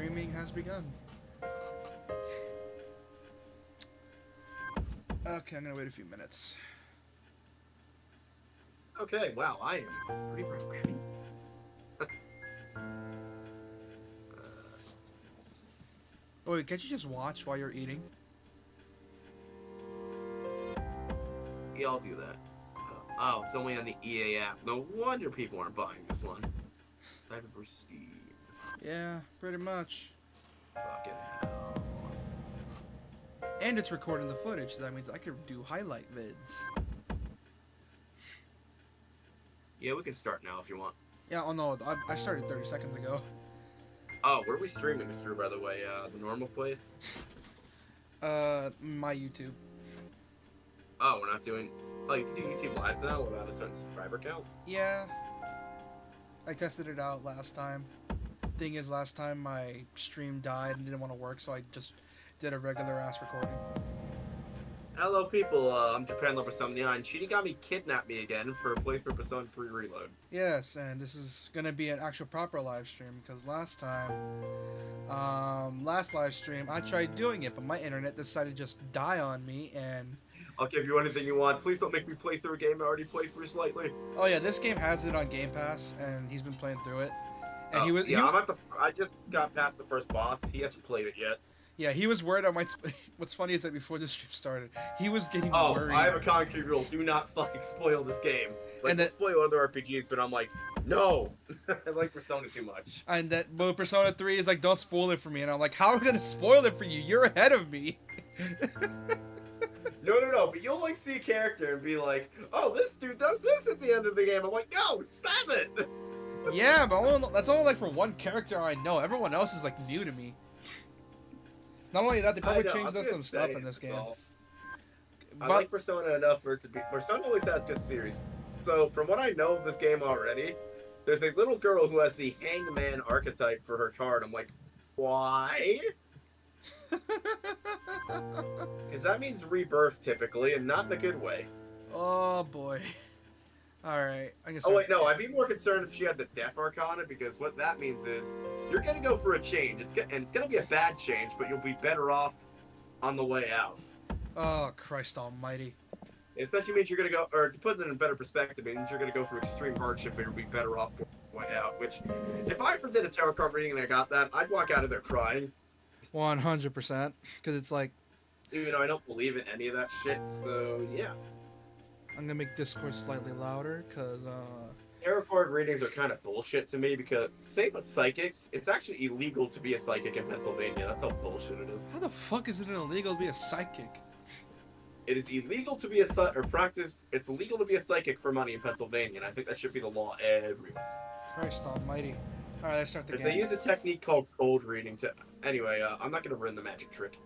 streaming has begun. Okay, I'm gonna wait a few minutes. Okay, wow, I am pretty broke. Oh wait, can't you just watch while you're eating? Yeah, I'll do that. Oh, it's only on the EA app. No wonder people aren't buying this one. Cyber for Steam. Yeah, pretty much. Fucking hell. And it's recording the footage, so that means I could do highlight vids. Yeah, we can start now if you want. Yeah, oh no, I started 30 seconds ago. Oh, where are we streaming this through, by the way? The normal place? My YouTube. Oh, we're not doing... Oh, you can do YouTube Lives now without a certain subscriber count? Yeah. I tested it out last time. Thing is, last time my stream died and didn't want to work, so I just did a regular ass recording. Hello, people. I'm Japan Lover 79. Shinigami kidnapped me again for a playthrough of Persona 3 Reload. Yes, and this is gonna be an actual proper live stream because last time, last live stream, I tried doing it, but my internet decided to just die on me, and I'll give you anything you want. Please don't make me play through a game I already played through slightly. oh yeah, this game has it on Game Pass, and he's been playing through it. And Oh, he was, yeah, I just got past the first boss. He hasn't played it yet. yeah, he was worried I might. What's funny is that before the stream started, he was getting Oh, worried. I have a concrete rule. Do not fucking spoil this game. Like, And to that- spoil other RPGs, but I'm like, no. I like Persona too much. And that, but Persona 3 is like, don't spoil it for me, and I'm like, how are we gonna spoil it for you? You're ahead of me. No, but you'll like see a character and be like, oh, this dude does this at the end of the game. I'm like, no, stop it. Yeah, but that's only like for one character I know. Everyone else is like new to me. Not only that, they I probably know, changed I'm up some just stuff saying, in this game. well, I But like Persona enough for it to be. Persona always has good series. So from what I know of this game already, there's a little girl who has the hangman archetype for her card. I'm like, why? Because that means rebirth typically, and not in a good way. oh boy. All right, I guess. Oh wait, no, I'd be more concerned if she had the Death Arcana, because what that means is you're gonna go for a change. It's gonna be a bad change, but you'll be better off on the way out. Oh Christ Almighty. It essentially means you're gonna go, or to put it in a better perspective, it means you're gonna go for extreme hardship, but you'll be better off for the way out. Which, if I ever did a tarot card reading and I got that, I'd walk out of there crying. 100%, because it's like Even though I don't believe in any of that shit. So yeah, I'm gonna make Discord slightly louder, cause tarot card readings are kind of bullshit to me because same with psychics. It's actually illegal to be a psychic in Pennsylvania. That's how bullshit it is. how the fuck is it illegal to be a psychic? It is illegal to be a or practice. It's illegal to be a psychic for money in Pennsylvania, and I think that should be the law everywhere. Christ Almighty. All right, let's start the Because they game. use a technique called cold reading to. Anyway, I'm not gonna ruin the magic trick.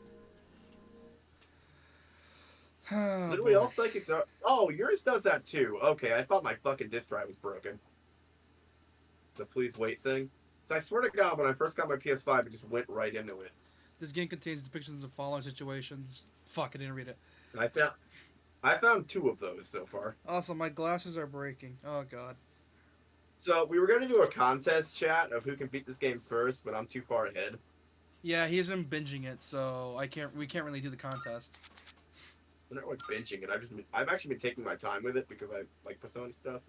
Oh, Literally, boy. all psychics are. Oh, yours does that too. Okay, I thought my fucking disk drive was broken. The please wait thing. So I swear to God, when I first got my PS5, it just went right into it. This game contains depictions of following situations. Fuck, I didn't read it. And I found 2 of those so far. Also, my glasses are breaking. Oh god. So we were gonna do a contest chat of who can beat this game first, but I'm too far ahead. Yeah, he's been binging it, so we can't really do the contest. I'm not like binging it. I've actually been taking my time with it because I like Persona stuff.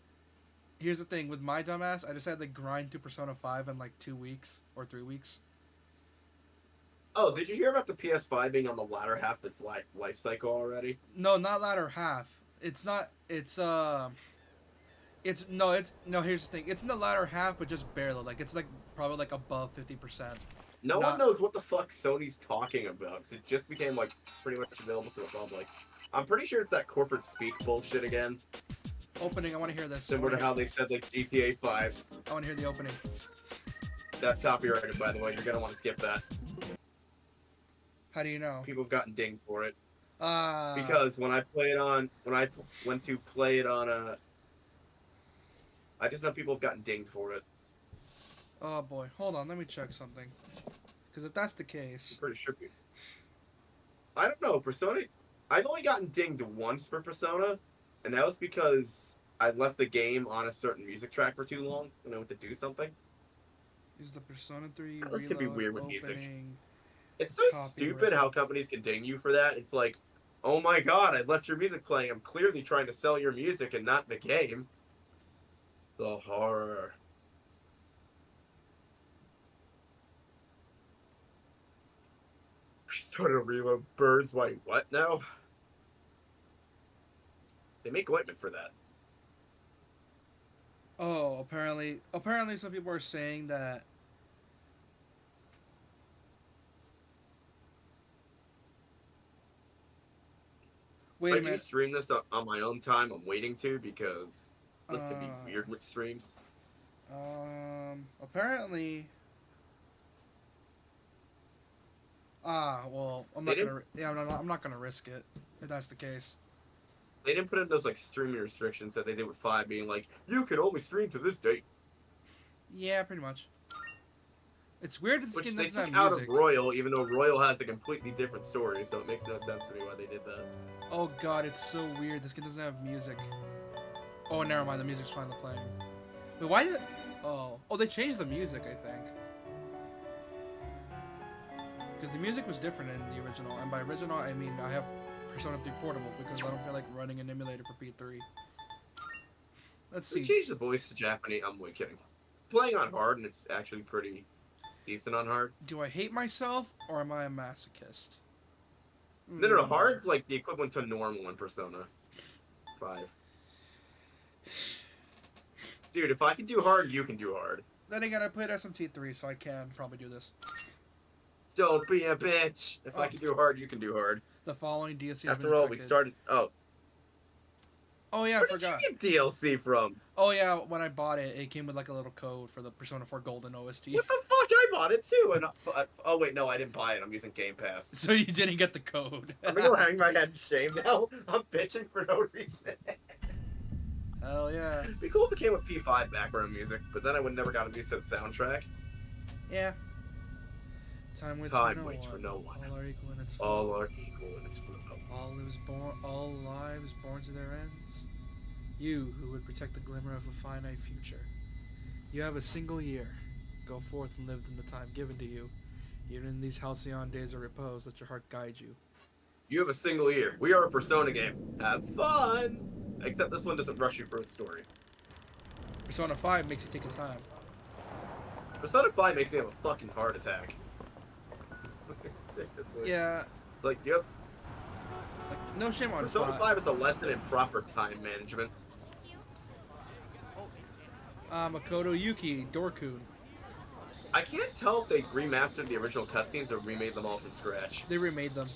Here's the thing, with my dumbass, I decided to grind through Persona 5 in like 2 weeks or 3 weeks. Oh, did you hear about the PS5 being on the latter half of its life cycle already? No, not latter half. It's not. It's no. Here's the thing. It's in the latter half, but just barely. Like it's like probably like above 50%. No Not- one knows what the fuck Sony's talking about, because it just became like pretty much available to the public. I'm pretty sure it's that corporate speak bullshit again, Opening. I want to hear this. similar to how they said like GTA 5. I want to hear the opening. That's copyrighted, by the way. You're gonna want to skip that. How do you know? People have gotten dinged for it Uh because when I went to play it on I just know people have gotten dinged for it. Oh boy. Hold on. Let me check something. Because if that's the I'm case, pretty sure. I don't know. Persona. I've only gotten dinged once for Persona, and that was because I left the game on a certain music track for too long and I went to do something. Is the Persona 3 This could be reload weird with music. opening? It's so stupid Copyright. how companies can ding you for that. It's like, oh my god, I left your music playing. I'm clearly trying to sell your music and not the game. The horror. Sort of reload birds. Why? What now? They make ointment for that. Oh, apparently some people are saying that. Wait a I do minute. stream this on my own time. I'm waiting to because this can be Uh, weird with streams. Apparently. Well, I'm They not gonna. Yeah, I'm not gonna risk it if that's the case. They didn't put in those like streaming restrictions that they did with 5, being like, you can only stream to this date. Yeah, pretty much. It's weird that this Which game they doesn't took have out music. of Royal, even though Royal has a completely different story, so it makes no sense to me why they did that. Oh god, it's so weird. This game doesn't have music. Oh, never mind. The music's finally playing. Wait, why did? Oh, they changed the music, I think. Because the music was different in the original, and by original I mean I have Persona 3 Portable because I don't feel like running an emulator for P3. Let's They see. changed the voice to Japanese. I'm way kidding. Playing on hard, and it's actually pretty decent on hard. Do I hate myself or am I a masochist? No. Hard's like the equivalent to normal in Persona 5. Dude, if I can do hard, you can do hard. Then again, I played SMT3, so I can probably do this. Don't be a bitch. If I can do hard, you can do hard. The following DLC has After been all, we detected. started. Oh yeah, I Where did forgot. you get DLC from? Oh yeah, when I bought it, it came with like a little code for the Persona 4 Golden OST. What the fuck? I bought it too. And oh wait, no, I didn't buy it. I'm using Game Pass. So you didn't get the code. I'm gonna go hang my head in shame now. I'm bitching for no reason. Hell yeah. It'd be cool if it came with P5 background music, but then I would never gotten used to the soundtrack. Yeah. Time waits For no one. All are equal in its flow. All are equal in its flow. All lives born to their ends. You who would protect the glimmer of a finite future. You have a single year. Go forth and live in the time given to you. Even in these halcyon days of repose, let your heart guide you. You have a single year. We are a Persona game. Have fun! Except this one doesn't rush you through its story. Persona 5 makes you take his time. Persona 5 makes me have a fucking heart attack. Seriously. Yeah, It's like, yep. like, no shame on Persona 5. 5 is a lesson in proper time management. Makoto Yuki, Dorkun. I can't tell if they remastered the original cutscenes or remade them all from scratch. They remade them.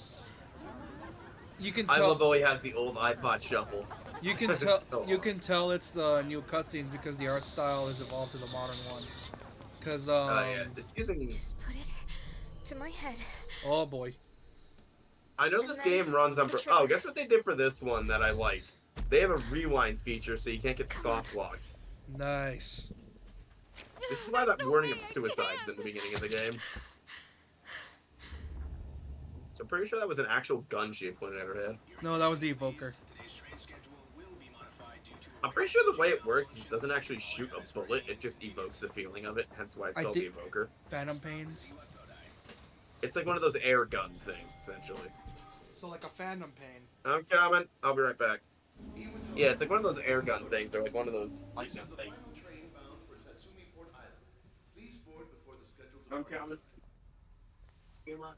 You can I tell. love how he has the old iPod shuffle. You can That is tell. so You can tell it's the new cutscenes because the art style has evolved to the modern one. Cause Yeah, it's using. Just put it to my head. oh boy. I know And this then game runs on. the Oh, trigger. guess what they did for this one that I like? They have a rewind feature so you can't get soft locked. Nice. This is why that There's no warning way of I suicides can. in the beginning of the game. So I'm pretty sure that was an actual gun she had pointed at her head. No, that was the evoker. I'm pretty sure the way it works is it doesn't actually shoot a bullet, it just evokes the feeling of it, hence why it's I called did- the evoker. Phantom pains. It's like one of those air gun things, essentially. So like a phantom pain. I'm coming. I'll be right back. Yeah, it's like one of those air gun things, or like one of those light gun things. I'm coming. Come on.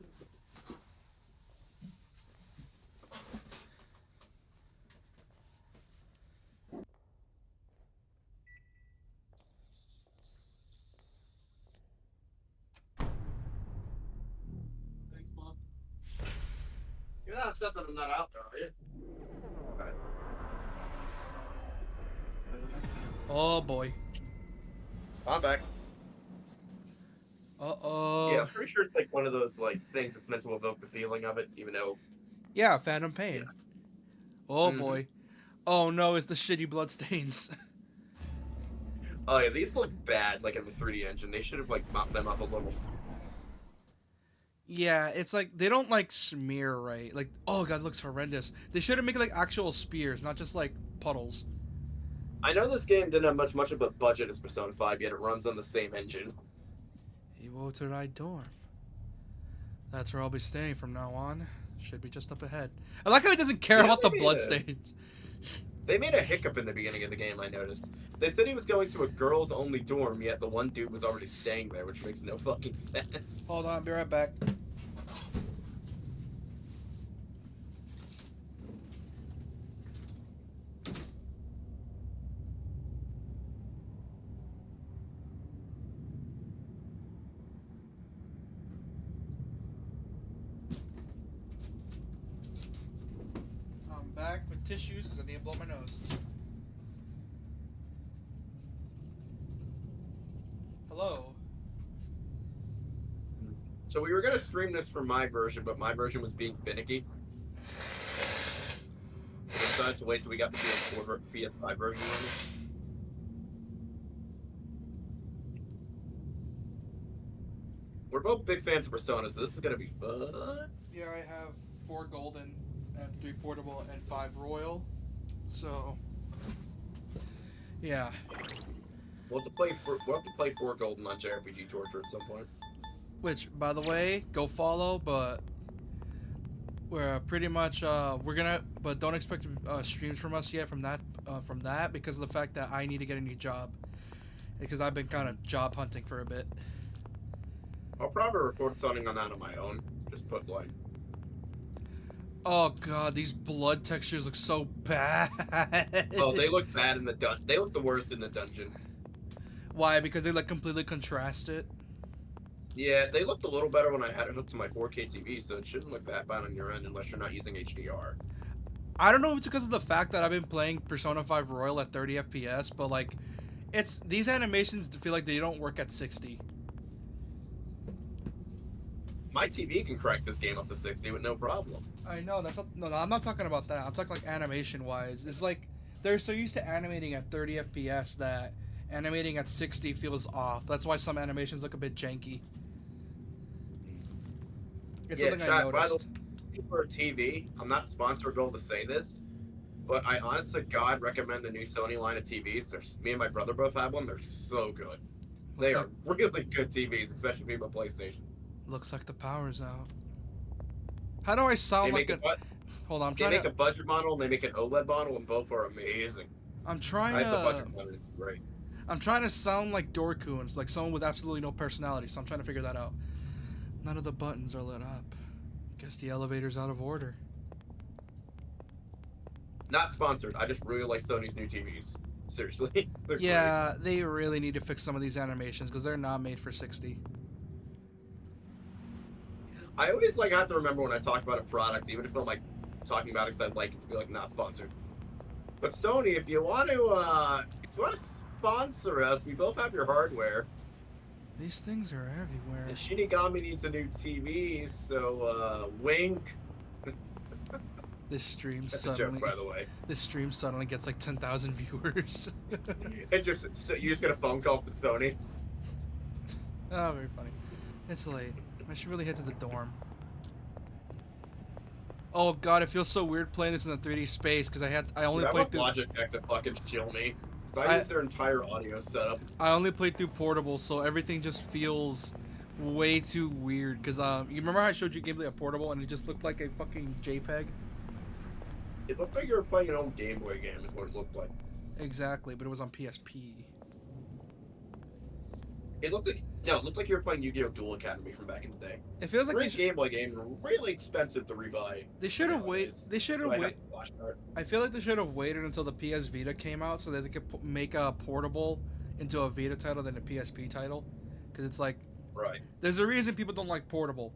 Thanks, Mom. You're not upset that I'm not out there, are you? Okay. Oh boy. I'm back. Uh-oh. Yeah, I'm pretty sure it's like one of those like things that's meant to evoke the feeling of it, even though Yeah, phantom pain. Yeah. Oh Mhm. boy. Oh no, it's the shitty bloodstains. oh yeah, these look bad like in the 3D engine. They should have like mopped them up a little. Yeah, it's like they don't like smear right. Like, oh god, it looks horrendous. They should have made like actual spears, not just like puddles. I know this game didn't have much of a budget as Persona 5, yet it runs on the same engine. Woterai dorm. That's where I'll be staying from now on. Should be just up ahead. I like how he doesn't care about the bloodstains. They made a hiccup in the beginning of the game, I noticed. They said he was going to a girls-only dorm, yet the one dude was already staying there, which makes no fucking sense. Hold on, be right back. I'm back with tissues because I need to blow my nose. Hello. So we were going to stream this from my version, but my version was being finicky. So we decided to wait till we got the PS5 version running. We're both big fans of Persona, so this is going to be fun. Yeah, I have 4 golden and 3 portable and 5 royal. So, yeah. We'll have to play 4 golden on JRPG Torture at some point. Which, by the way, go follow, but we're pretty much but don't expect streams from us yet from that because of the fact that I need to get a new job because I've been kind of job hunting for a bit. I'll probably record something on that on my own. Just put like. Oh god, these blood textures look so bad. Oh, they look bad in the They look the worst in the dungeon. Why? Because they like completely contrast it. Yeah, they looked a little better when I had it hooked to my 4K TV, so it shouldn't look that bad on your end unless you're not using HDR. I don't know if it's because of the fact that I've been playing Persona 5 Royal at 30 FPS, but like, these animations feel like they don't work at 60. My TV can crank this game up to 60 with no problem. I know, no, I'm not talking about that. I'm talking like animation-wise. It's like, they're so used to animating at 30 FPS that animating at 60 feels off. That's why some animations look a bit janky. It's something I noticed. By the way, for a TV, I'm not sponsored goal to say this, but I honest to God recommend the new Sony line of TVs. Me and my brother both have one. They're so good. They are really good TVs, especially people PlayStation. Looks like the power's out. How do I sound like a... Hold on, I'm trying to... They make a budget model and they make an OLED model, and both are amazing. I'm trying to... I have the budget model, it's great. I'm trying to sound like Dorkun, like someone with absolutely no personality, so I'm trying to figure that out. None of the buttons are lit up. Guess the elevator's out of order. Not sponsored. I just really like Sony's new TVs. Seriously. Yeah, great. They really need to fix some of these animations because they're not made for 60. I always have to remember when I talk about a product, even if I'm like talking about it because I'd like it to be like not sponsored. But Sony, if you want to sponsor us, we both have your hardware. These things are everywhere. And Shinigami needs a new TV, so wink. This stream That's suddenly. a joke, by the way. This stream suddenly gets like 10,000 viewers. You just get a phone call from Sony. Oh, very funny. It's late. I should really head to the dorm. Oh god, it feels so weird playing this in the 3D space because I only played through Logitech to fucking chill me. I use their entire audio setup. I only played through Portable, so everything just feels way too weird. Cause you remember how I showed you gameplay of Portable and it just looked like a fucking JPEG? It looked like you were playing an old Game Boy game, is what it looked like. Exactly, but it was on PSP. It looked like you were playing Yu-Gi-Oh! Duel Academy from back in the day. It feels like Game Boy games were really expensive to rebuy. They should have waited. They should have waited. I feel like they should have waited until the PS Vita came out so that they could make a Portable into a Vita title than a PSP title. Because it's like, right. There's a reason people don't like Portable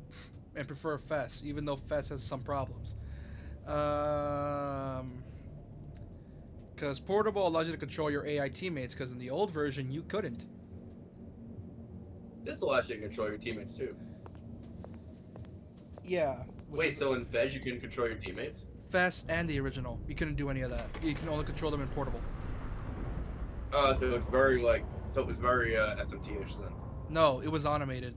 and prefer FES, even though FES has some problems. Because Portable allows you to control your AI teammates, because in the old version you couldn't. This allows you to control your teammates too. Yeah. Wait, so in FES you can control your teammates? FES and the original, you couldn't do any of that. You can only control them in Portable. So it's very it was very SMT-ish then. No, it was animated.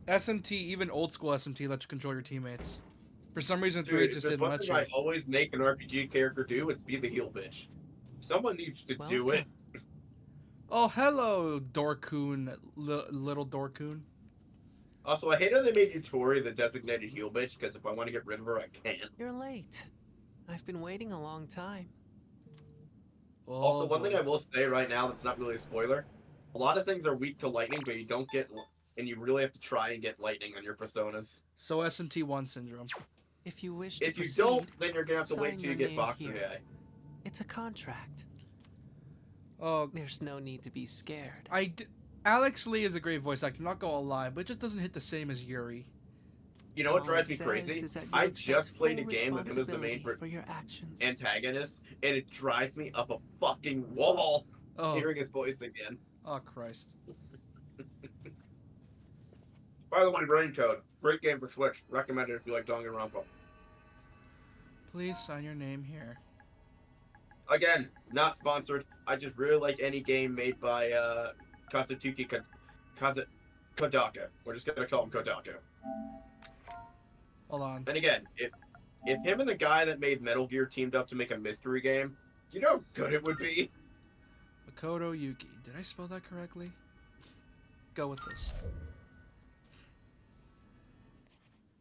SMT, even old school SMT, lets you control your teammates. For some reason, 3 just didn't let you. I always make an RPG character do, it's be the heal bitch. Someone needs to do it. Oh, hello, Dorkoon, little Dorkoon. Also, I hate how they made Tori the designated heel bitch, because if I want to get rid of her, I can. You're late. I've been waiting a long time. Oh, Also, one thing boy. I will say right now that's not really a spoiler. A lot of things are weak to lightning, but you don't get... And you really have to try and get lightning on your personas. So SMT1 syndrome. If you wish to If you proceed, don't, then you're going to have to wait sign till you your get name Boxer here. Guy. It's a contract. Oh, There's no need to be scared. Alex Lee is a great voice actor, not gonna lie, but it just doesn't hit the same as Yuri. You know what All drives it me says crazy? is that you I accept just played a full game with him as the main responsibility for your actions. antagonist, and it drives me up a fucking wall Oh, hearing his voice again. oh Christ. By the way, Brain Code. Great game for Switch. Recommended if you like Danganronpa. Please sign your name here. Again, not sponsored. I just really like any game made by Kazutuki Kodaka. We're just gonna call him Kodaka. Hold on. And again, if him and the guy that made Metal Gear teamed up to make a mystery game, you know how good it would be? Makoto Yuki. Did I spell that correctly? Go with this.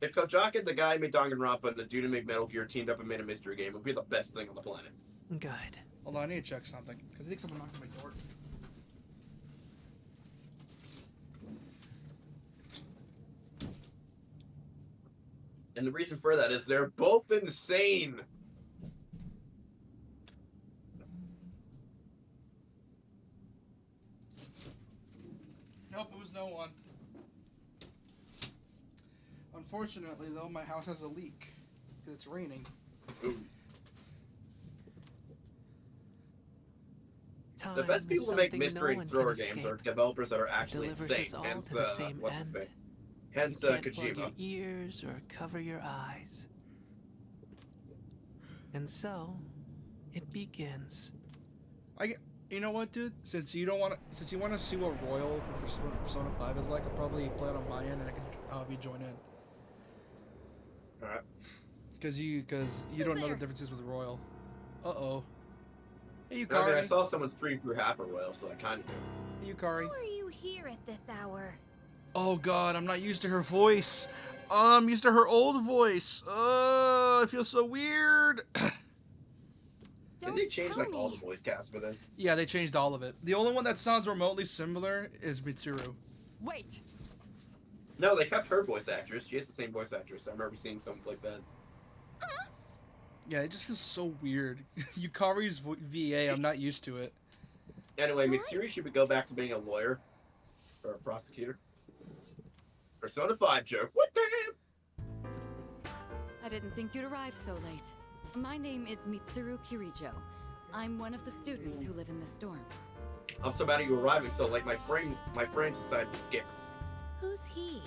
If Kojaka, the guy who made Danganronpa, and the dude who made Metal Gear teamed up and made a mystery game, it would be the best thing on the planet. Good. Hold on, I need to check something. Because I think someone knocked on my door. And the reason for that is they're both insane. Nope, it was no one. Unfortunately, though, my house has a leak. Because it's raining. Ooh. Time The best is people to make something mystery no one thrower can games are escape. developers that are actually Delivers insane. us all Hence, to the same what's his end. name? Hence, Can't plug your Kojima. ears or cover your eyes. And so, it begins. You know what, dude? Since you want to see what Royal for Persona 5 is like, I'll probably play it on my end and I'll have you join in. Alright. Because you don't know the differences with Royal. Uh-oh. Hey, I mean, Yukari. I saw someone stream through half a whale, so I kind of do. Hey, Yukari. How are you here at this hour? Oh god, I'm not used to her voice. I'm used to her old voice. It feels so weird. Did they change like all the voice cast for this? Yeah, they changed all of it. The only one that sounds remotely similar is Mitsuru. Wait. No, they kept her voice actress. She has the same voice actress. I remember seeing someone play Fez. Yeah, it just feels so weird. Yukari's VA, I'm not used to it. Anyway, Mitsuri should go back to being a lawyer or a prosecutor. Persona 5 joke. What the hell? I didn't think you'd arrive so late. My name is Mitsuru Kirijo. I'm one of the students who live in this dorm. I'm so mad at you arriving so late. My friend decided to skip. Who's he?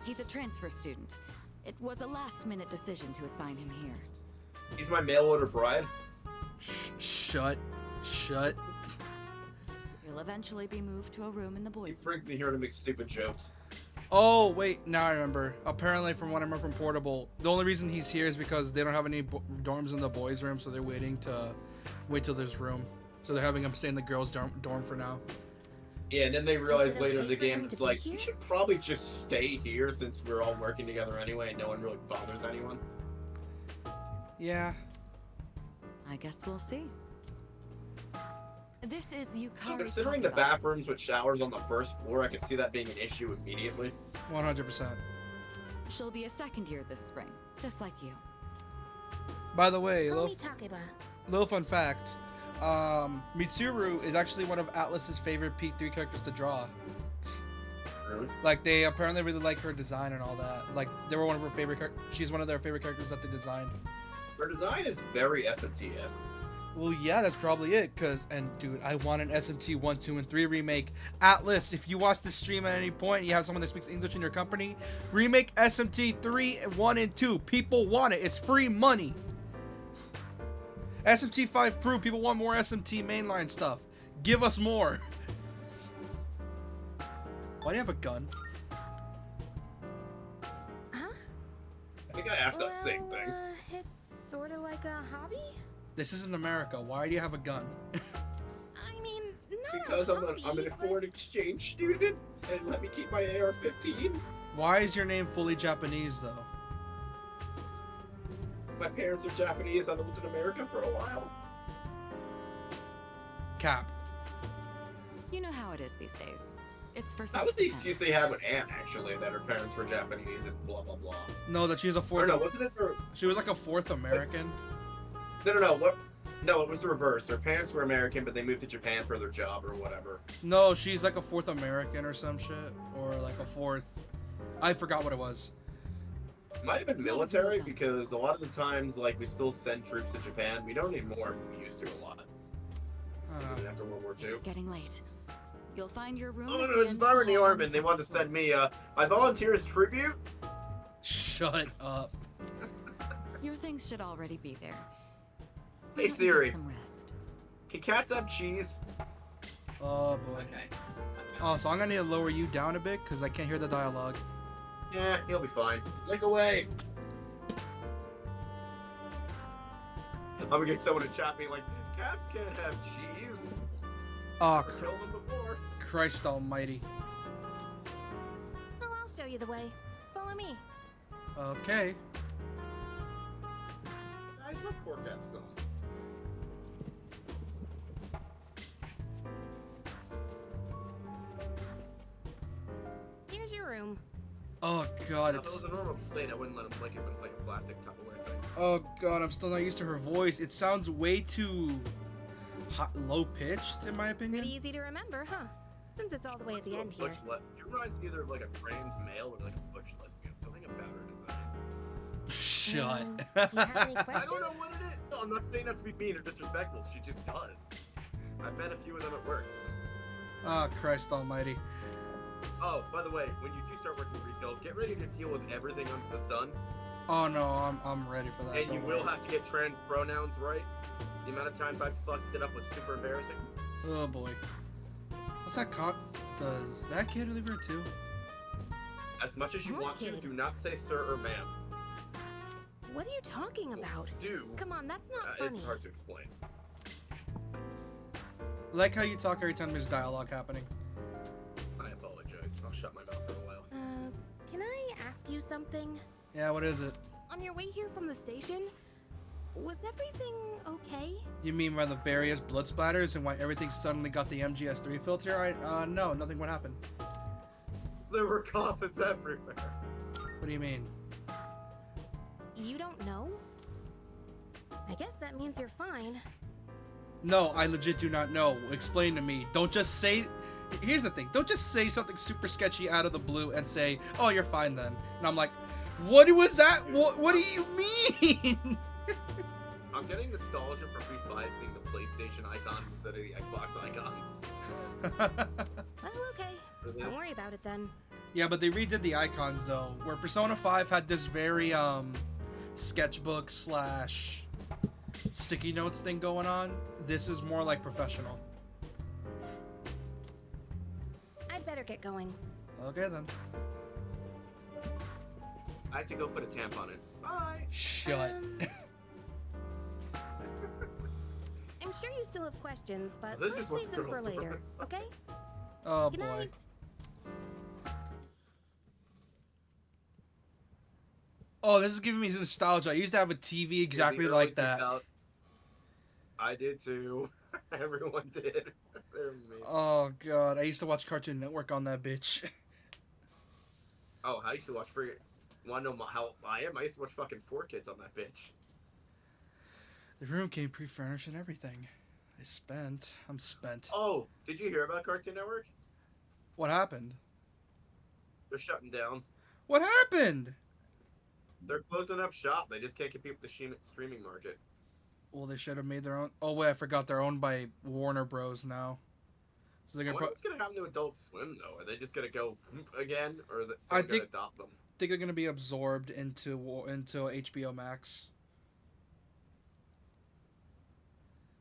He's a transfer student. It was a last-minute decision to assign him here. He's my mail order bride. Shut. He'll eventually be moved to a room in the He boys' brings me here to make stupid jokes. Oh, wait, now I remember. Apparently, from what I remember from Portable, the only reason he's here is because they don't have any dorms in the boys' room, so they're wait till there's room. So they're having him stay in the girls' dorm for now. Yeah, and then they realize Is it later in okay the for him game, to it's be like, here? we should probably just stay here since we're all working together anyway and no one really bothers anyone. Yeah. I guess we'll see. This is Yukari Considering the Takiba. bathrooms with showers on the first floor, I could see that being an issue immediately. 100%. She'll be a second year this spring, just like you. By the way, Call little, me Takeba. little fun fact. Mitsuru is actually one of Atlas's favorite P3 characters to draw. Really? Like, they apparently really like her design and all that. Like, they were one of her favorite she's one of their favorite characters that they designed. Her design is very SMT-esque. Well, yeah, that's probably it. And dude, I want an SMT 1, 2, and 3 remake. Atlas, if you watch this stream at any point, and you have someone that speaks English in your company, remake SMT 3, 1, and 2. People want it. It's free money. SMT 5 Pro, people want more SMT mainline stuff. Give us more. Why do you have a gun? Huh? I think I asked that same thing. It's sort of like a hobby. This isn't America. Why do you have a gun? Because I'm a foreign exchange student, and let me keep my AR-15. Why is your name fully Japanese, though? My parents are Japanese. I've lived in America for a while. Cap. You know how it is these days. It's for That was the self-defense. excuse they had with Anne, actually, that her parents were Japanese and blah blah blah. No, that she was a Or fourth. no, wasn't it? She was like a fourth American. No. What? No, it was the reverse. Her parents were American, but they moved to Japan for their job or whatever. No, she's like a fourth American or some shit, or like a fourth. I forgot what it was. Might have been military because a lot of the times, like, we still send troops to Japan. We don't anymore. But we used to a lot. Even after World War II. It's getting late. You'll find your room. Oh at no, the it's end if I were in of the hall army and they want to send me my volunteers tribute. Shut up. Your things should already be there. Hey, Why don't you get Siri. some rest? Can cats have cheese? Oh boy. Oh, so I'm gonna need to lower you down a bit because I can't hear the dialogue. Yeah, he'll be fine. Look away. I'm gonna get someone to chat me like, cats can't have cheese. Oh, Or kill them before. Christ Almighty. Well, I'll show you the way. Follow me. Okay. I love pork episodes. Here's your room. Oh God, If it it's. was a normal plate, I wouldn't let him lick it, but it's like a plastic Tupperware thing. Oh God, I'm still not used to her voice. It sounds way too low pitched, in my opinion. Pretty easy to remember, huh? Since it's all the way at the end here. She reminds me either of like a trans male or like a butch lesbian. Something about her design. Shut. Do you have any I questions? don't know what it is. No, I'm not saying that to be mean or disrespectful. She just does. I've met a few of them at work. Oh Christ Almighty. Oh, by the way, when you do start working retail, get ready to deal with everything under the sun. Oh no, I'm ready for that. And you don't will worry. have to get trans pronouns right. The amount of times I've fucked it up was super embarrassing. Oh boy. What's that does that kid live here too? As much as you want to, Okay. do not say sir or ma'am. What are you talking about? Do. Come on, that's not funny. It's hard to explain. Like how you talk every time there's dialogue happening. I apologize. I'll shut my mouth for a while. Can I ask you something? Yeah, what is it? On your way here from the station, was everything okay? You mean by the various blood splatters and why everything suddenly got the MGS3 filter? No, nothing would happen. There were coffins everywhere. What do you mean? You don't know? I guess that means you're fine. No, I legit do not know. Explain to me. Don't just say. Here's the thing. Don't just say something super sketchy out of the blue and say, "Oh, you're fine then." And I'm like, "What was that? What do you mean?" I'm getting nostalgia for P5 seeing the PlayStation icons instead of the Xbox icons. Well, okay. For this. Don't worry about it then. Yeah, but they redid the icons though. Where Persona 5 had this very sketchbook slash sticky notes thing going on. This is more like professional. I'd better get going. Okay then. I had to go put a tampon in. Bye. Shut. I'm sure you still have questions, but This let's is what save the them for girls do. later, okay? Oh Good boy. night. Oh, this is giving me nostalgia. I used to have a TV exactly These are like always that. about- I did too. Everyone did. They're mean. Oh god, I used to watch Cartoon Network on that bitch. Oh, I used to watch freaking. Wanna know how I am? I used to watch fucking 4Kids on that bitch. The room came pre-furnished and everything. I'm spent. Oh, did you hear about Cartoon Network? What happened? They're shutting down. What happened? They're closing up shop. They just can't compete with the streaming market. Well, they should have made their own. Oh wait, I forgot they're owned by Warner Bros. Now. So they're I gonna. wonder what's gonna happen to Adult Swim though? Are they just gonna go again, or is I someone gonna think- adopt them? think they're gonna be absorbed into HBO Max.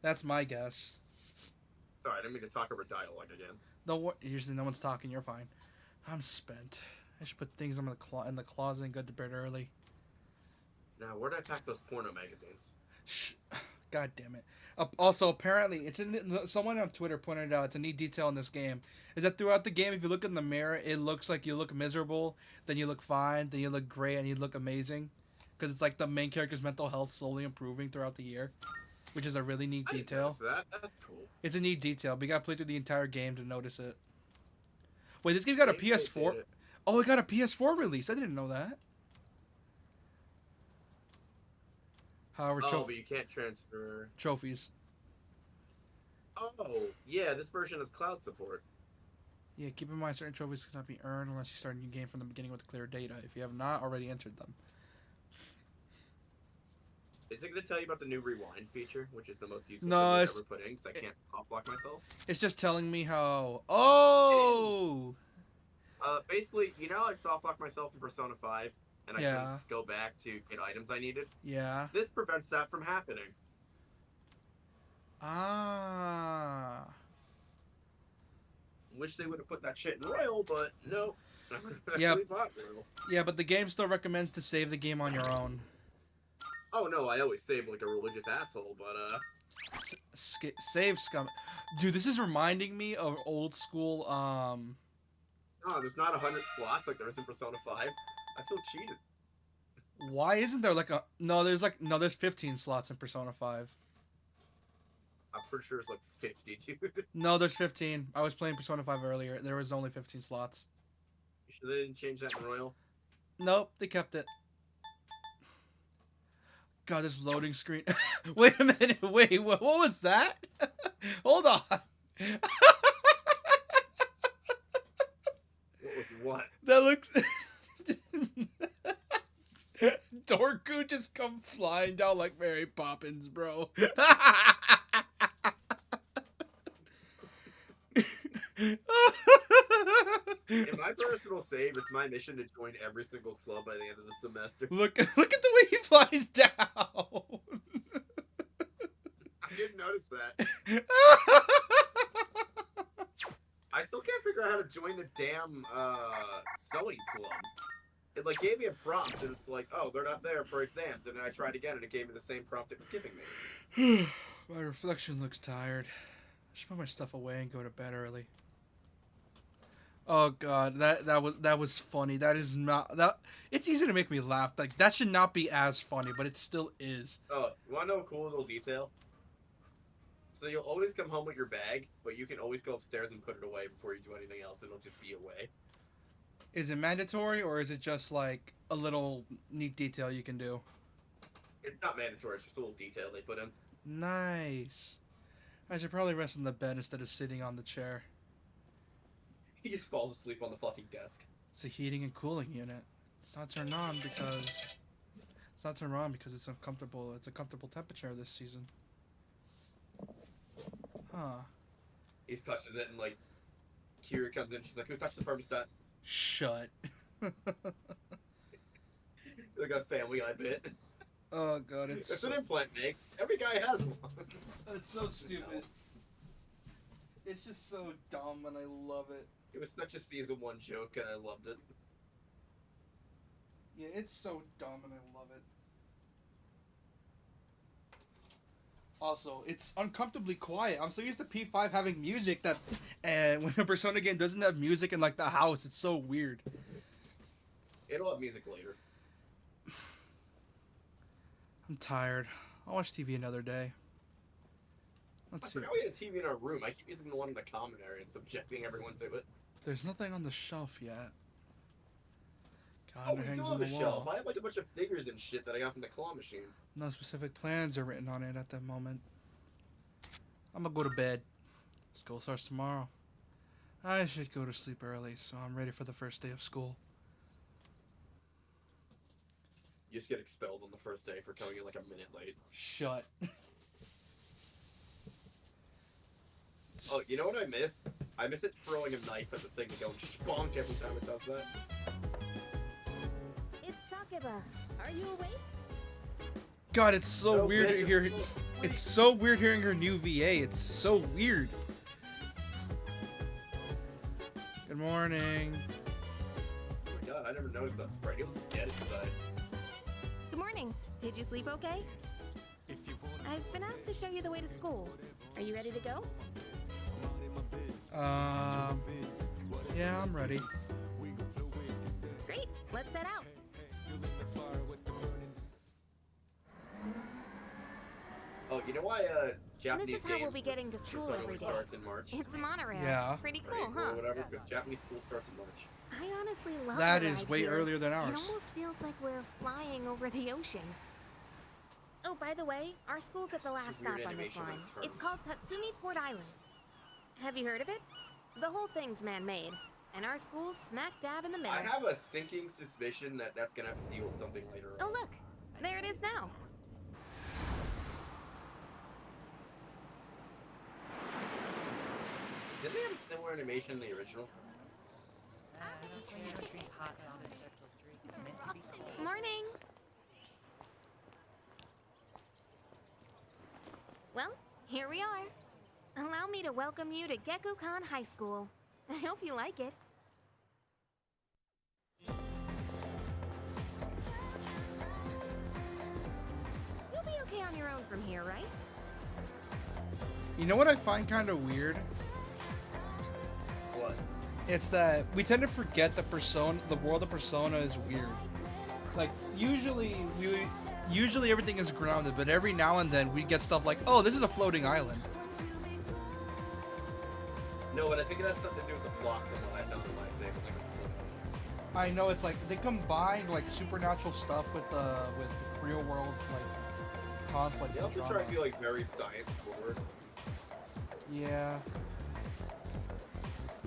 That's my guess. Sorry, I didn't mean to talk over dialogue again. Usually no one's talking. You're fine. I'm spent. I should put things in the closet and go to bed early. Now, where did I pack those porno magazines? Shh. God damn it. Also, apparently, someone on Twitter pointed out it's a neat detail in this game. Is that throughout the game, if you look in the mirror, it looks like you look miserable, then you look fine, then you look great, and you look amazing. Because it's like the main character's mental health slowly improving throughout the year, which is a really neat I didn't detail. notice that. That's cool. It's a neat detail, but you gotta play through the entire game to notice it. Wait, this game got a Maybe they PS4? did it. Oh, it got a PS4 release. I didn't know that. However, Oh, but you can't transfer. trophies. Oh, yeah, this version has cloud support. Yeah, keep in mind certain trophies cannot be earned unless you start a new game from the beginning with clear data, if you have not already entered them. Is it going to tell you about the new rewind feature, which is the most useful No, thing I've it's- ever put in, because I can't top-block myself? It's just telling me how... Oh! Basically, you know I soft-locked myself in Persona 5, and I Yeah. couldn't go back to get items I needed? Yeah. This prevents that from happening. Ah. Wish they would have put that shit in Royal, but no. Yep. Actually bought Royal. Yeah, but the game still recommends to save the game on your own. Oh no, I always save like a religious asshole, but Save scum. Dude, this is reminding me of old school, oh, there's not 100 slots like there is in Persona 5. I feel cheated. Why isn't there like a... No, there's 15 slots in Persona 5. I'm pretty sure it's like 50, dude. No, there's 15. I was playing Persona 5 earlier. There was only 15 slots. You sure they didn't change that in Royal? Nope, they kept it. God, this loading screen. Wait a minute. Wait, what was that? Hold on. What was what? That looks... Dorku just come flying down like Mary Poppins, bro. In my personal save, it's my mission to join every single club by the end of the semester. Look at the way he flies down. I didn't notice that. I still can't figure out how to join the damn sewing club. It like gave me a prompt and it's like, oh, they're not there for exams, and then I tried again and it gave me the same prompt it was giving me. My reflection looks tired. I should put my stuff away and go to bed early. Oh god, that was funny. That is not that. It's easy to make me laugh. Like that should not be as funny, but it still is. Oh, you wanna know a cool little detail? So you'll always come home with your bag, but you can always go upstairs and put it away before you do anything else, and it'll just be away. Is it mandatory or is it just like a little neat detail you can do? It's not mandatory, it's just a little detail they put in. Nice. I should probably rest in the bed instead of sitting on the chair. He just falls asleep on the fucking desk. It's a heating and cooling unit. It's not turned on because it's uncomfortable. It's a comfortable temperature this season. Huh. He touches it and like Kira comes in, she's like, who touched the thermostat? Shut. Like a Family Guy bit. Oh god, it's It's so, an implant, Nick. Every guy has one. it's so stupid. It's just so dumb and I love it. It was such a season 1 joke and I loved it. Yeah, it's so dumb and I love it. Also, it's uncomfortably quiet. I'm so used to P5 having music that, and when a Persona game doesn't have music in like the house, it's so weird. It'll have music later. I'm tired. I'll watch TV another day. I Let's see. forgot we had a TV in our room. I keep using the one in the common area and subjecting everyone to it. There's nothing on the shelf yet. Oh, Calendar we do hangs have on a the shelf. wall. I have like a bunch of figures and shit that I got from the claw machine. No specific plans are written on it at the moment. I'm gonna go to bed. School starts tomorrow. I should go to sleep early so I'm ready for the first day of school. You just get expelled on the first day for coming in like a minute late. Shut. Oh, you know what I miss? I miss it throwing a knife at the thing and going spunk every time it does that. It's Takeba. Are you awake? God, it's so No, weird bitch, to hear. it's so It's so weird hearing her new VA. It's so weird. Good morning. Oh my god, I never noticed that spray. Get inside. Good morning. Did you sleep okay? If you wanna I've been asked to show you the way to school. Are you ready to go? Yeah, I'm ready. Great, let's set out. Oh, you know why Japanese This is how we'll games be getting to just school always every day. starts in March? It's a monorail. Yeah. Pretty Right? cool, huh? Or whatever, because Japanese school starts in March. I honestly love That the is ride way here. earlier than It ours. almost feels like we're flying over the ocean. Oh, by the way, our school's at the last Weird stop on this animation line. on It's terms. called Tatsumi Port Island. Have you heard of it? The whole thing's man-made, and our school's smack dab in the middle. I have a sinking suspicion that that's gonna have to deal with something later Oh, on. look! There it is now. Didn't they have a similar animation in the original? This is when you don't drink hot on Circle 3. It's meant to be cold. Morning! Well, here we are. Allow me to welcome you to Gekkoukan High School. I hope you like it. You'll be okay on your own from here, right? You know what I find kind of weird? What? It's that we tend to forget the world of Persona is weird. Like usually everything is grounded, but every now and then we get stuff like, oh, this is a floating island. No, but I think it has something to do with the plot from what I found in my save. I know it's like they combine like supernatural stuff with real world like conflict. They and also drama. try to be like very science forward. Yeah.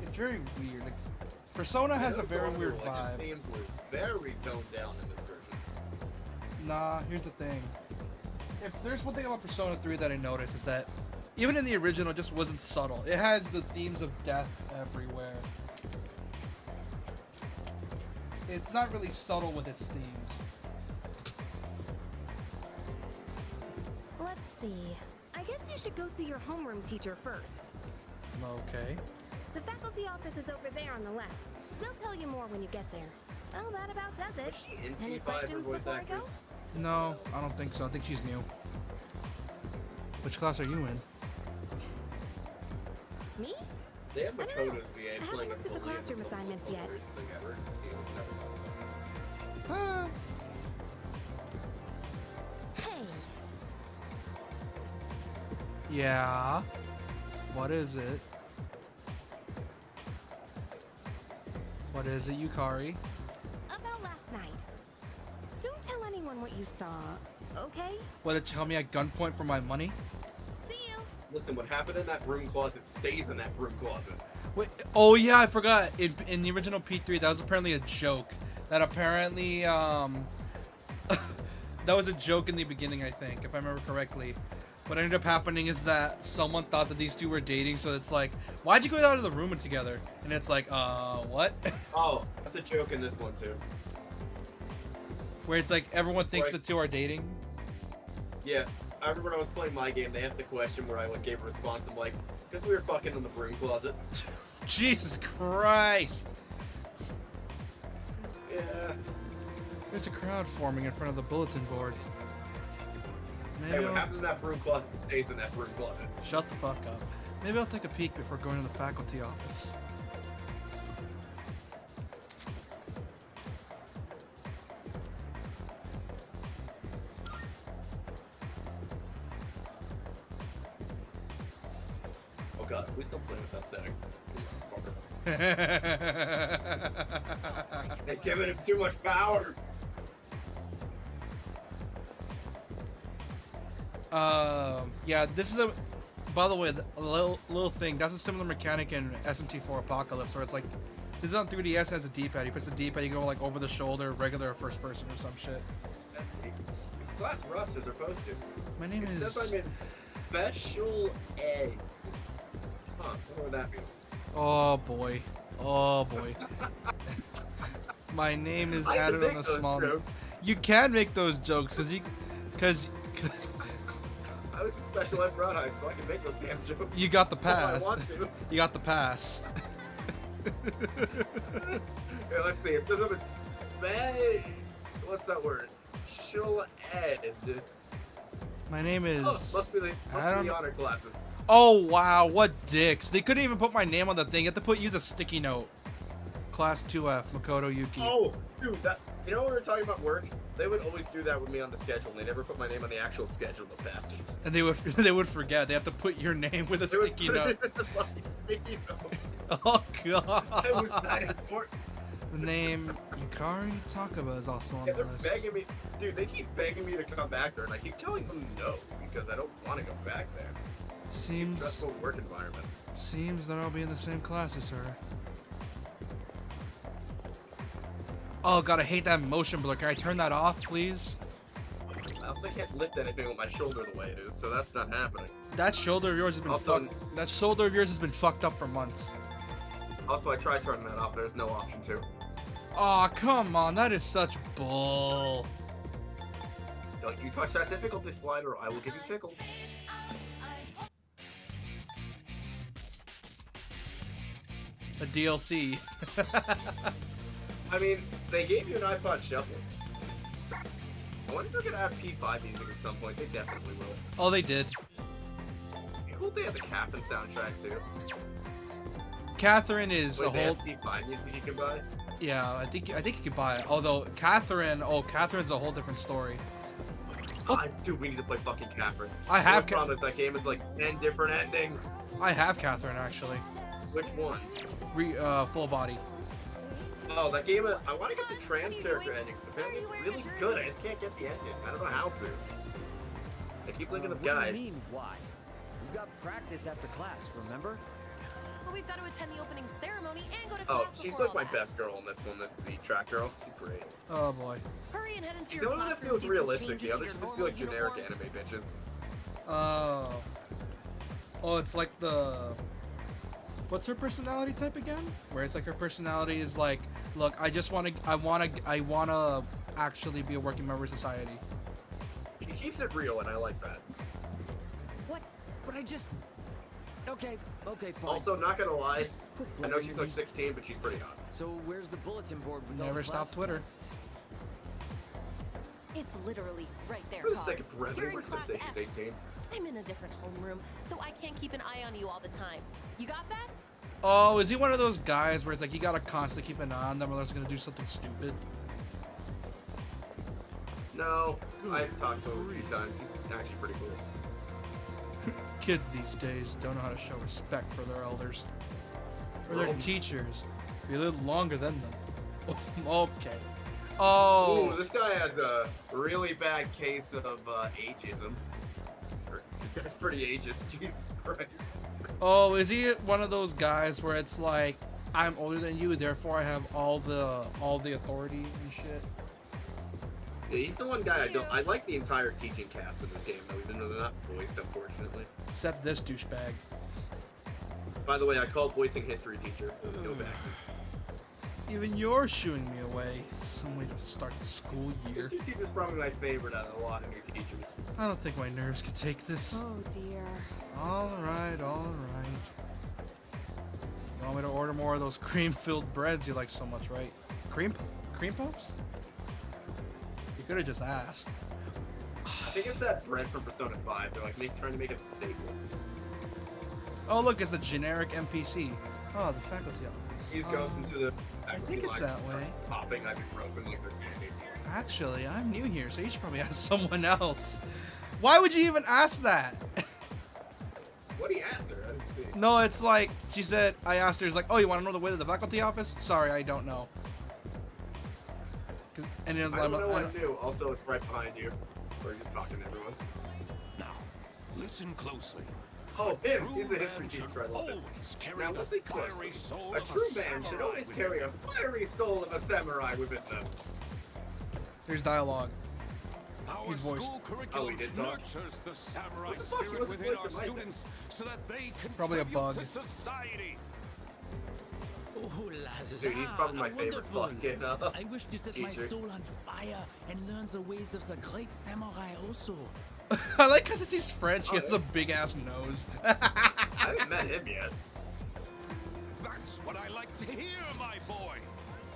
It's very weird. Like, Persona has a very weird vibe. His themes were very toned down in this version. Nah, here's the thing. If there's one thing about Persona 3 that I noticed is that even in the original, it just wasn't subtle. It has the themes of death everywhere. It's not really subtle with its themes. Let's see. I guess you should go see your homeroom teacher first. Okay. The faculty office is over there on the left. They'll tell you more when you get there. Well, that about does it. Was she in Any P5 or questions voice before I go? actress? No, I don't think so. I think she's new. Which class are you in? Me? They have I don't know. Makoto's VA I haven't playing looked at the Napoleon. classroom It's almost assignments the yet. worst thing ever. It was never possible. Ah. Hey, Yeah. What is it? What is it, Yukari? about last night. Don't tell anyone what you saw, okay? What, did you tell me at gunpoint for my money? See you. Listen, what happened in that broom closet stays in that broom closet. Wait, oh yeah, I forgot. In the original P3, that was apparently a joke. That apparently, that was a joke in the beginning, I think, if I remember correctly. What ended up happening is that someone thought that these two were dating, so it's like, why'd you go out of the room together? And it's like, what? Oh, that's a joke in this one too. Where it's like, everyone thinks Right. the two are dating. Yes, I remember when I was playing my game, they asked a question where I like, gave a response. I'm like, because we were fucking in the broom closet. Jesus Christ! Yeah. There's a crowd forming in front of the bulletin board. Hey, Maybe what I'll happens in that broom closet stays in that broom closet. shut the fuck up. Maybe I'll take a peek before going to the faculty office. Oh god, we still playing with that setting. They've given him too much power. Yeah, this is a. By the way, a little thing. That's a similar mechanic in SMT4 Apocalypse, where it's like, this is on 3DS has a D-pad. You press the D-pad, you go like over the shoulder, regular or first person or some shit. That's neat. Class rosters are supposed to. My name It is. says I'm in special ed. Huh, I wonder what that means. Oh boy. Oh boy. My name is I can added make on a those small. jokes. You can make those jokes because I was a special ed Broad High School. I can make those damn jokes. you got the if I pass. want to. You got the pass. Here, let's see. It says I'm in what's that word? Special ed. My name is. Oh, must be the don't know. honor classes. Oh wow, what dicks! They couldn't even put my name on the thing. You have to use a sticky note. Class 2F, Makoto Yuki. Oh, dude, you know when we were talking about work? They would always do that with me on the schedule, and they never put my name on the actual schedule, the bastards. And they would forget. They have to put your name with a They would sticky put note. it in the fucking sticky note. Oh god. It was that important. The name Yukari Takaba is also on Yeah, the they're list. begging me. Dude, they keep begging me to come back there, and I keep telling them no, because I don't want to go back there. Seems Stressful work environment. that I'll be in the same class as her. Oh god, I hate that motion blur. Can I turn that off, please? I also can't lift anything with my shoulder the way it is, so that's not happening. That shoulder of yours has been Also- That shoulder of yours has been fucked up for months. Also, I tried turning that off. There's no option to. Aw, come on, that is such bull. Don't you touch that difficulty slider, or I will give you tickles. A DLC. I mean, they gave you an iPod Shuffle. I wonder if they're gonna have P5 music at some point. They definitely will. Oh, they did. Cool if they have the Catherine soundtrack too. Catherine is Wait, a they whole. have P5 music you can buy? Yeah, I think you could buy it. Although Catherine's a whole different story. Dude, we need to play fucking Catherine. I have The problem is that game is like 10 different endings. I have Catherine actually. Which one? Full body. Oh, that game, I want to get the trans character ending, 'cause apparently it's really good. I just can't get the ending. I don't know how to. I keep thinking of What do guides. you mean, why? We've got practice after class, remember? But we've got to attend the opening ceremony and go to Oh, class she's before like my all that. best girl in this one, the track girl. She's great. Oh boy. Hurry and head into She's your the only one that classroom feels so you can realistic. change The into others your just feel like normal generic uniform. anime bitches. Oh, it's like the. What's her personality type again? Where it's like her personality is like, look, I wanna actually be a working member of society. She keeps it real, and I like that. What? But I just... Okay, fine. Also, not gonna lie, Just quit I know she's blabbering like me. 16, but she's pretty hot. So where's the bulletin board with all Never the stop class Twitter. assignments? It's literally right there, For the Cos. sake of brevity, You're in we're just gonna class say she's F. 18. I'm in a different homeroom, so I can't keep an eye on you all the time. You got that? Oh, is he one of those guys where it's like you gotta constantly keep an eye on them or else they're gonna do something stupid? No, I've talked to him a few times. He's actually pretty cool. Kids these days don't know how to show respect for their elders. Or their Oh. teachers. Be a little longer than them. Okay. Oh. Ooh, this guy has a really bad case of ageism. This guy's pretty ageist. Jesus Christ. Oh, is he one of those guys where it's like, I'm older than you, therefore I have all the authority and shit? Yeah, he's the one guy I don't. I like the entire teaching cast of this game, though, even though they're not voiced, unfortunately. Except this douchebag. By the way, I called voicing history teacher. No bastards. Even you're shooing me away. Some way to start the school year. History teacher's probably my favorite out of a lot of new teachers. I don't think my nerves could take this. Oh dear. Alright, alright. You want me to order more of those cream-filled breads you like so much, right? Cream puffs? You could have just asked. I think it's that bread from Persona 5. They're like trying to make it a staple. Oh look, it's a generic NPC. Oh, the faculty office. He just goes into the. I think it's that way. Popping ibuprofen like they're candy. Actually, I'm new here, so you should probably ask someone else. Why would you even ask that? What do you ask her? I didn't see. No, it's like, she said, I asked her, it's like, oh, you want to know the way to the faculty office? Sorry, I don't know. And then I don't know what new. Also, it's right behind you. We're just talking to everyone. Now, listen closely. Oh, A him! true He's a man history should teacher. I love it. always carry Now the listen fiery closely. soul A of true man should samurai always within carry a fiery soul of a samurai within them. There's dialogue. Our He's voiced. school curriculum Oh, he did talk? nurtures the samurai What the fuck? He spirit wasn't within our voiced in my students so that they Probably a contribute bug. to society. Oh la la! Dude, he's probably my favorite wonderful. fucking I wish to set my teacher. soul on fire and learn the ways of the great samurai also. I like because he's French, he Oh, has yeah. a big ass nose. I haven't met him yet. That's what I like to hear, my boy.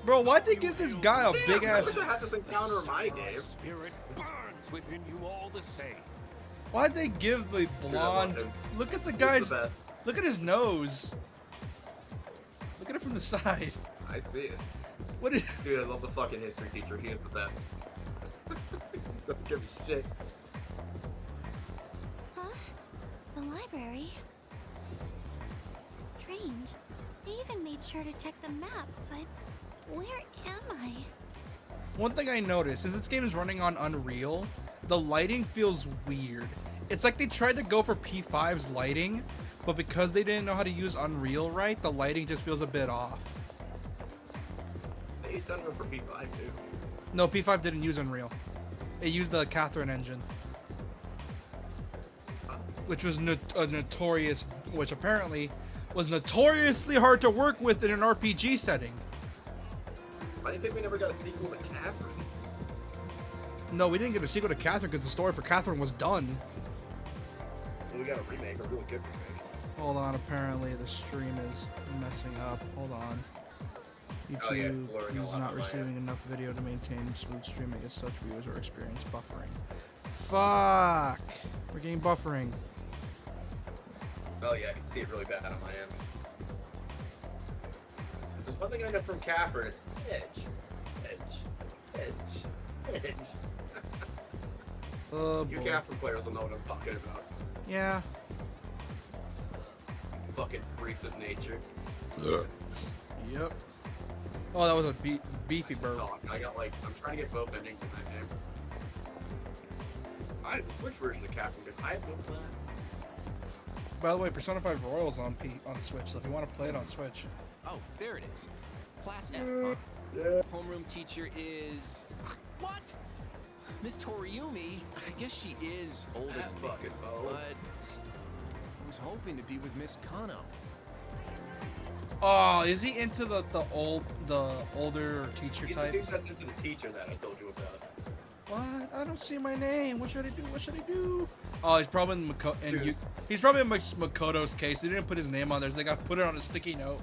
Bro, why'd they give this guy a Damn, big I ass... wish I had this encounter in my Samurai game. spirit burns within you all the same. Why'd they give the Dude, I love blonde? him. Look at the He's guy's. the best. Look at his nose. Look at it from the side. I see it. What is? Dude, I love the fucking history teacher. He is the best. He doesn't give a shit. Huh? The library? Strange. They even made sure to check the map, but where am I? One thing I noticed is this game is running on Unreal. The lighting feels weird. It's like they tried to go for P5's lighting, but because they didn't know how to use Unreal right, the lighting just feels a bit off. They used Unreal for P5 too. No, P5 didn't use Unreal. It used the Catherine engine, which was notorious, which apparently was notoriously hard to work with in an RPG setting. Why do you think we never got a sequel to Catherine? No, we didn't get a sequel to Catherine because the story for Catherine was done. Well, we got a remake, a really good remake. Hold on, apparently the stream is messing up. Hold on. Oh, yeah, YouTube blurring a is lot not on my receiving enough video to maintain smooth streaming as such viewers are experiencing buffering. Fuck! We're getting buffering. Oh yeah, I can see it really bad on my end. There's one thing I know from Catherine, it's edge. Edge. Oh You boy. Catherine players will know what I'm talking about. Yeah. Fucking freaks of nature. Yep. Oh, that was a beefy burp. Talk. I got like, I'm trying to get both endings in that game. I have the Switch version of Catherine because I have no class. By the way, Persona 5 Royal's on Switch, so if you want to play it on Switch. Oh, there it is. Class F, huh? Yeah. Homeroom teacher is... What? Miss Toriumi? I guess she is older That than me, fucking bow. but I was hoping to be with Miss Kano. Oh, is he into the older teacher He's the dude types? that's into the teacher that I told you about. What? I don't see my name. What should I do? What should I do? Oh, he's probably in Dude. he's probably in Makoto's case. They didn't put his name on there, so they got to put it on a sticky note.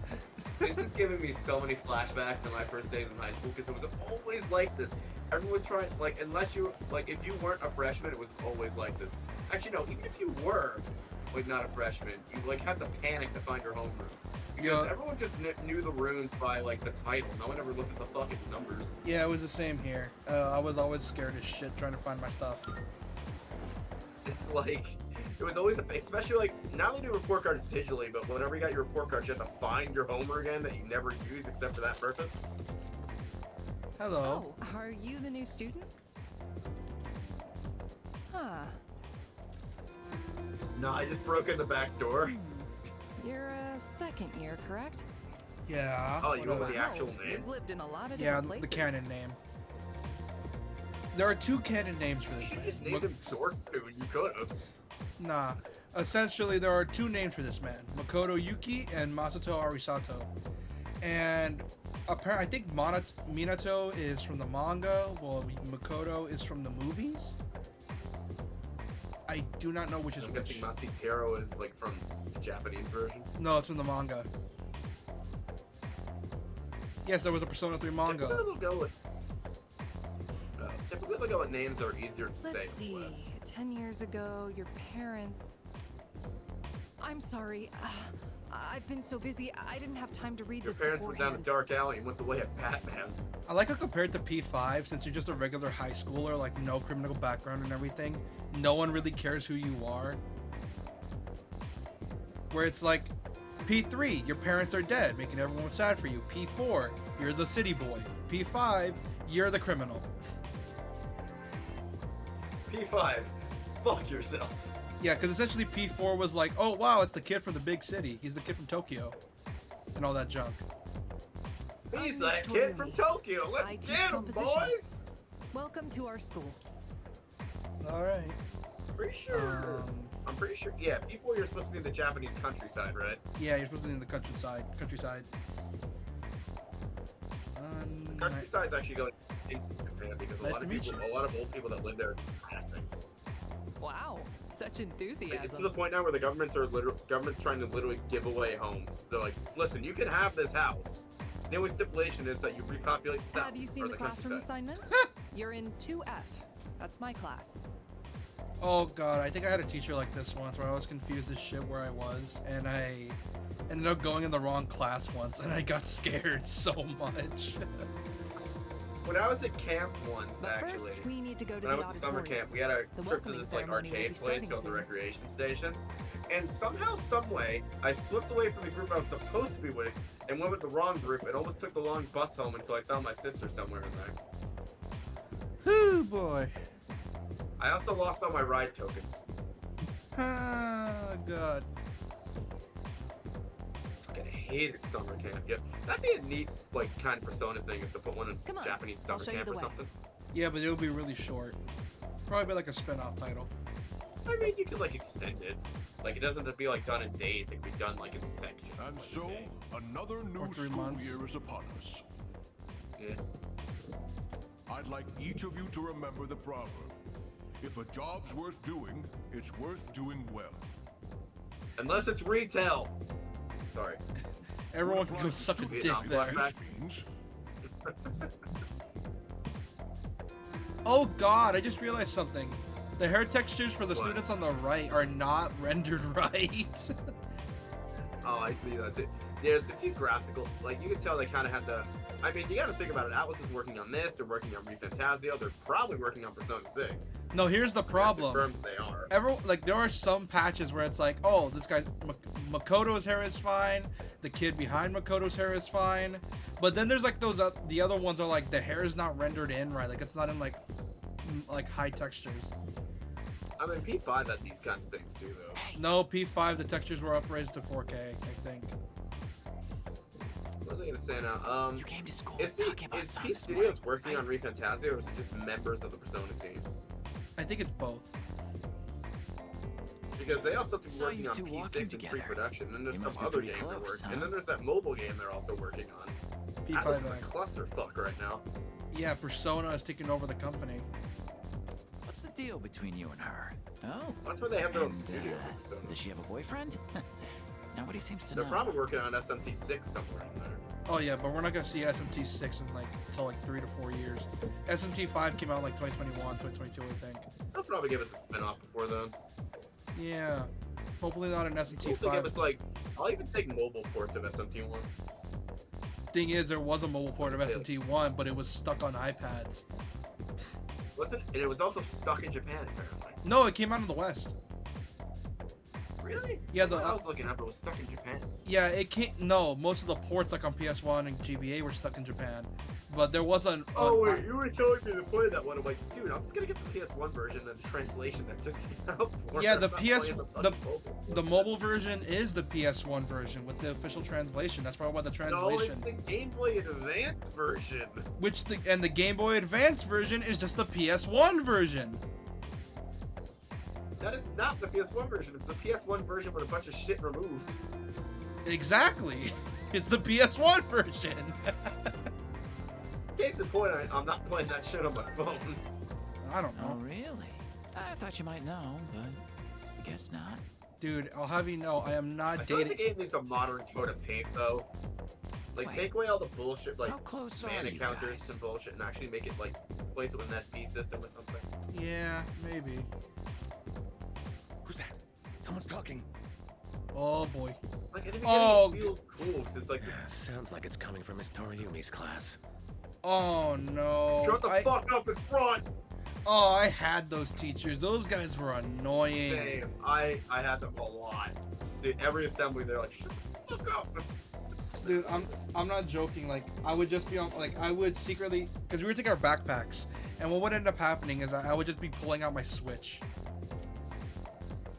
This is giving me so many flashbacks to my first days in high school because it was always like this. Everyone was trying, like, unless you, like, if you weren't a freshman, it was always like this. Actually, no, even if you were, like, not a freshman, you, like, had to panic to find your homeroom. Because Yeah. everyone just knew the runes by, like, the title. No one ever looked at the fucking numbers. Yeah, it was the same here. I was always scared as shit trying to find my stuff. It's like, it was always, especially, like, now they do report cards digitally, but whenever you got your report cards, you have to find your homeroom again that you never use except for that purpose. Hello. Oh, are you the new student? Huh. No, I just broke in the back door. You're a second year, correct? Yeah. Oh, you know whatever. the actual Oh, name? You've lived in a lot of Yeah, different places. the canon name. There are two canon names for You this should man. just named him Dorku, and you could have. Nah. Essentially, there are two names for this man: Makoto Yuki and Masato Arisato. And apparently, I think Minato is from the manga, while Makoto is from the movies. I do not know which is I'm which. guessing Masitaro is like from the Japanese version. No, it's from the manga. Yes, there was a Persona 3 manga. Typically they'll go with names that are easier to say. Let's see. West. 10 years ago, your parents... I'm sorry. I've been so busy, I didn't have time to read Your this parents went down a beforehand. dark alley and went the way of Batman. I like how compared to P5, since you're just a regular high schooler, like no criminal background and everything, no one really cares who you are. Where it's like, P3, your parents are dead, making everyone sad for you. P4, you're the city boy. P5, you're the criminal. P5, fuck yourself. Yeah, because essentially P4 was like, oh wow, it's the kid from the big city. He's the kid from Tokyo. And all that junk. He's I'm that Miss kid from Toriumi. Tokyo. Let's I teach get him, composition. boys. Welcome to our school. Alright. Pretty sure. I'm pretty sure. Yeah, P4, you're supposed to be in the Japanese countryside, right? Yeah, you're supposed to be in the countryside. The countryside's actually going into Japan because Nice to meet a lot of old people that live there are passing. Wow, such enthusiasm. It's to the point now where the government's trying to literally give away homes. They're like, listen, you can have this house. The only stipulation is that you repopulate the south Have you or seen the classroom countryside. assignments? You're in 2F. That's my class. Oh god, I think I had a teacher like this once where I was confused as shit where I was, and I ended up going in the wrong class once, and I got scared so much. When I was at camp once, But actually, first, we need to go to when I the went to summer auditorium. camp, we had a The trip to welcoming this like ceremony will be arcade place starting called the soon. Recreation Station, and somehow, some way, I slipped away from the group I was supposed to be with and went with the wrong group, and almost took the long bus home until I found my sister somewhere in there. Whew, boy. I also lost all my ride tokens. Ah, god. Fucking hated summer camp. Yeah, that'd be a neat, like, kind of Persona thing, is to put one in Come on, Japanese I'll summer show you camp the or way. something. Yeah, but it would be really short. Probably be like a spin-off title. I mean, you could like extend it. Like, it doesn't have to be like done in days. It could be done like in sections. And like, a so, day. another Or new 3 school months. year is upon us. Yeah. I'd like each of you to remember the proverb. If a job's worth doing, it's worth doing well. Unless it's retail. Sorry. Everyone What can go applies to suck a students dick Vietnam there. flashback. means Oh god, I just realized something. The hair textures for the What? students on the right are not rendered right. Oh, I see. That's it. There's a few graphical, like, you can tell they kind of have to. I mean, you got to think about it. Atlas is working on this. They're working on ReFantazio. They're probably working on Persona 6. No, here's the problem. Confirmed they are. There are some patches where it's like, oh, this guy Makoto's hair is fine, the kid behind Makoto's hair is fine, but then there's like those the other ones are like the hair is not rendered in right, like it's not in like high textures. I mean, P5 had these kinds of things too, though. No, P5 the textures were upraised to 4K, I think. What was I gonna say now? You came to school Is talking about P something this Studios morning, working right? on ReFantazio, or is it just members of the Persona team? I think it's both. Because they also have to be Saw working you on two walking P6 in together. pre-production, and there's You some must be other pretty game they're close, working, huh? and then there's that mobile game they're also working on. P5 Atlas is a Act. clusterfuck right now. Yeah, Persona is taking over the company. What's the deal between you and her? Oh, That's why they have their own and, studio. So does she have a boyfriend? Nobody seems to they're know. probably working on SMT6 somewhere in there. Oh yeah, but we're not gonna see SMT6 in like until like 3 to 4 years. SMT5 came out in like 2021, 2022, I think. They'll probably give us a spin-off before then. Yeah. Hopefully not an Hopefully give us SMT5. like, I'll even take mobile ports of SMT1. Thing is, there was a mobile port of SMT1, but it was stuck on iPads. Wasn't? And it was also stuck in Japan apparently. No, it came out in the West. Really? Yeah, I was looking up. It was stuck in Japan. Yeah, it can't. No, most of the ports like on PS1 and GBA were stuck in Japan, but there was an. Oh wait, you were telling me to play that one. I'm like, dude, I'm just gonna get the PS1 version and the translation that just came out for Yeah, it. the I'm not PS playing the fucking mobile. the mobile version is the PS1 version with the official translation. That's probably why the No, it's translation. the Game Boy Advance version. Which the Game Boy Advance version is just the PS1 version. That is not the PS1 version. It's the PS1 version with a bunch of shit removed. Exactly. It's the PS1 version. Case in point, I'm not playing that shit on my phone. I don't Oh, know. really? I thought you might know, but I guess not. Dude, I'll have you know, I am not I feel like the dating. game needs a modern coat of paint, though. Like, Wait. take away all the bullshit, like How close are mana you counters guys? and bullshit, and actually make it like replace it with an SP system or something. Yeah, maybe. Who's that? Someone's talking. Oh boy. Like, in the beginning, Oh, it feels cool 'cause it's like this. Sounds like it's coming from Miss Toriumi's class. Oh no. Shut the fuck up in front. Oh, I had those teachers. Those guys were annoying. Same. I had them a lot. Dude, every assembly they're like, shut the fuck up. Dude, I'm not joking. Like, I would just be on, like, I would secretly, because we would take our backpacks, and what would end up happening is I would just be pulling out my Switch.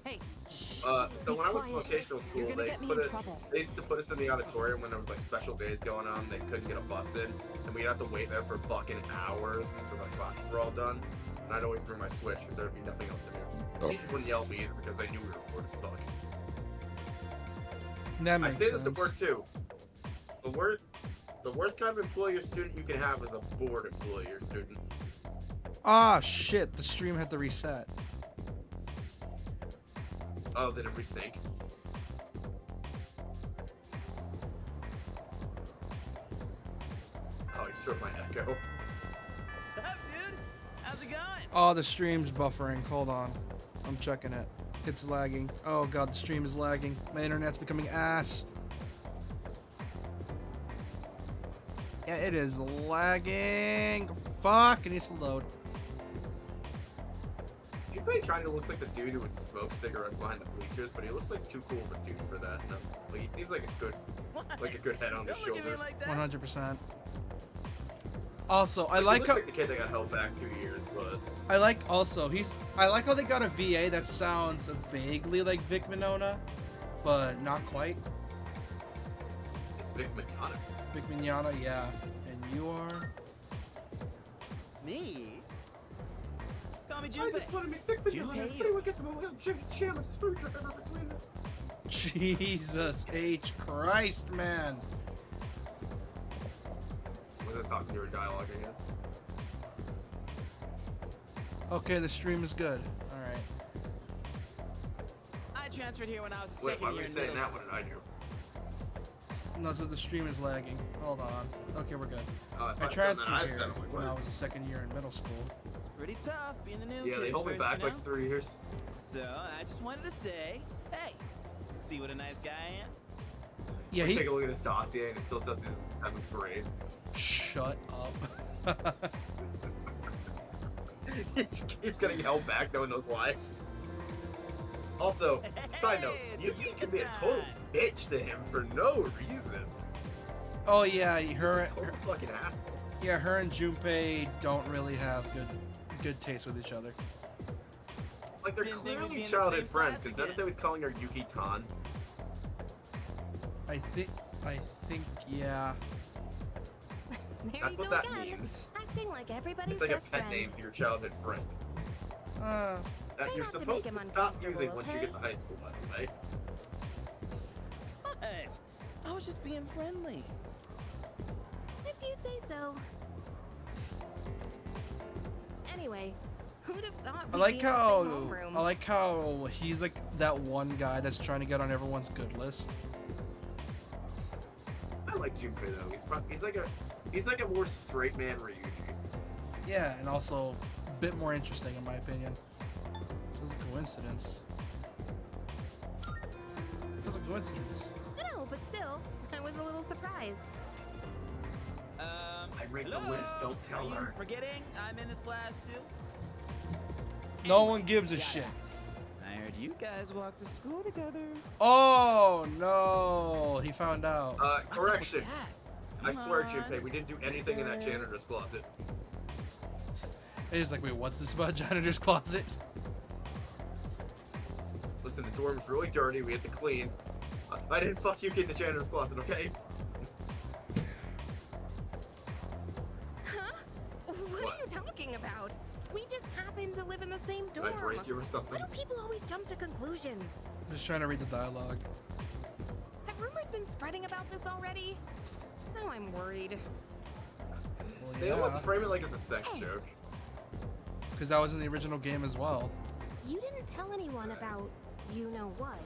Hey, So Be when I went to quiet. vocational You're school, gonna they get me put in it. trouble. They used to put us in the auditorium when there was like special days going on. They couldn't get a bus in, and we'd have to wait there for fucking hours because our classes were all done. And I'd always bring my Switch because there'd be nothing else to do. Teachers wouldn't yell at me either because they knew we were bored as fuck. That I makes say sense. this at work too. The worst kind of employee or student you can have is a bored employee or student. Ah, shit. The stream had to reset. Oh, did it resync? Oh, you heard my echo. Sup, dude? How's it going? Oh, the stream's buffering. Hold on. I'm checking it. It's lagging. Oh god, the stream is lagging. My internet's becoming ass. Yeah, it is lagging. Fuck, it needs to load. Junpei kind of looks like the dude who would smoke cigarettes behind the bleachers, but he looks like too cool of a dude for that. No, like he seems like a good head on his Don't look at me shoulders. like that. 100%. Also, I He like looks how like the kid that got held back 2 years, but I like how they got a VA that sounds vaguely like Vic Mignogna, but not quite. it's Vic Mignogna. Vic Mignogna, yeah. And you are Me? Call me I Junpei. just want to make Vic Mignogna. Junpei, If anyone gets him a little jam a screwdriver between them. Jesus H Christ, man. Was I talking your dialogue again? Okay, the stream is good. All right. I transferred here when I was a Wait, second why were year you in saying middle that? What did I do? No, so the stream is lagging. Hold on. Okay, we're good. Oh, I I transferred here said, I'm like, when I what? was a second year in middle school. It's pretty tough being the new Yeah, kid they hold me first, back you know? like 3 years. So I just wanted to say, hey, see what a nice guy I am? Yeah, We he. take a look at his dossier and it still says he's in 7th grade. Shut up. He keeps getting held back, no one knows why. Also, side note, Hey, you it's a can be a good total time. bitch to him for no reason. Oh yeah, her Total fucking ass. yeah, her and Junpei don't really have good taste with each other. Like, they're Didn't think we'd clearly be in the childhood same friends, class because notice again. how he's calling her Yuki Tan. I think yeah. There That's you what go that again. means. Acting like everybody's It's like a best pet friend. name for your childhood friend. Uh, That Try you're not to supposed make to him stop using uncomfortable, once you okay? get to high school, by the way. What? I was just being friendly. If you say so. Anyway, who'd have thought I we'd like be in the same how homeroom? he's like that one guy that's trying to get on everyone's good list. I like Junpei though. He's like a more straight man Ryuji. Yeah, and also a bit more interesting in my opinion. So it's a coincidence. It's a coincidence. I know, but still, I was a little surprised. I rigged the Hello? list, don't tell Are you her. forgetting I'm in this class too? No Anyway, one gives a gotta shit. ask. I heard you guys walk to school together. Oh no, he found out. What's up with Correction. that? I swear, Come Junpei, on. we didn't do anything in that janitor's closet. He's like, wait, what's this about janitor's closet? Listen, the dorm's really dirty. We had to clean. I didn't fuck you in the janitor's closet, okay? Huh? What What? are you talking about? We just happen to live in the same Did dorm. I break you or Why something? do people always jump to conclusions? I'm just trying to read the dialogue. Have rumors been spreading about this already? Now I'm worried. Well, They almost frame it like it's a sex joke. because that was in the original game as well. You didn't tell anyone about you know what,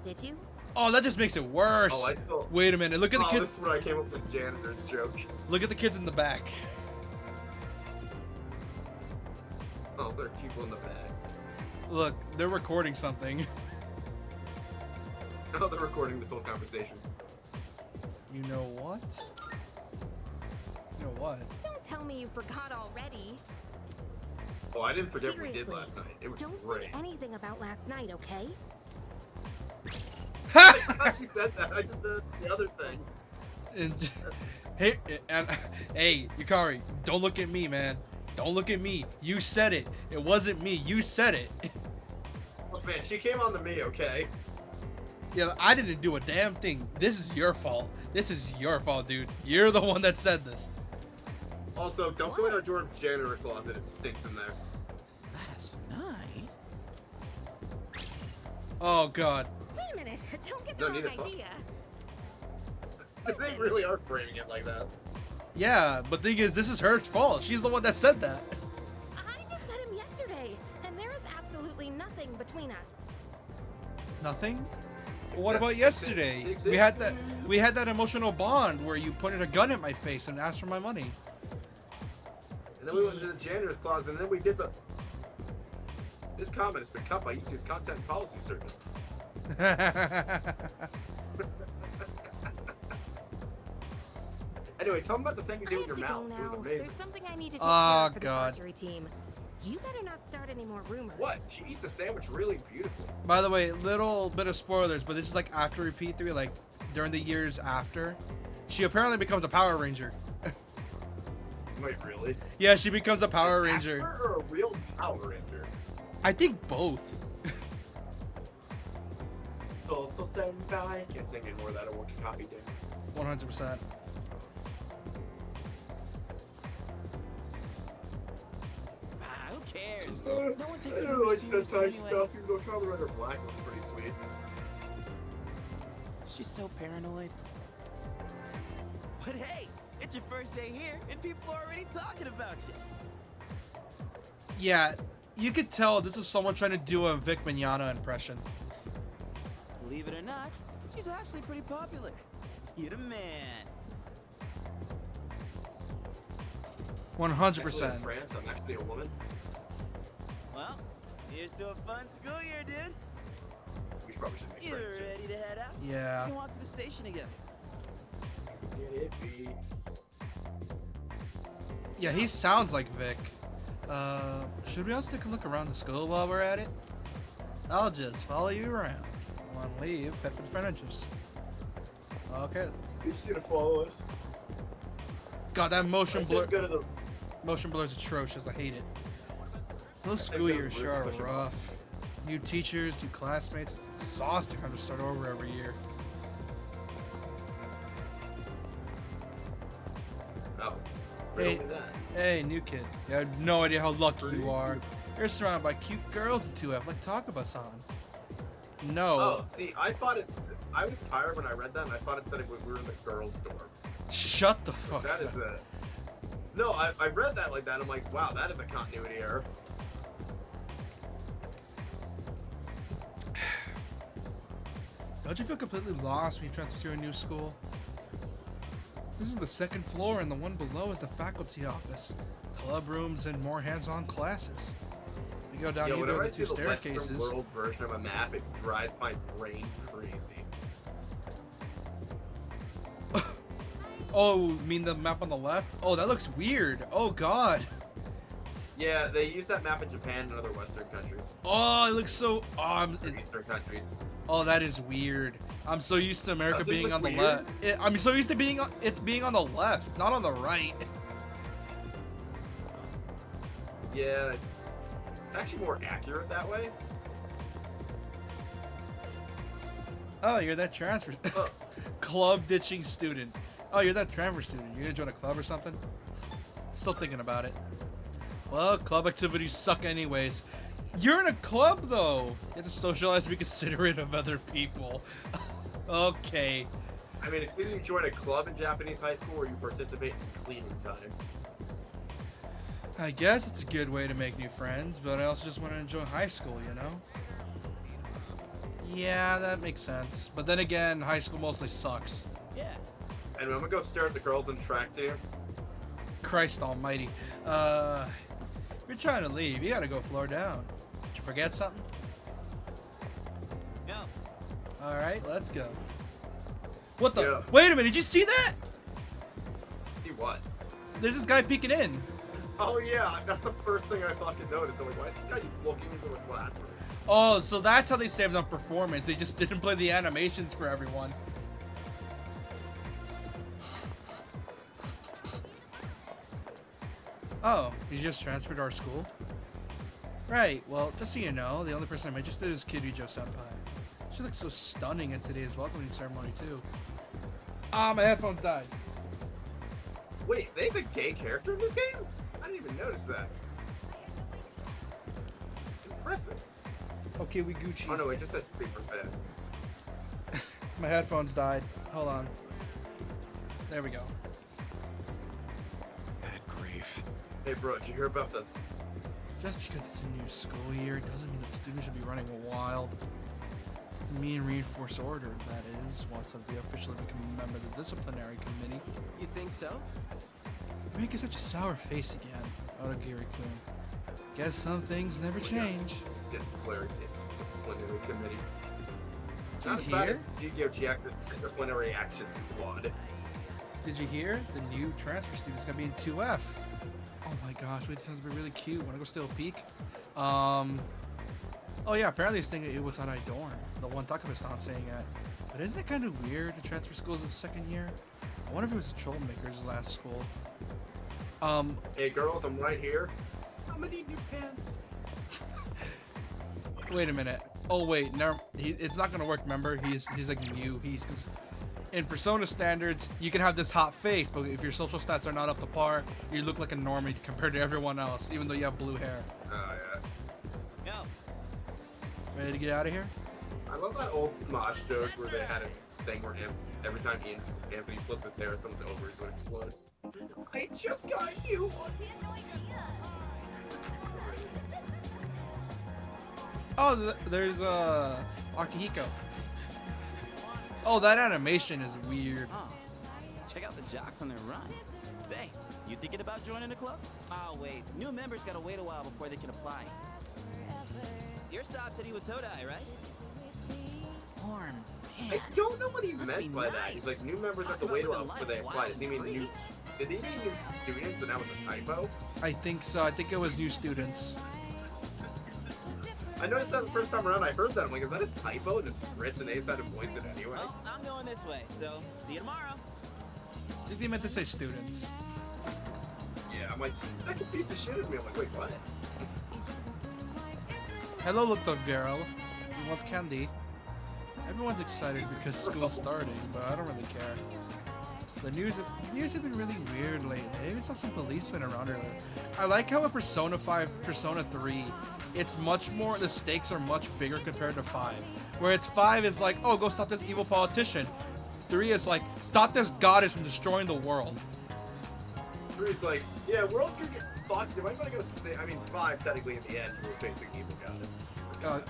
did you? Oh, that just makes it worse. Oh, I still. Wait a minute. Look at the Oh, kids. this is when I came up with the janitor's joke. Look at the kids in the back. Oh, there are people in the back. Look, they're recording something. Oh, they're recording this whole conversation. You know what? You know what? Don't tell me you forgot already. Oh, I didn't forget what we did Seriously, last night. It was Don't great. say anything about last night, okay? I thought you said that. I just said the other thing. And, hey, Yukari, don't look at me, man. Don't look at me. You said it. It wasn't me. You said it. Look, man, she came on to me, okay? Yeah, I didn't do a damn thing. This is your fault. This is your fault, dude. You're the one that said this. Also, don't go in our dorm janitor closet. It stinks in there. Last night? Oh, God. Wait a minute. Don't get the No, wrong neither fuck. idea. They really are framing it like that. Yeah, but thing is, this is her fault. She's the one that said that. I just met him yesterday, and there is absolutely nothing between us. Nothing? What Except- about yesterday? except- We had that emotional bond where you pointed a gun at my face and asked for my money. And then we went to the janitor's closet, and then we did the... This comment has been cut by YouTube's Content Policy Service. Anyway, tell them about the thing you I do with have your to go mouth. It now. was amazing. There's something I need to take Oh, care of for God. the archery team. You better not start any more rumors. What? She eats a sandwich really beautifully. By the way, little bit of spoilers, but this is like after Repeat 3, like during the years after. She apparently becomes a Power Ranger. Wait, really? Yeah, she becomes a Power An Ranger. actor or a real Power Ranger? I think both. Toto Sentai. Can't sing anymore of that. I won't copy it. 100%. Ah, who cares? No one takes I me don't like seriously Sentai anyway. stuff, even though Kamen Rider Black looks pretty sweet. She's so paranoid. But hey, it's your first day here, and people are already talking about you. Yeah, you could tell this is someone trying to do a Vic Mignogna impression. Believe it or not, she's actually pretty popular. You're the man. 100%. Trans, I'm actually a woman. Well, here's to a fun school year, dude. We probably should make You're friends soon. ready to head out? Yeah. We can walk to the station together. Yeah, he sounds like Vic. Should we also take a look around the school while we're at it? I'll just follow you around. Want to leave, head for the front entrance. Okay. You should follow us. God, that motion blur. Go to the... Motion blur is atrocious. I hate it. Those said school go to years the sure are roof, push 'em rough. New teachers, new classmates. It's exhausting having to start over every year. Oh. Hey, Riddle me that. hey, new kid. You have no idea how lucky you are. You're surrounded by cute girls in 2F like Takabasan. No. Oh, see, I thought it... I was tired when I read that, and I thought it said we were in the girls' dorm. Shut the fuck That up. is a... No, I read that like that. I'm like, wow, that is a continuity error. Don't you feel completely lost when you transfer to a new school? This is the second floor, and the one below is the faculty office, club rooms, and more hands-on classes. We go down Yeah, either whenever I of the see two the Western staircases. world version of a map, it drives my brain crazy. Oh, you mean the map on the left? Oh, that looks weird. Oh God. Yeah, they use that map in Japan and other Western countries. Oh, it looks so. Or Eastern countries. Oh, that is weird. I'm so used to America Does it being look on the weird? left. I'm so used to being on it being on the left, not on the right. Yeah, it's actually more accurate that way. Oh, you're that transfer club ditching student. Oh, you're that transfer student. You're gonna join a club or something? Still thinking about it. Well, club activities suck anyways. You're in a club though. You have to socialize and be considerate of other people. Okay. I mean, it's either you join a club in Japanese high school or you participate in cleaning time. I guess it's a good way to make new friends, but I also just want to enjoy high school, you know? Yeah, that makes sense. But then again, high school mostly sucks. Yeah. And I'm gonna go stare at the girls in track team. Christ almighty. If you're trying to leave, you gotta go floor down. Did you forget something? No. Alright, let's go. What the? Yeah. Wait a minute, did you see that? See what? There's this guy peeking in. Oh yeah, that's the first thing I fucking noticed. I'm like, why is this guy just looking into a classroom? Oh, so that's how they saved on performance. They just didn't play the animations for everyone. Oh, you just transferred to our school? Right, well, just so you know, the only person I'm interested in is Kirijo Senpai. She looks so stunning in today's welcoming ceremony, too. Ah, my headphones died. Wait, they have a gay character in this game? I didn't even notice that. Impressive. Okay, we Gucci. Oh no, it just says super fit. My headphones died. Hold on. There we go. Good grief. Hey bro, did you hear about the... Just because it's a new school year doesn't mean that students should be running wild. The mean reinforced order, that is, once they officially become a member of the disciplinary committee. You think so? You're making such a sour face again. Odagiri-kun. Guess some things never change. Disciplinary committee. Did Not as you bad hear? as Yu-Gi-Oh! GX's disciplinary action squad. Did you hear? The new transfer student's gonna be in 2F. Oh my gosh, wait, this sounds really cute. Wanna go steal a peek? Oh yeah, apparently it's thinking it was on Dorm. The one Takamistan saying it. But isn't it kind of weird to transfer schools in the second year? I wonder if it was the Trollmaker's last school. Hey girls, I'm right here. I'm gonna need new pants. Wait a minute. Oh wait, no, it's not gonna work. Remember, he's like new. In Persona standards, you can have this hot face, but if your social stats are not up to par, you look like a normie compared to everyone else, even though you have blue hair. Oh yeah. Yo, Ready to get out of here? I love that old Smosh joke where they had a thing where every time Anthony flipped his hair, someone's ovaries would explode. I just got new ones. Oh, there's Akihiko. Oh, that animation is weird. oh, check out the jocks on their run. Say, you thinking about joining the club? Oh wait, new members gotta wait a while before they can apply. Your stop said he was Todai, right? Forms, man. I don't know what he Must be meant by that. nice. He's like, new members Talk have to about wait a living while life before they apply. wild Does he mean and new? free. Did he mean new students and that was a typo? I think so. I think it was new students. I noticed that the first time around I heard that. I'm like, is that a typo in the script? And they decided to voice it anyway. Well, I'm going this way, so see you tomorrow. I think they meant to say students. Yeah, I'm like, that could piece of shit at me. I'm like, wait, what? Hello, little girl. You want candy? Everyone's excited because school's starting, but I don't really care. The news have been really weird lately. I even saw some policemen around earlier. I like how in Persona 5, Persona 3, it's much more, the stakes are much bigger compared to 5. Where it's 5 is like, oh, go stop this evil politician. 3 is like, stop this goddess from destroying the world. 3's like, yeah, world's gonna get fucked. Am I gonna go say? I mean, 5 technically in the end, you were facing evil goddess.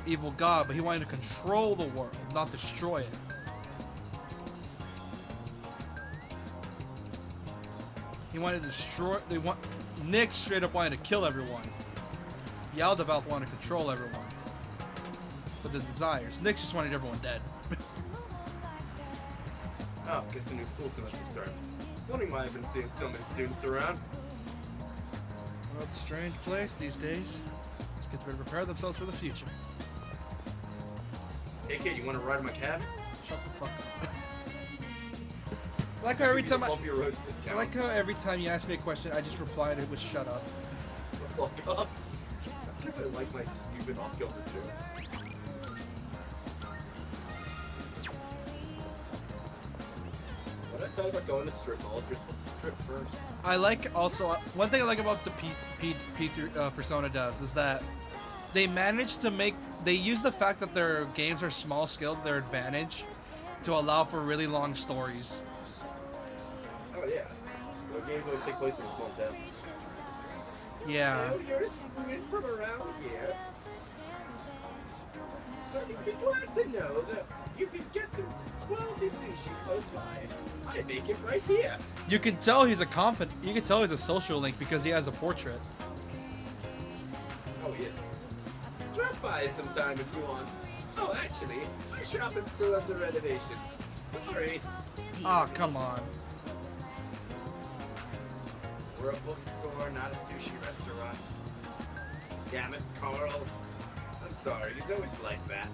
Evil god, but he wanted to control the world, not destroy it. He wanted to destroy. Nick straight up wanted to kill everyone. Yaldabaoth wanted to control everyone. But the desires. Nick just wanted everyone dead. Oh, guess the new school semester started. Wondering why I've been seeing so many students around. Well, it's a strange place these days. These kids better prepare themselves for the future. Hey kid, you want to ride in my cab? Shut the fuck up. I like how every time Bump your road I like how every time you ask me a question, I just reply to it with "shut up." Fuck up. That's because I like my stupid off-kilter jokes. What did I tell you about going to strip mall? You're supposed to strip first. I like also one thing I like about the Persona devs is that they manage to they use the fact that their games are small scale to their advantage to allow for really long stories. Oh yeah. Well, games always take place in a small town. Yeah. Oh, you're a student from around here. But you'd be glad to know that you can get some quality sushi close by. I make it right here. You can tell he's a confident. You can tell he's a social link because he has a portrait. Oh yeah. Drop by sometime if you want. Oh, actually, my shop is still under renovation. Sorry. Ah, come on. We're a bookstore, not a sushi restaurant. Damn it, Carl. I'm sorry, he's always like that.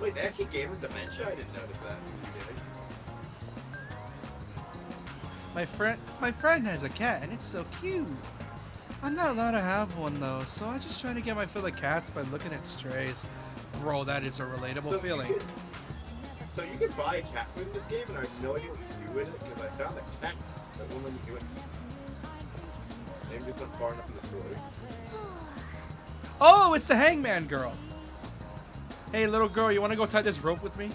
Wait, they actually gave him dementia? I didn't notice that. My friend has a cat and it's so cute. I'm not allowed to have one though, so I just try to get my fill of cats by looking at strays. Bro, that is a relatable feeling. So you could buy cat food in this game, and I have no idea what to do with it because I found a cat that won't let me do it. Maybe just went far enough in the story. Oh, it's the Hangman girl. Hey, little girl, you want to go tie this rope with me?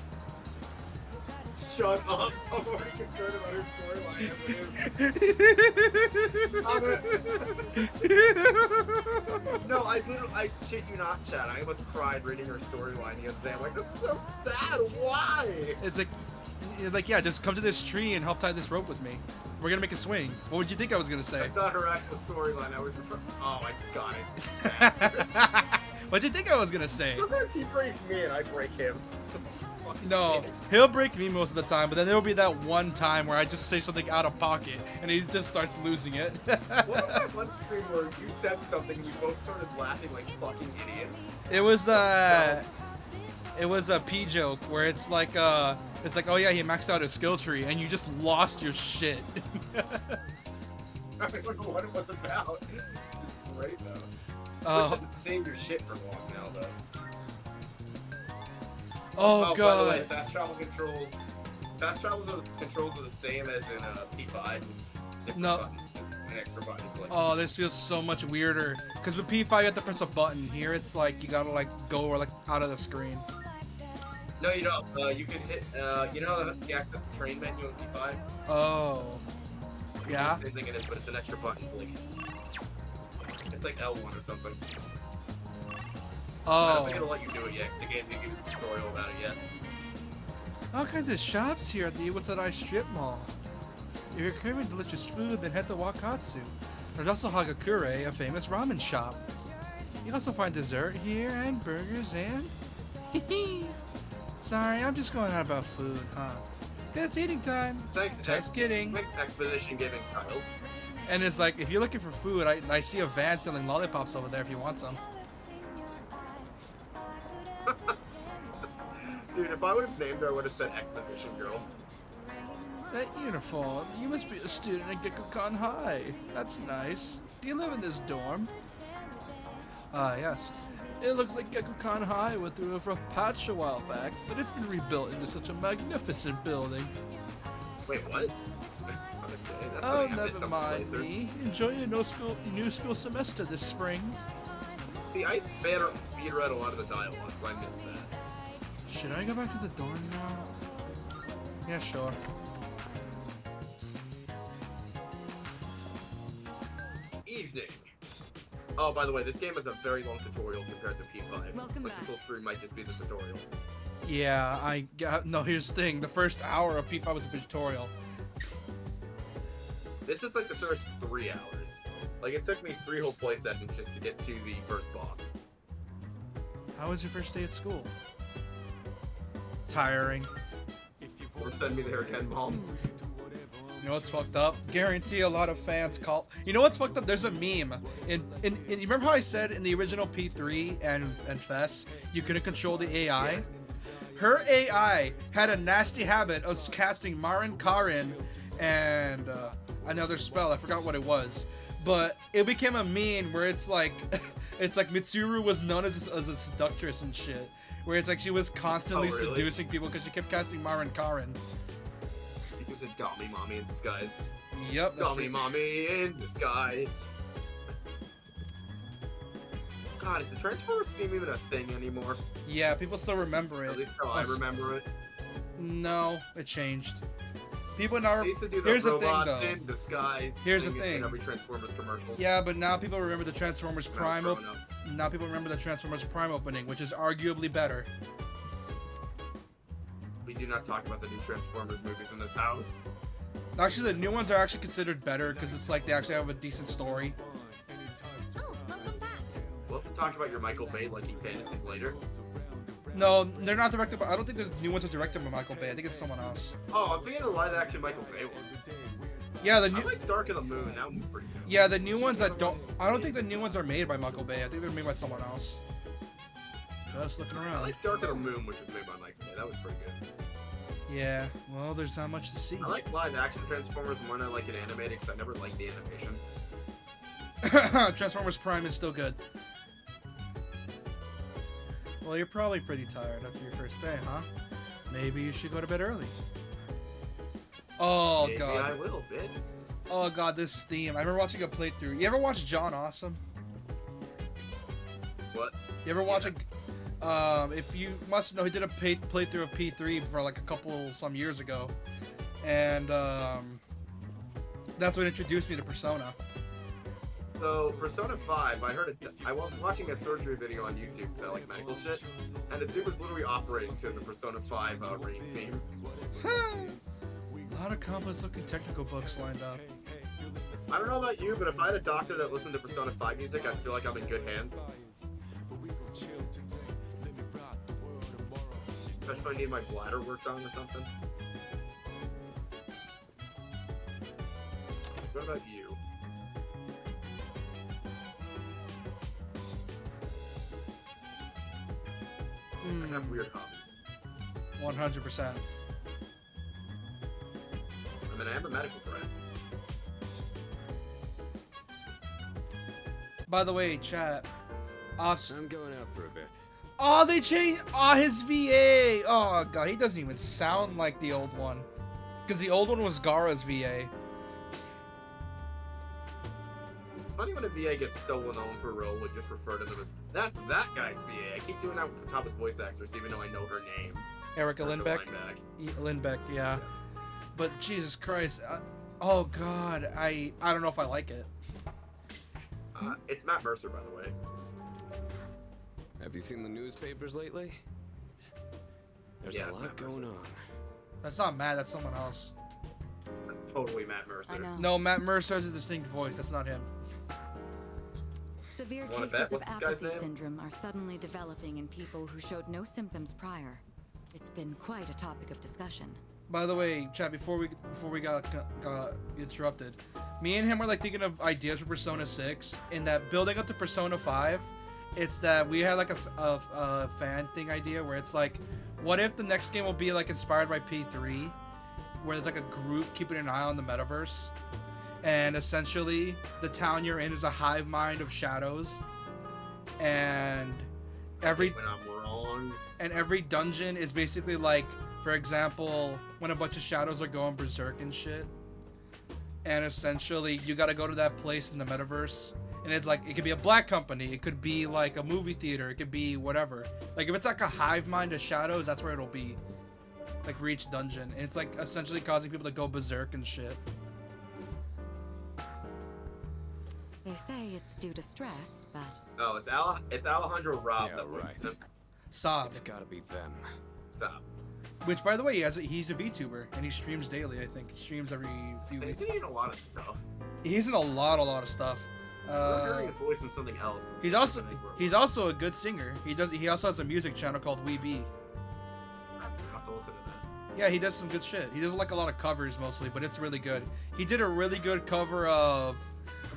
Shut up! I'm already concerned about her storyline. No, I shit you not, Chad. I almost cried reading her storyline the other day. I'm like, that's so sad. Why? It's like, yeah, just come to this tree and help tie this rope with me. We're gonna make a swing. What would you think I was gonna say? That's not her actual storyline. I was just oh, I just got it. What'd you think I was gonna say? Sometimes he breaks me and I break him. No, he'll break me most of the time, but then there'll be that one time where I just say something out of pocket and he just starts losing it. What was that one screen where you said something and we both started laughing like fucking idiots? It was a P joke where it's like oh yeah, he maxed out his skill tree and you just lost your shit. I don't know what it was about. Right though. Oh. Doesn't save your shit for long now though. Oh god. By the way, fast travel controls are the same as in P5. No. Button, just an extra button to click. Oh, this feels so much weirder. Cause with P5 you have to press a button. Here it's like you gotta like go or like out of the screen. No, you don't. You can hit. You know the access train menu in P5. Oh. Yeah. Same thing it is, but it's an extra button click. It's like L1 or something. Oh. I don't think it'll let you do it yet, because the game didn't give you a tutorial about it yet. All kinds of shops here at the Iwatadai Strip Mall. If you're craving delicious food, then head to Wakatsu. There's also Hagakure, a famous ramen shop. You can also find dessert here and burgers and... Sorry, I'm just going on about food, huh? It's eating time. Thanks, Just kidding. Thanks, Exposition Giving Child. And it's like, if you're looking for food, I see a van selling lollipops over there if you want some. Dude, if I would have named her, I would have said Exposition Girl. That uniform. You must be a student at Gekkoukan High. That's nice. Do you live in this dorm? Ah, yes. It looks like Gekkoukan High went through a rough patch a while back, but it's been rebuilt into such a magnificent building. Wait, what? Oh, never mind me. Enjoy your new school semester this spring. See, I speed read a lot of the dialogue, so I missed that. Should I go back to the dorm now? Yeah, sure. Evening. Oh, by the way, this game has a very long tutorial compared to P5. Welcome like, back. This whole stream might just be the tutorial. Yeah, no, here's the thing. The first hour of P5 was a tutorial. This is like the first 3 hours. Like, it took me 3 whole play sessions just to get to the first boss. How was your first day at school? Tiring. Don't send me there again, Mom. You know what's fucked up? Guarantee a lot of fans call. You know what's fucked up? There's a meme. You remember how I said in the original P3 and FES, you couldn't control the AI? Yeah. Her AI had a nasty habit of casting Marin Karin and another spell. I forgot what it was. But it became a meme where it's like Mitsuru was known as a seductress and shit. Where it's like she was constantly seducing people because she kept casting Marin Karin. She was a dummy mommy in disguise. Yep. Dummy mommy in disguise. God, is the Transformers theme even a thing anymore? Yeah, people still remember it. At least how I remember it. No, it changed. People now. They used to do the Here's the thing, robot though. in disguise. Here's the in thing. every Transformers commercial. Yeah, but now people remember the Transformers Prime. Grown up. Now people remember the Transformers Prime opening, which is arguably better. We do not talk about the new Transformers movies in this house. Actually, the new ones are actually considered better because it's like they actually have a decent story. Oh, welcome back. We'll have to talk about your Michael Bay liking fantasies later. No, they're not directed by. I don't think the new ones are directed by Michael Bay. I think it's someone else. Oh, I'm thinking of live-action Michael Bay ones. Yeah, the I new. like Dark of the Moon. That one's pretty good. Yeah, the new ones that don't. I don't think the new ones are made by Michael Bay. I think they're made by someone else. Just looking I around. like Dark of the Moon, which was made by Michael Bay. That was pretty good. Yeah. Well, there's not much to see. I like live-action Transformers more than I like it animated because I never liked the animation. Transformers Prime is still good. Well, you're probably pretty tired after your first day, huh? Maybe you should go to bed early. Oh, Maybe God. I will, bitch. Oh, God, this theme. I remember watching a playthrough. You ever watch John Awesome? What? You ever watch if you must know, he did a playthrough of P3 for like some years ago. And that's what introduced me to Persona. So, Persona 5, I was watching a surgery video on YouTube because I like medical shit, and the dude was literally operating to the Persona 5 ring theme. A lot of complex looking technical books lined up. I don't know about you, but if I had a doctor that listened to Persona 5 music, I feel like I'm in good hands. Especially if I need my bladder worked on or something. What about you? I have weird hobbies. 100%. I mean, I am a medical grad. By the way, chat. Off. I'm going out for a bit. Oh, they changed. Oh, his VA. Oh god, he doesn't even sound like the old one. Because the old one was Gaara's VA. It's funny when a VA gets so well known for a role, would just refer to them as that's that guy's VA. I keep doing that with the top of voice actors, even though I know her name. Erica Lindbeck. Lindbeck, yeah. Yes. But Jesus Christ, oh god, I don't know if I like it. It's Matt Mercer, by the way. Have you seen the newspapers lately? There's a lot going on. That's not Matt, that's someone else. That's totally Matt Mercer. I know. No, Matt Mercer has a distinct voice. That's not him. Severe Wanna cases bet? of What's this guy's apathy name? syndrome are suddenly developing in people who showed no symptoms prior. It's been quite a topic of discussion. By the way, chat, before we got interrupted, me and him were like thinking of ideas for Persona 6. In that building up to Persona 5, it's that we had like a fan thing idea where it's like, what if the next game will be like inspired by P3, where there's like a group keeping an eye on the metaverse, and essentially the town you're in is a hive mind of shadows, and every dungeon is basically like, for example, when a bunch of shadows are going berserk and shit, and essentially you gotta go to that place in the metaverse, and it's like, it could be a black company, it could be like a movie theater, it could be whatever. Like if it's like a hive mind of shadows, that's where it'll be, like for each dungeon, and it's like essentially causing people to go berserk and shit. They say it's due to stress, but No, it's Alejandro Robb that right. voices him. Saab. It's gotta be them. Stop. Which, by the way, he's a VTuber, and he streams daily, I think. He streams every few weeks. He's in a lot of stuff. He's in a lot of stuff. I'm hearing his voice in something else. He's also a good singer. He also has a music channel called Weeb. I have to listen to that. Yeah, he does some good shit. He does like a lot of covers mostly, but it's really good. He did a really good cover of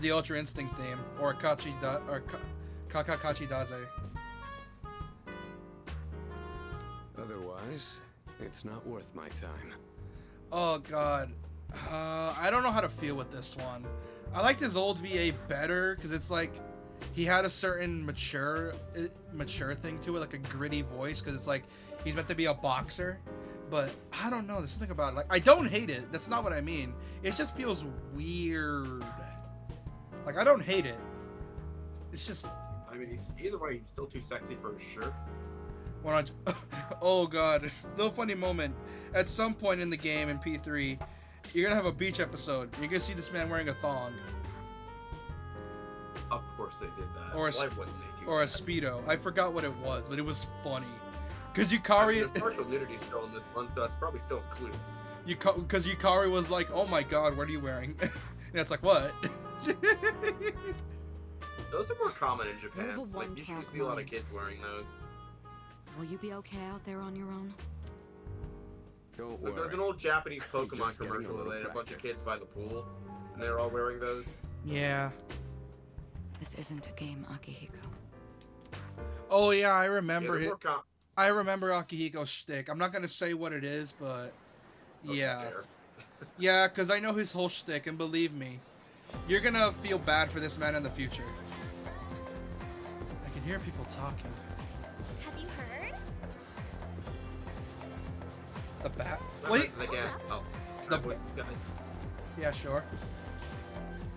the Ultra Instinct theme, or Kakakachi Daze. Otherwise, it's not worth my time. Oh god, I don't know how to feel with this one. I liked his old VA better because it's like he had a certain mature thing to it, like a gritty voice, because it's like he's meant to be a boxer. But I don't know, there's something about it. Like, I don't hate it. That's not what I mean. It just feels weird. Like, I don't hate it. It's just. I mean, either way, he's still too sexy for his shirt. 100. Oh god, little funny moment. At some point in the game in P3, you're gonna have a beach episode. You're gonna see this man wearing a thong. Of course they did that. Or Why wouldn't they do or a that? Speedo. I forgot what it was, but it was funny. Because I mean, Yukari, there's partial nudity still in this one, so it's probably still included. because Yukari was like, "Oh my god, what are you wearing?" And it's like, "What?" Those are more common in You Japan. have a Like, you usually one-track see a lot of mind. kids wearing those. will you be okay out there on your own? Don't Like, worry. there's an old Japanese I'm Pokemon just getting a commercial where little they had a bunch of practice. kids by the pool, and they're all wearing those. Yeah. This isn't a game, Akihiko. Oh yeah, I Yeah, remember they're it. more I remember Akihiko's shtick. I'm not gonna say what it is, but Okay, yeah, fair. yeah, because I know his whole shtick, and believe me, you're gonna feel bad for this man in the future. I can hear people talking. Have you heard? The bat. Not What? like again. Oh, The- the voices, guys. Yeah, sure.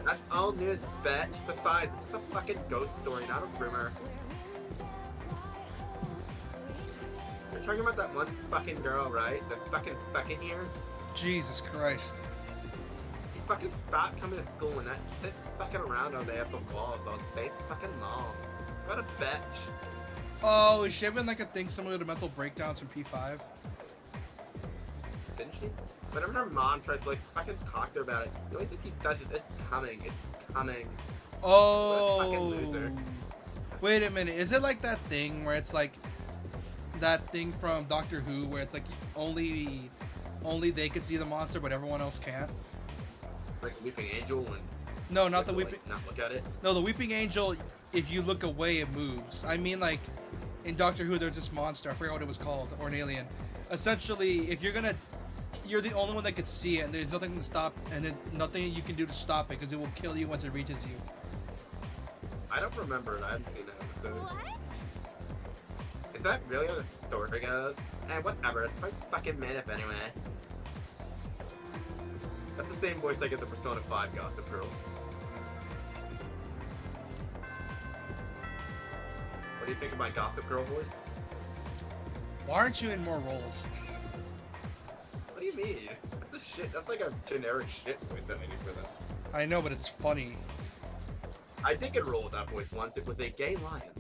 That's all news, bitch. Besides, this is a fucking ghost story, not a rumor. You're talking about that one fucking girl, right? The fucking second year? Jesus Christ. You fucking stop coming to school and that sit fucking around all day at the wall, though. Stay fucking long. What a bitch. Oh, is she having like a thing similar to mental breakdowns from P5? Didn't she? Whenever her mom tries to like fucking talk to her about it, the only thing she says is it's coming. Oh. What a fucking loser. Wait a minute. Is it like that thing where it's like that thing from Doctor Who where it's like only they can see the monster but everyone else can't? Like Weeping Angel and no, not the Weeping. Like, not look at it. No, the Weeping Angel. If you look away, it moves. I mean, like in Doctor Who, there's this monster. I forgot what it was called, or an alien. Essentially, if you're the only one that could see it, and there's nothing to stop, and then nothing you can do to stop it because it will kill you once it reaches you. I don't remember it. I haven't seen that episode. What? Is that really how the story goes? And whatever. It's my fucking made up anyway. That's the same voice I get the Persona 5 Gossip Girls. What do you think of my Gossip Girl voice? Why aren't you in more roles? What do you mean? That's a shit. That's like a generic shit voice that I do for them. I know, but it's funny. I did get a role with that voice once. It was a gay lion.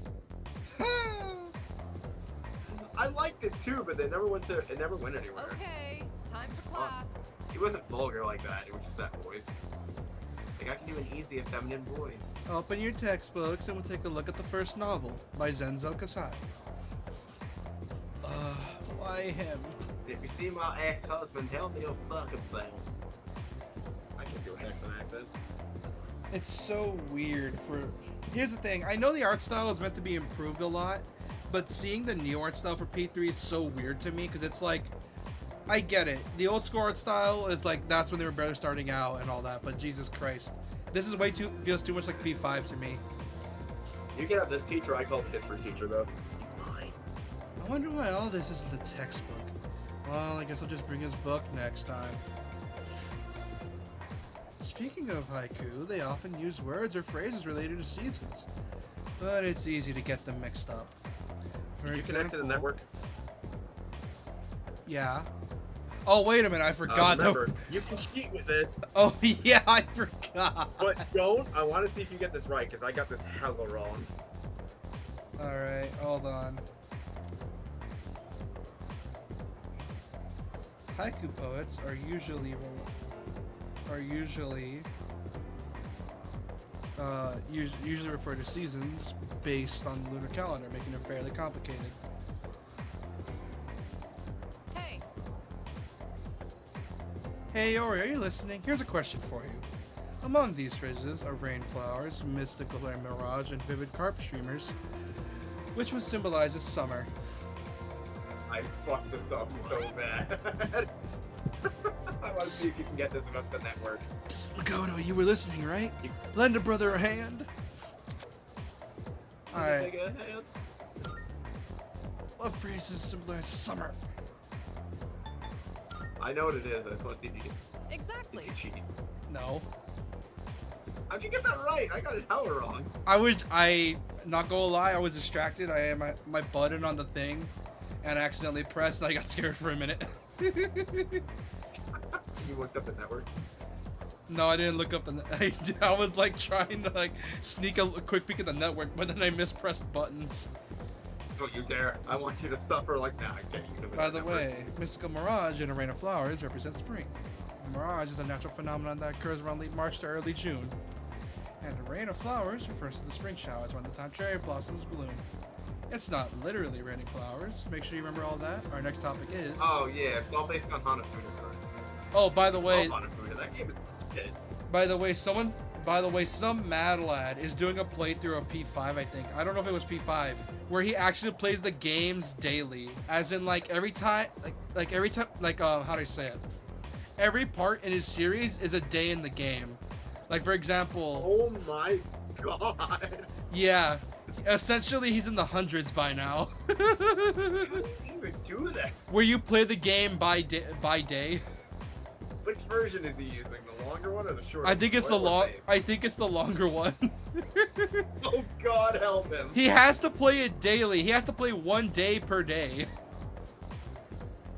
I liked it too, but it never went anywhere. Okay, time for class. He wasn't vulgar like that. It was just that voice. Like I can do an easy feminine voice. Open your textbooks and we'll take a look at the first novel by Zenzo Kasai. Why him? If you see my ex-husband, tell him to go fuck himself. I can do an accent. It's so weird Here's the thing, I know the art style is meant to be improved a lot, but seeing the new art style for P3 is so weird to me, because it's like, I get it. The old school art style is like, that's when they were barely starting out and all that, but Jesus Christ. This is feels too much like P5 to me. You can have this teacher I call the history teacher, though. He's mine. I wonder why all this isn't the textbook. Well, I guess I'll just bring his book next time. Speaking of haiku, they often use words or phrases related to seasons, but it's easy to get them mixed up. For Did you example, connect to the network? Yeah. Oh, wait a minute, I forgot. Remember, you can cheat with this. Oh, yeah, I forgot. But don't. I want to see if you get this right, because I got this hella wrong. Alright, hold on. Haiku poets are usually refer to seasons based on the lunar calendar, making it fairly complicated. Hey. Hey, Ori, are you listening? Here's a question for you. Among these phrases are rainflowers, mystical air mirage, and vivid carp streamers, which would symbolize summer. I fucked this up so bad. I want to see if you can get this about the network. Psst, Makoto, you were listening, right? Lend a brother a hand. Alright. What phrases symbolize summer? I know what it is. I just want to see if you can. Exactly. Cheat. No. How'd you get that right? I got it hella wrong. Not gonna lie, I was distracted. I had my button on the thing and I accidentally pressed and I got scared for a minute. You looked up the network? No, I didn't look up I was like trying to like sneak a quick peek at the network, but then I mispressed buttons. Don't you dare. I want you to suffer like that. By the way, mystical mirage and a rain of flowers represent spring. A mirage is a natural phenomenon that occurs around late March to early June. And a rain of flowers refers to the spring showers when the time cherry blossoms bloom. It's not literally raining flowers. Make sure you remember all that. Our next topic is... Oh yeah, it's all based on Hanafuda cards. Oh, by the way... Hanafuda. That game is shit. By the way, some mad lad is doing a playthrough of P5, I think. I don't know if it was P5, where he actually plays the games daily. As in, like, every time, how do I say it? Every part in his series is a day in the game. Like, for example... Oh my god! Yeah. Essentially, he's in the hundreds by now. How do you even do that? Where you play the game by day. Which version is he using? The longer one or the shorter? I think it's the longer one. Oh god, help him! He has to play it daily. He has to play 1 day per day.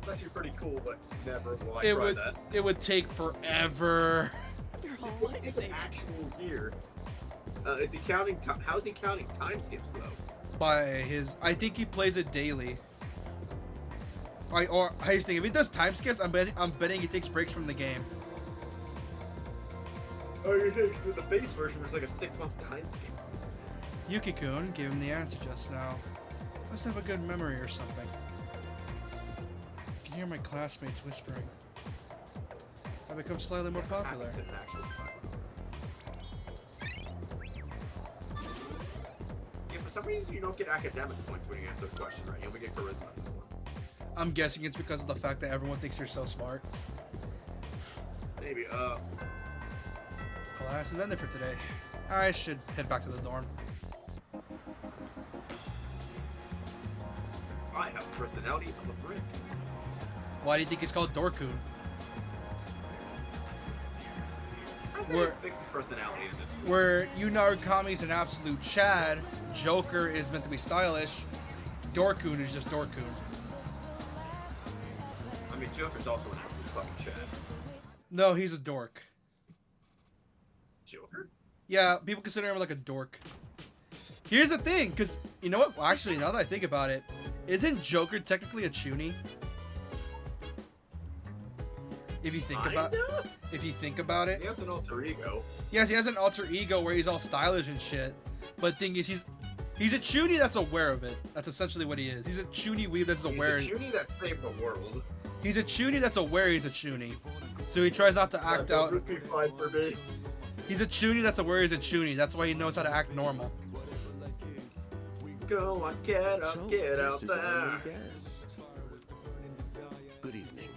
That's actually pretty cool, but never will I try that. It would take forever. What is the actual year? Is he counting? How is he counting time skips though? By his, I think he plays it daily. Or here's the thing, if he does time skips, I'm betting he takes breaks from the game. Oh, you're saying the base version there's like a 6-month time skip. Yuki-kun gave him the answer just now. Must have a good memory or something. I can hear my classmates whispering. I've become slightly more popular. Yeah, for some reason you don't get academics points when you answer the question right. You only get charisma on this one. I'm guessing it's because of the fact that everyone thinks you're so smart. Maybe, Class is ended for today. I should head back to the dorm. I have the personality of a brick. Why do you think he's called Dorkun? Where fix his personality in this movie. Where Yu Narukami's an absolute Chad, Joker is meant to be stylish, Dorkun is just Dorkun. I mean, Joker's also an absolute fucking Chad. No, he's a dork. Joker? Yeah, people consider him like a dork. Here's the thing, because, you know what? Well, actually, now that I think about it, isn't Joker technically a chuny? If you think about it. He has an alter ego. Yes, he has an alter ego where he's all stylish and shit. But the thing is, he's a chuny that's aware of it. That's essentially what he is. He's a chuny weeb that's aware. He's a chuny that saved the world. He's a chuny that's aware he's a chuny. So he tries not to act out. He's a chuny that's aware he's a chuny. That's why he knows how to act normal. Go on, get up, get out there. Good evening.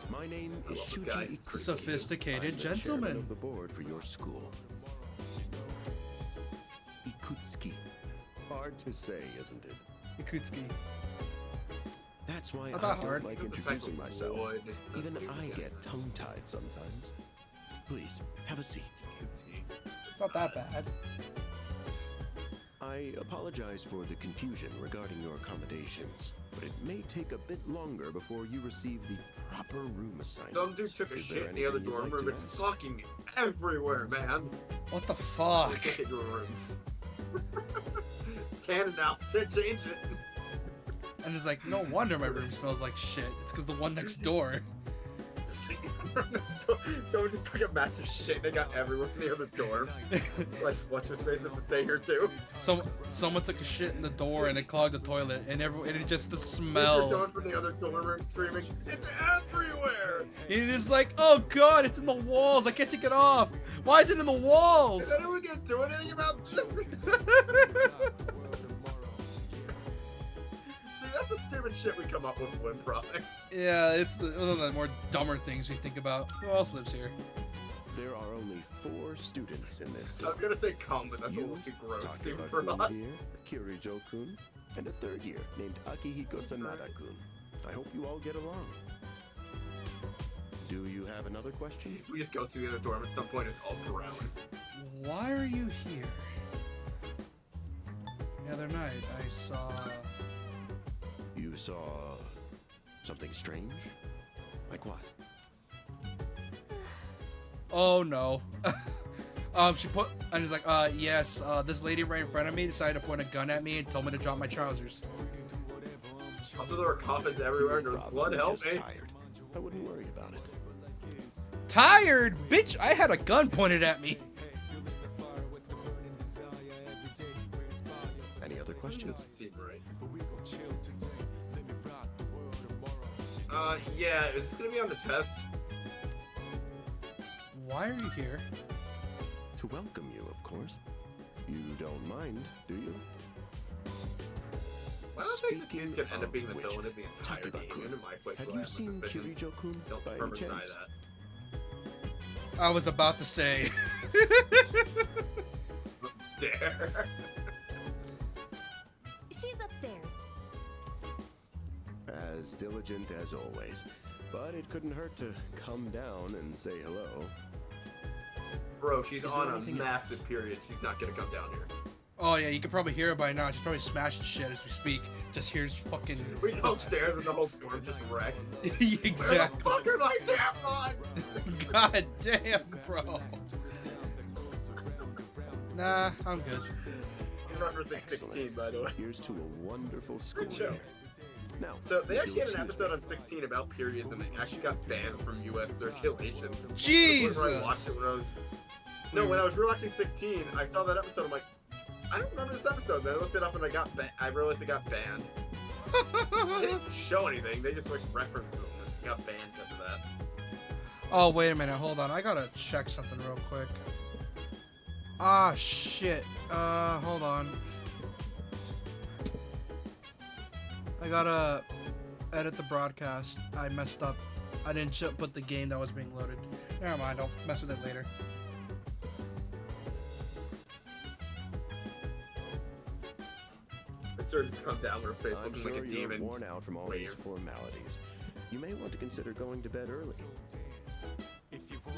My name is Shuji Ikusuke. Sophisticated I'm the gentleman. chairman of the board for your school. Ikutsuki. Hard to say, isn't it? Ikutsuki. That's why Not I that don't hard. like introducing myself. Even I get tongue-tied sometimes. Please, have a seat. It's not that bad. I apologize for the confusion regarding your accommodations, but it may take a bit longer before you receive the proper room assignment. Some dude took a shit in the other dorm room. It's fucking everywhere, man. What the fuck? Your room. It's canon now. Can't change it. And it's like, no wonder my room smells like shit. It's because the one next door. Someone just took a massive shit they got everywhere in the other dorm. It's like, what's your space is to stay here too? Someone took a shit in the door and it clogged the toilet, and it just the There's smell. someone from the other dorm room screaming, it's everywhere! It is like, oh god, it's in the walls. I can't take it off. Why is it in the walls? Is anyone gonna do anything about this? See, that's the stupid shit we come up with when improvising. Yeah, it's one of the more dumber things we think about. Who else lives here? There are only 4 students in this I dorm. was gonna say come, but that's a little too gross even for Takeba-kun us. here, Kirijo-kun, and a 3rd year named Akihiko Sanada-kun. I hope you all get along. Do you have another question? We just go to the other dorm at some point, it's all brown. Why are you here? The other night, I saw... You saw something strange? Like what? Oh no. She put, and he's like, yes, this lady right in front of me decided to point a gun at me and told me to drop my trousers. Also, there were coffins everywhere and there was blood. Help me. Tired. I wouldn't worry about it. Tired? Bitch, I had a gun pointed at me. Any other questions? Seem right. Yeah, is this gonna be on the test? Why are you here? To welcome you, of course. You don't mind, do you? Well, I don't think this dude's gonna end up of being the which, villain of the entire game. Takeba-kun, Even in my place, have I you have seen suspicions. Kirijo-kun Don't by any ever deny chance? that. I was about to say. Dare. She's upstairs. As diligent as always. But it couldn't hurt to come down and say hello. Bro, she's Is there on a anything massive period. She's not gonna come down here. Oh yeah, you can probably hear it by now. She's probably smashing shit as we speak. Just hears fucking... We go upstairs and the whole dorm just wrecked. Exactly. Where the fuck are my tampons? God damn, bro. Nah, I'm good. I'm not for 16, by the way. Here's to a wonderful school Good show. year. Now, So they if actually you'll had an excuse episode me. on 16 about periods, and they actually got banned from U.S. circulation. Jesus! When I watched it when I was... No, when I was rewatching 16, I saw that episode. I'm like, I don't remember this episode. Then I looked it up and I realized it got banned. They didn't show anything. They just like referenced it. It got banned because of that. Oh, wait a minute. Hold on. I gotta check something real quick. Ah, shit. Hold on. I gotta edit the broadcast. I messed up. I didn't put the game that was being loaded. Never mind. I'll mess with it later. It sort of just comes down with her face I'm looking sure like a you're demon. worn out from all these waves. formalities. You may want to consider going to bed early.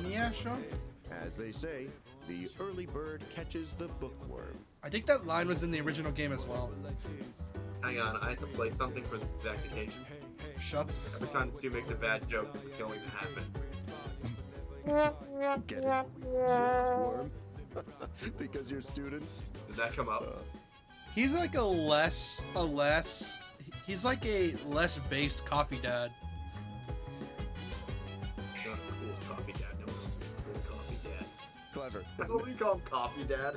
Yeah, sure. As they say, the early bird catches the bookworm. I think that line was in the original game as well. Hang on, I have to play something for this exact occasion. Shut the Every time this dude makes a bad joke, this is going to happen. Get it? Bookworm? Because you're students? Did that come up? He's like he's like a less based coffee dad. Not as cool as Coffee Dad. No one's as cool as Coffee Dad. Clever. That's what we call him, Coffee Dad.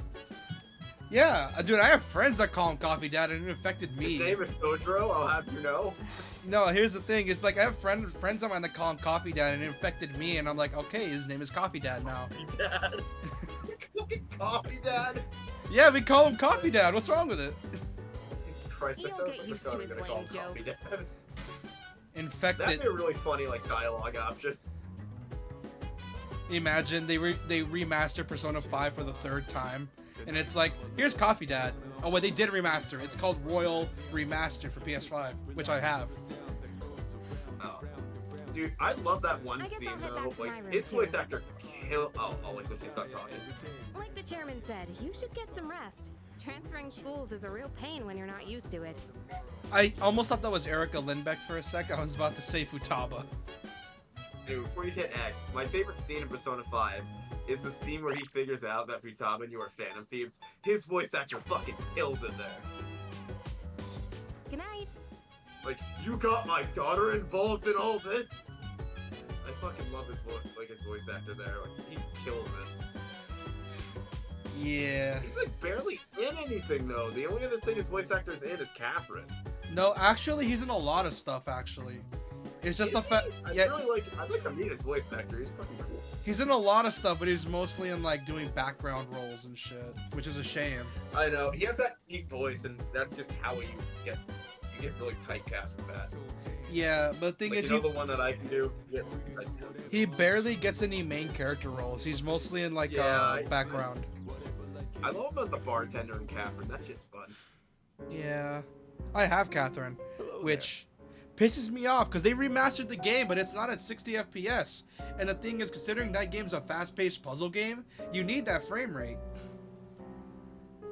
Yeah, dude, I have friends that call him coffee dad and it affected me. His name is Sojiro, I'll have you know. No, here's the thing. It's like I have friends of mine that call him coffee dad and it affected me and I'm like, okay, his name is coffee dad now. Coffee Dad. Coffee Dad? Yeah, we call him coffee dad. What's wrong with it? Jesus Christ, I He'll still get never used thought to I was his gonna call lame him Coffee jokes. Dad. Infected. That'd be a really funny like dialogue option. Imagine they remastered Persona 5 for the 3rd time, and it's like, here's Coffee Dad. Oh wait, they did remaster. It's called Royal Remaster for PS5, which I have. Oh. Dude, I love that one I guess scene I'll head though. back to my Like room, his too. voice actor kill. Oh, wait, since he's not talking. Like the chairman said, you should get some rest. Transferring schools is a real pain when you're not used to it. I almost thought that was Erica Lindbeck for a sec. I was about to say Futaba. Dude, before you hit X, my favorite scene in Persona 5 is the scene where he figures out that Futaba and you are Phantom Thieves. His voice actor fucking kills it there. Good night. Like, you got my daughter involved in all this? I fucking love his voice, like his voice actor there. Like, he kills it. Yeah. He's like barely in anything though. The only other thing his voice actor's in is Catherine. No, actually, he's in a lot of stuff. Actually, it's just the fact. Yeah, I'd like to meet his voice actor. He's fucking cool. he's in a lot of stuff, but he's mostly in like doing background roles and shit, which is a shame. I know he has that deep voice, and that's just how you get really tight cast with that. Yeah, but the thing Like, is, you know the one that I can do. Yeah, he barely gets any main character roles. He's mostly in like background. I love him as the bartender in Catherine. That shit's fun. Yeah, I have Catherine, which pisses me off because they remastered the game, but it's not at 60 FPS. And the thing is, considering that game's a fast-paced puzzle game, you need that frame rate.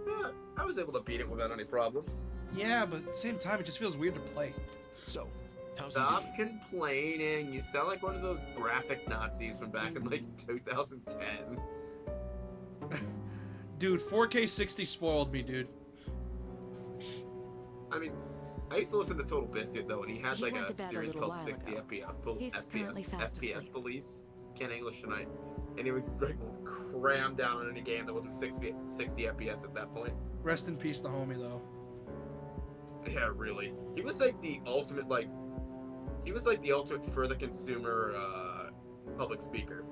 Yeah, I was able to beat it without any problems. Yeah, but at the same time, it just feels weird to play. So, stop complaining. You sound like one of those graphic Nazis from back in like 2010. Dude, 4K 60 spoiled me, dude. I mean, I used to listen to Total Biscuit though, and he had He like went a to bed a series little called while 60 ago. He's currently fast FPS asleep. Police. Can't English tonight. And he would like cram down on any game that wasn't 60 FPS at that point. Rest in peace, the homie, though. Yeah, really. He was like the ultimate for the consumer public speaker.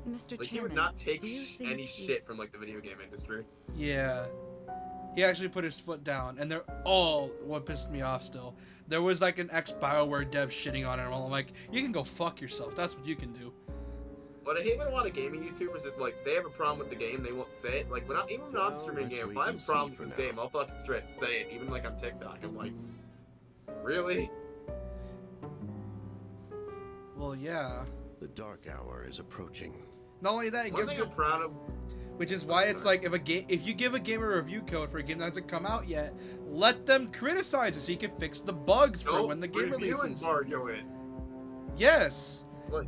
Mr. Like he would Chairman, not take do you think any shit he's- from like the video game industry. Yeah. He actually put his foot down, and they're all what pissed me off still. There was like an ex-BioWare dev shitting on it, and I'm like, you can go fuck yourself. That's what you can do. What I hate about a lot of gaming YouTubers is like they have a problem with the game, they won't say it. Like even when I'm streaming a game, if I have a problem with this game, I'll fucking straight say it. Even like on TikTok, I'm like, really? Well, yeah. The dark hour is approaching. Not only that, it One gives thing I'm proud of. Which is why it's like if you give a game a review code for a game that hasn't come out yet, let them criticize it so you can fix the bugs for when the game review releases. embargo it. Yes. Like,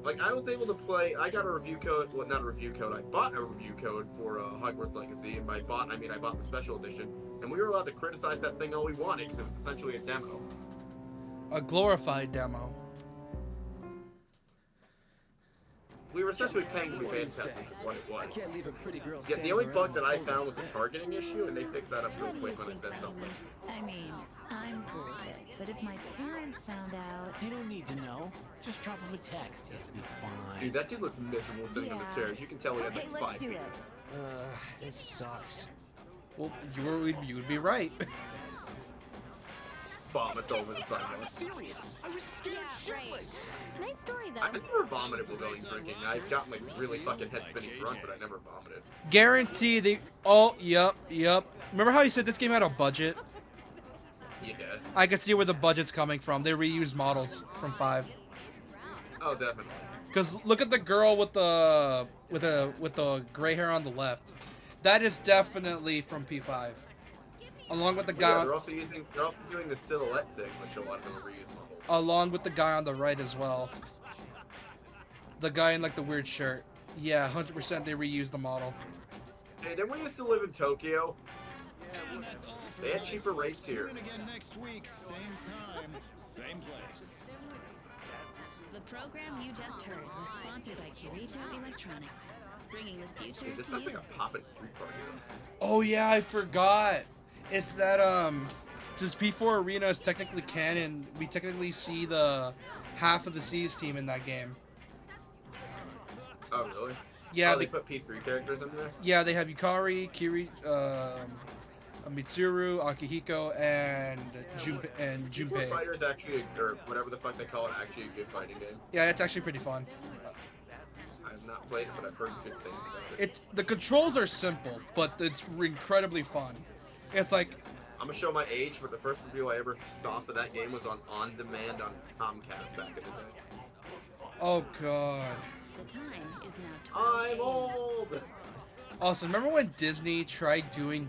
Like, I was able to play, I got a review code, well, not a review code, I bought a review code for Hogwarts Legacy, and by bought, I mean I bought the special edition, and we were allowed to criticize that thing all we wanted, because it was essentially a demo. A glorified demo. We were essentially paying to be beta testers of what it was. I can't leave a pretty girl Yeah, the only bug that I found was a targeting issue, and they fixed that up real quick when I said something. I mean, I'm cool with it, but if my parents found out... They don't need to know. Just drop him a text. He'll be fine. Dude, that dude looks miserable sitting in his chair. You can tell he has Okay, like let's 5 do it. beers. This sucks. Well, you would be right. Just vomits over the sidewalk. Serious. I was scared shitless. Nice story, though. I've never vomited while going drinking. I've gotten like really fucking head spinning drunk, but I never vomited. Guarantee they. Oh, yep. Remember how you said this game had a budget? Yeah. I can see where the budget's coming from. They reused models from 5. Oh, definitely. Cause look at the girl with the gray hair on the left. That is definitely from P5. Along with the guy. Yeah, they're also doing the silhouette thing, which a lot of them are reused models. Along with the guy on the right as well. The guy in like the weird shirt. Yeah, 100% they reused the model. Hey, didn't we used to live in Tokyo? They had cheaper rates here. Next week, same time, same place. The program you just heard was sponsored by Kirito Electronics, bringing the future Dude, this to sounds you. like a Poppin' Street Party. Oh yeah, I forgot. It's that since P4 Arena is technically canon, we technically see the half of the Seas team in that game. Oh really? Yeah, they put P3 characters in there. Yeah, they have Yukari, Mitsuru, Akihiko, and Junpei. P4 Fighter is actually, or whatever the fuck they call it, actually a good fighting game. Yeah, it's actually pretty fun. I've not played it, but I've heard good things about it. The controls are simple, but it's incredibly fun. It's like I'm gonna show my age, but the first review I ever saw for that game was on demand on Comcast back in the day. Oh god. The time is now I'm old. Also, remember when Disney tried doing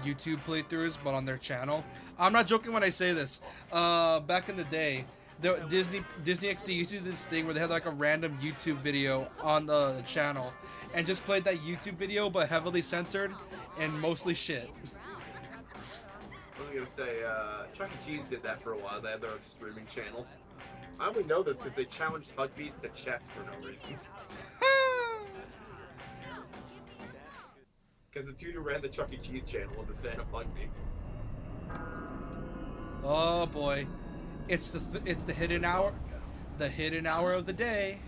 YouTube playthroughs, but on their channel? I'm not joking when I say this. Back in the day, Disney XD used to do this thing where they had like a random YouTube video on the channel, and just played that YouTube video, but heavily censored and mostly shit. I was gonna say, Chuck E. Cheese did that for a while. They had their own streaming channel. I only know this because they challenged Hugbeast to chess for no reason. Because the dude who ran the Chuck E. Cheese channel was a fan of Hugbeast. Oh boy, it's the hidden hour, the hidden hour of the day.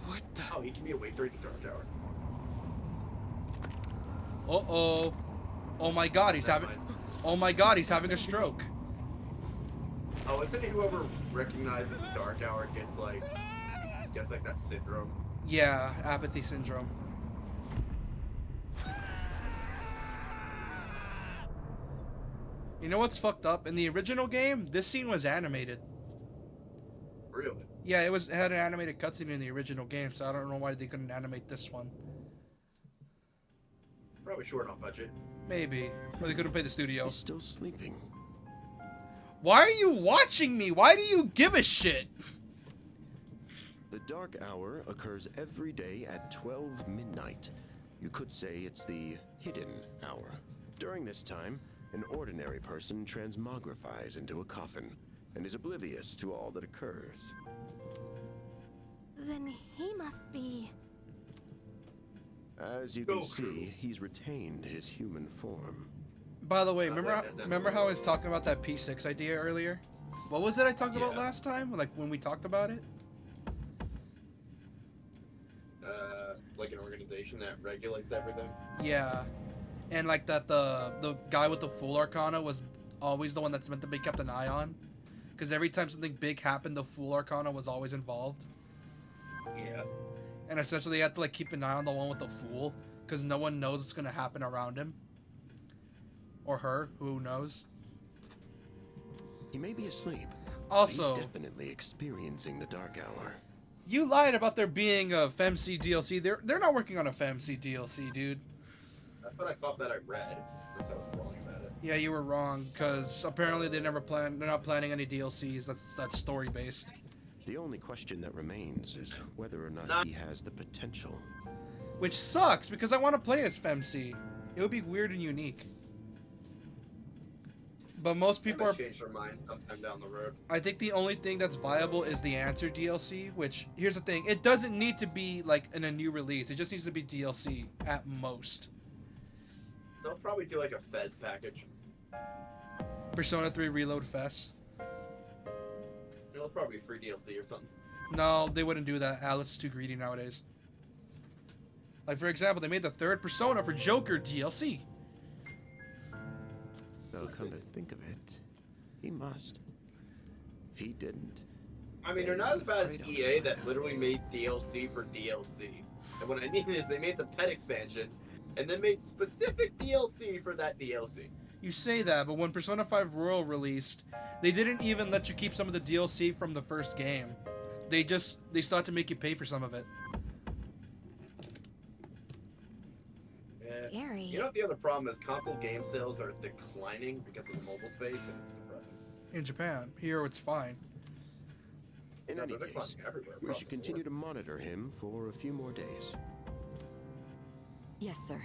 What the? Oh, he can be awake during the dark hour. Uh-oh. Oh my god, he's having... Oh my god, he's having a stroke. Oh, isn't it whoever recognizes the dark hour gets like that syndrome? Yeah, apathy syndrome. You know what's fucked up? In the original game, this scene was animated. Really? Yeah, it had an animated cutscene in the original game, so I don't know why they couldn't animate this one. Probably short on budget. Maybe. Or they couldn't pay the studio. He's still sleeping. Why are you watching me? Why do you give a shit? The dark hour occurs every day at 12 midnight. You could say it's the hidden hour. During this time, an ordinary person transmogrifies into a coffin and is oblivious to all that occurs. Then he must be... As you can see, he's retained his human form. By the way, remember how I was talking about that P6 idea earlier? What was it I talked about last time? Like when we talked about it? Like an organization that regulates everything? Yeah. And like that the guy with the Fool Arcana was always the one that's meant to be kept an eye on. Because every time something big happened, the Fool Arcana was always involved. Yeah. And essentially, you have to like keep an eye on the one with the Fool, because no one knows what's gonna happen around him. Or her, who knows? He may be asleep. Also, he's definitely experiencing the dark hour. You lied about there being a FEMC DLC. They're not working on a FEMC DLC, dude. That's what I thought that I read. Unless I was wrong about it. Yeah, you were wrong, because apparently they're not planning any DLCs. That's story based. The only question that remains is whether or not he has the potential. Which sucks, because I want to play as FemC. It would be weird and unique. But most people change their minds sometime down the road. I think the only thing that's viable is the Answer DLC, which, here's the thing, it doesn't need to be like in a new release. It just needs to be DLC at most. They'll probably do like a Fez package. Persona 3 Reload Fest. It'll probably be free DLC or something. No, they wouldn't do that. Alice is too greedy nowadays. Like, for example, they made the third Persona for Joker DLC. Though, come to think of it, he must. If he didn't... I mean, they're not as bad as EA that literally made DLC for DLC. And what I mean is they made the pet expansion, and then made specific DLC for that DLC. You say that, but when Persona 5 Royal released, they didn't even let you keep some of the DLC from the first game. They started to make you pay for some of it. Yeah. Scary. You know what the other problem is? Console game sales are declining because of the mobile space, and it's depressing. In Japan. Here, it's fine. In any case, we should continue to monitor him for a few more days. Yes, sir.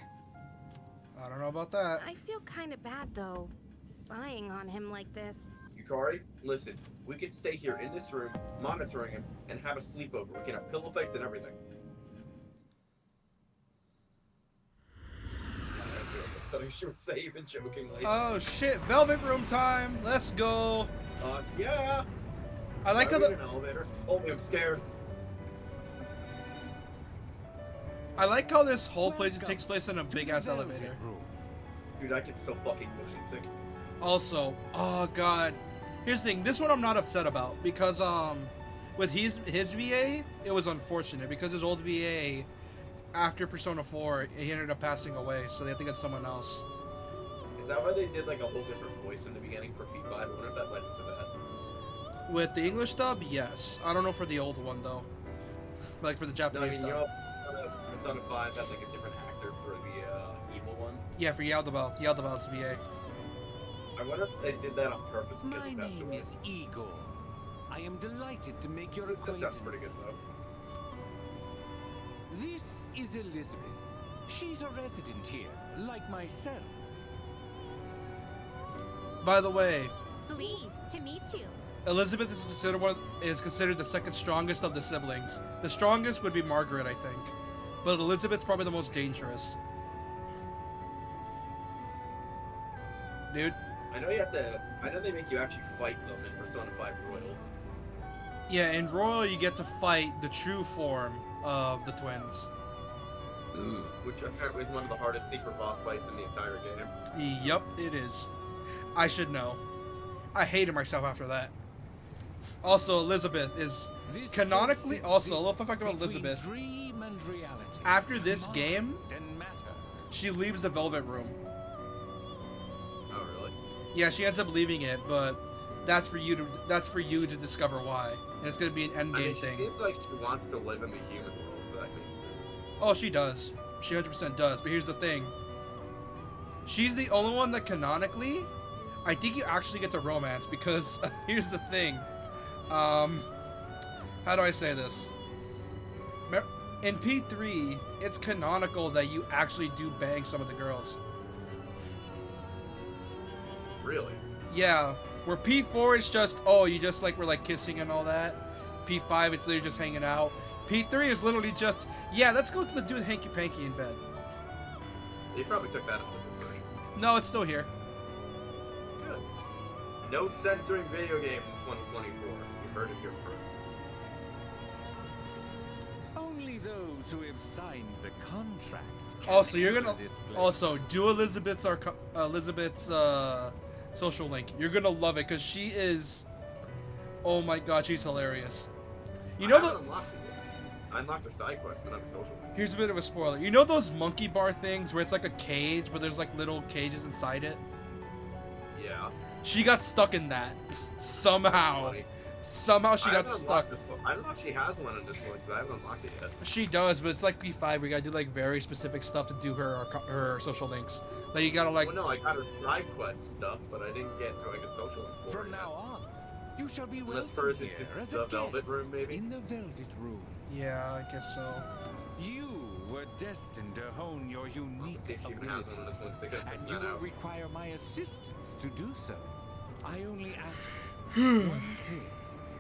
I don't know about that. I feel kind of bad, though, spying on him like this. Yukari, listen, we could stay here in this room, monitoring him, and have a sleepover. We can have pillow fights and everything. Something she would say, even jokingly. Oh shit, Velvet Room time! Let's go! Yeah! I like how an elevator. Oh, I'm scared. I like how this whole place takes place in a big-ass elevator. Dude, I get so fucking motion sick. Also, oh god. Here's the thing, this one I'm not upset about, because, with his VA, it was unfortunate, because his old VA, after Persona 4, he ended up passing away, so they had to get someone else. Is that why they did, like, a whole different voice in the beginning for P5? I wonder if that led into that. With the English dub, yes. I don't know for the old one, though. Like, for the Japanese dub. You know, Persona 5 had, like, a different actor for the evil one. Yeah, for Yaldabaoth's VA. I wonder if they did that on purpose because My name is Igor. I am delighted to make your acquaintance. That sounds pretty good, though. This is Elizabeth. She's a resident here, like myself. By the way, Pleased to meet you. Elizabeth is considered the second strongest of the siblings. The strongest would be Margaret, I think. But Elizabeth's probably the most dangerous. Dude. I know they make you actually fight them in Persona 5 Royal. Yeah, in Royal you get to fight the true form of the twins. Which apparently is one of the hardest secret boss fights in the entire game. Yup, it is. I should know. I hated myself after that. Also, Elizabeth is canonically... Also, a little fun fact about Elizabeth. Dream and reality. After this game, she leaves the Velvet Room. Oh, really? Yeah, she ends up leaving it, but that's for you to discover why. And it's gonna be an endgame thing. It seems like she wants to live in the human world, so that makes sense. Oh, she does. She 100% does. But here's the thing. She's the only one that canonically, I think you actually get to romance, because here's the thing. How do I say this? In P3, it's canonical that you actually do bang some of the girls. Really? Yeah. Where P4 is just, oh, you just like, we're like kissing and all that. P5, it's literally just hanging out. P3 is literally just, yeah, let's go to the dude hanky panky in bed. They probably took that out of this version. No, it's still here. Good. No censoring video game in 2024. You heard it here first. Only those who have signed the contract. Also, you're gonna also do Elizabeth's social link. You're gonna love it because she is. Oh my god, she's hilarious. You know the. I unlocked her side quest, but not the social link. Here's a bit of a spoiler. You know those monkey bar things where it's like a cage, but there's like little cages inside it? Yeah. She got stuck in that somehow. Somehow she I got haven't stuck. unlocked this one. I don't know if she has one in this one because I haven't unlocked it yet. She does, but it's like P5. We gotta do like very specific stuff to do her social links. Like you gotta like. Well, no, I got her side quest stuff, but I didn't get like a social link for her From yet. now on, you shall be Unless welcome hers here is just as the a Velvet guest Room, maybe? in the Velvet Room. Yeah, I guess so. You were destined to hone your unique See if she even has ability, one of this one, so I gotta and figure you that will out. require my assistance to do so. I only ask one thing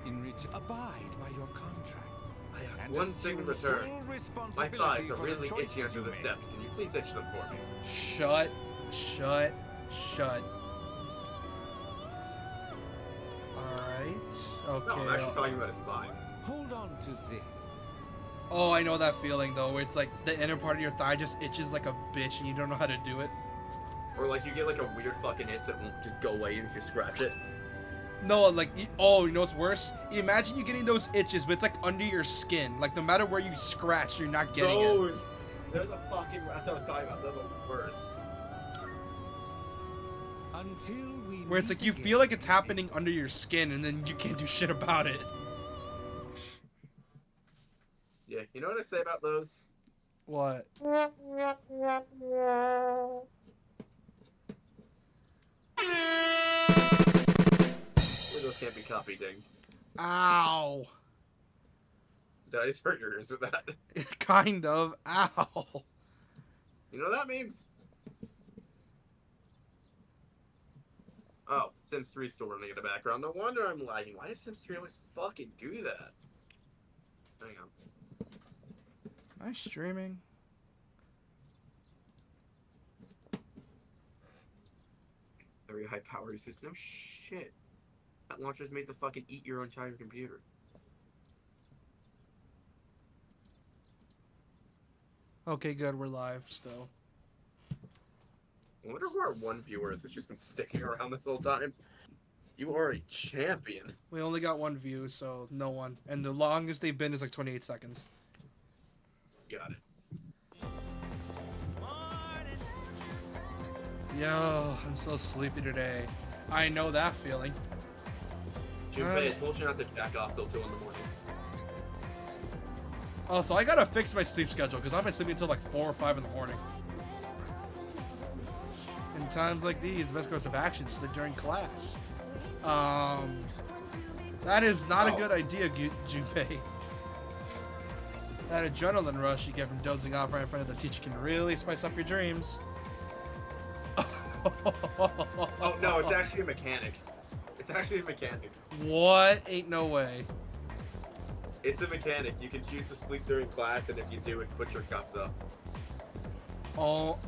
in return. Abide by your contract. I ask and one thing in assume return. full My responsibility thighs are for the really choices itchy under you this make. desk. Can you please itch them for me? Shut. Alright. Okay. No, I'm actually talking about his thighs. Hold on to this. Oh, I know that feeling though, where it's like the inner part of your thigh just itches like a bitch and you don't know how to do it. Or like you get like a weird fucking itch that won't just go away if you scratch it. No, like, oh, you know what's worse? Imagine you getting those itches, but it's like under your skin. Like no matter where you scratch, you're not getting it. Those! There's a fucking. That's what I was talking about. They're the worst. Until we Where it's meet like you again. feel like it's happening under your skin and then you can't do shit about it. Yeah, you know what I say about those? What? Those can't be copy dinged. Ow. Did I just hurt your ears with that? Kind of. Ow. You know what that means? Oh, Sims 3 still running in the background. No wonder I'm lagging. Why does Sims 3 always fucking do that? Hang on. Am I streaming? Very high power usage. No shit. That launcher's made to fucking eat your entire computer. Okay, good. We're live still. I wonder who our one viewer is that's just been sticking around this whole time. You are a champion. We only got one view, so no one. And the longest they've been is like 28 seconds. Got it. Yo, I'm so sleepy today. I know that feeling. Junpei, I told you not to jack off till 2 in the morning. Also, I gotta fix my sleep schedule because I've been sleeping until like 4 or 5 in the morning. In times like these, the best course of action is sleep during class. That is not a good idea, Junpei. That adrenaline rush you get from dozing off right in front of the teacher can really spice up your dreams. Oh, no, it's actually a mechanic. It's actually a mechanic. What? Ain't no way. It's a mechanic. You can choose to sleep during class, and if you do it, put your cups up. Oh,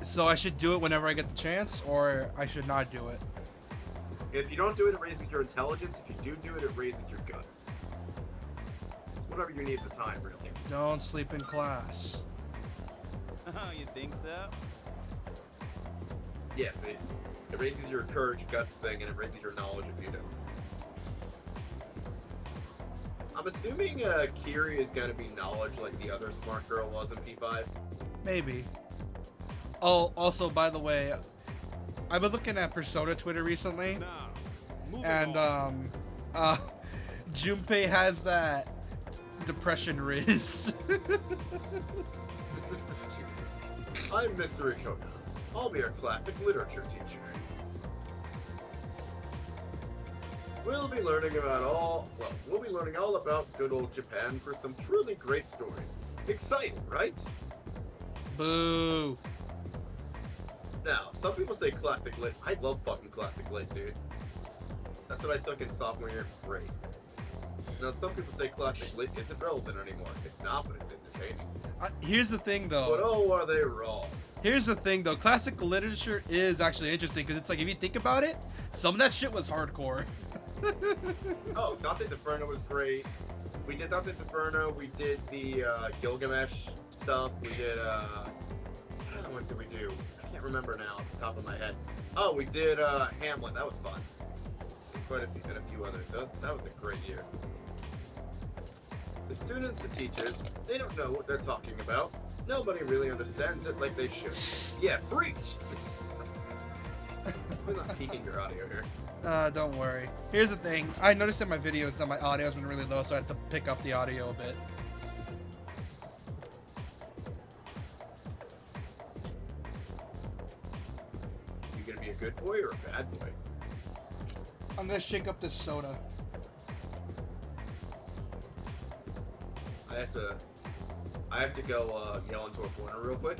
so I should do it whenever I get the chance, or I should not do it? If you don't do it, it raises your intelligence. If you do it, it raises your guts. It's whatever you need at the time, really. Don't sleep in class. Oh, you think so? Yes, it raises your courage, guts thing, and it raises your knowledge if you do. I'm assuming Kiri is going to be knowledge like the other smart girl was in P5. Maybe. Oh, also, by the way, I've been looking at Persona Twitter recently, and Junpei has that depression riz. I'm Mr. Ikoda. I'll be our classic literature teacher. We'll be learning all about good old Japan for some truly great stories. Exciting, right? Boo. Now, some people say classic lit. I love fucking classic lit, dude. That's what I took in sophomore year. It was great. Now, some people say classic lit isn't relevant anymore. It's not, but it's entertaining. Here's the thing, though. But oh, are they wrong? Here's the thing, though. Classic literature is actually interesting because it's like, if you think about it, some of that shit was hardcore. Oh, Dante's Inferno was great. We did Dante's Inferno. We did the Gilgamesh stuff. We did, what else did we do? I can't remember now off the top of my head. Oh, we did Hamlet. That was fun. And quite a few others. So that was a great year. The students, the teachers, they don't know what they're talking about. Nobody really understands it like they should. Yeah, preach! We're not peeking your audio here. Don't worry. Here's the thing. I noticed in my videos that my audio's been really low, so I have to pick up the audio a bit. You gonna be a good boy or a bad boy? I'm gonna shake up this soda. I have to go yell into a corner real quick.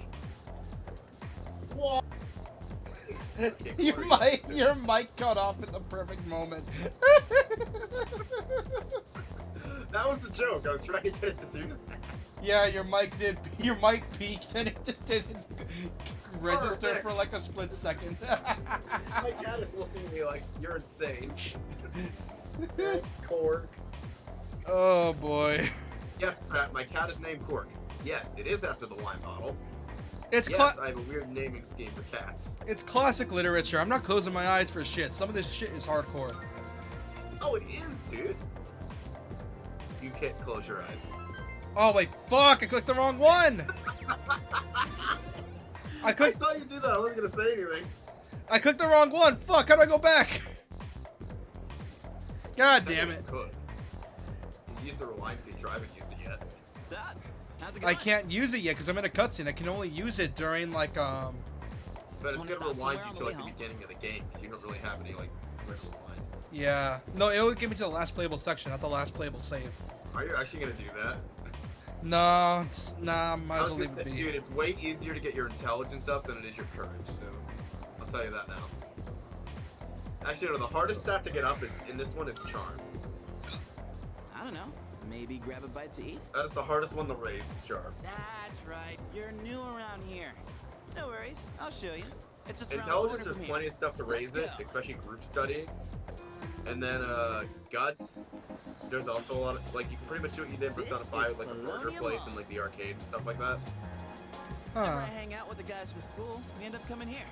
What? your mic cut off at the perfect moment. That was a joke. I was trying to get it to do that. Yeah, your mic peaked and it just didn't register Perfect. for like a split second. My cat is looking at me like, you're insane. Thanks, Cork. Oh boy. Yes, Pat, my cat is named Cork. Yes, it is after the wine bottle. It's yes, I have a weird naming scheme for cats. It's classic literature. I'm not closing my eyes for shit. Some of this shit is hardcore. Oh, it is, dude. You can't close your eyes. Oh wait, fuck! I clicked the wrong one. I saw you do that. I wasn't gonna say anything. I clicked the wrong one. Fuck! How do I go back? God damn it! Could. You use the rewind feature. I haven't used it yet. What's up? How's it I going? can't use it yet because I'm in a cutscene. I can only use it during like But it's Wanna gonna stop rewind somewhere you on to the like way the home? beginning of the game. You don't really have any like quick rewind. Yeah. No, it would give me to the last playable section, not the last playable save. Are you actually gonna do that? No, nah, might I as was well leave gonna it say, be. dude, it's way easier to get your intelligence up than it is your courage. So I'll tell you that now. Actually, no, the hardest stat to get up is in this one is charm. I don't know. Maybe grab a bite to eat? That is the hardest one to raise. Is charm. That's right. You're new around here. No worries. I'll show you. It's just around the Intelligence, corner there's from plenty here. of stuff to raise it, especially group studying. And then guts. There's also a lot of like you can pretty much do what you did in Persona 5 with like the burger Colonial place Mall. and like the arcade and stuff like that. Whenever I hang out with the guys from school, we end up coming here.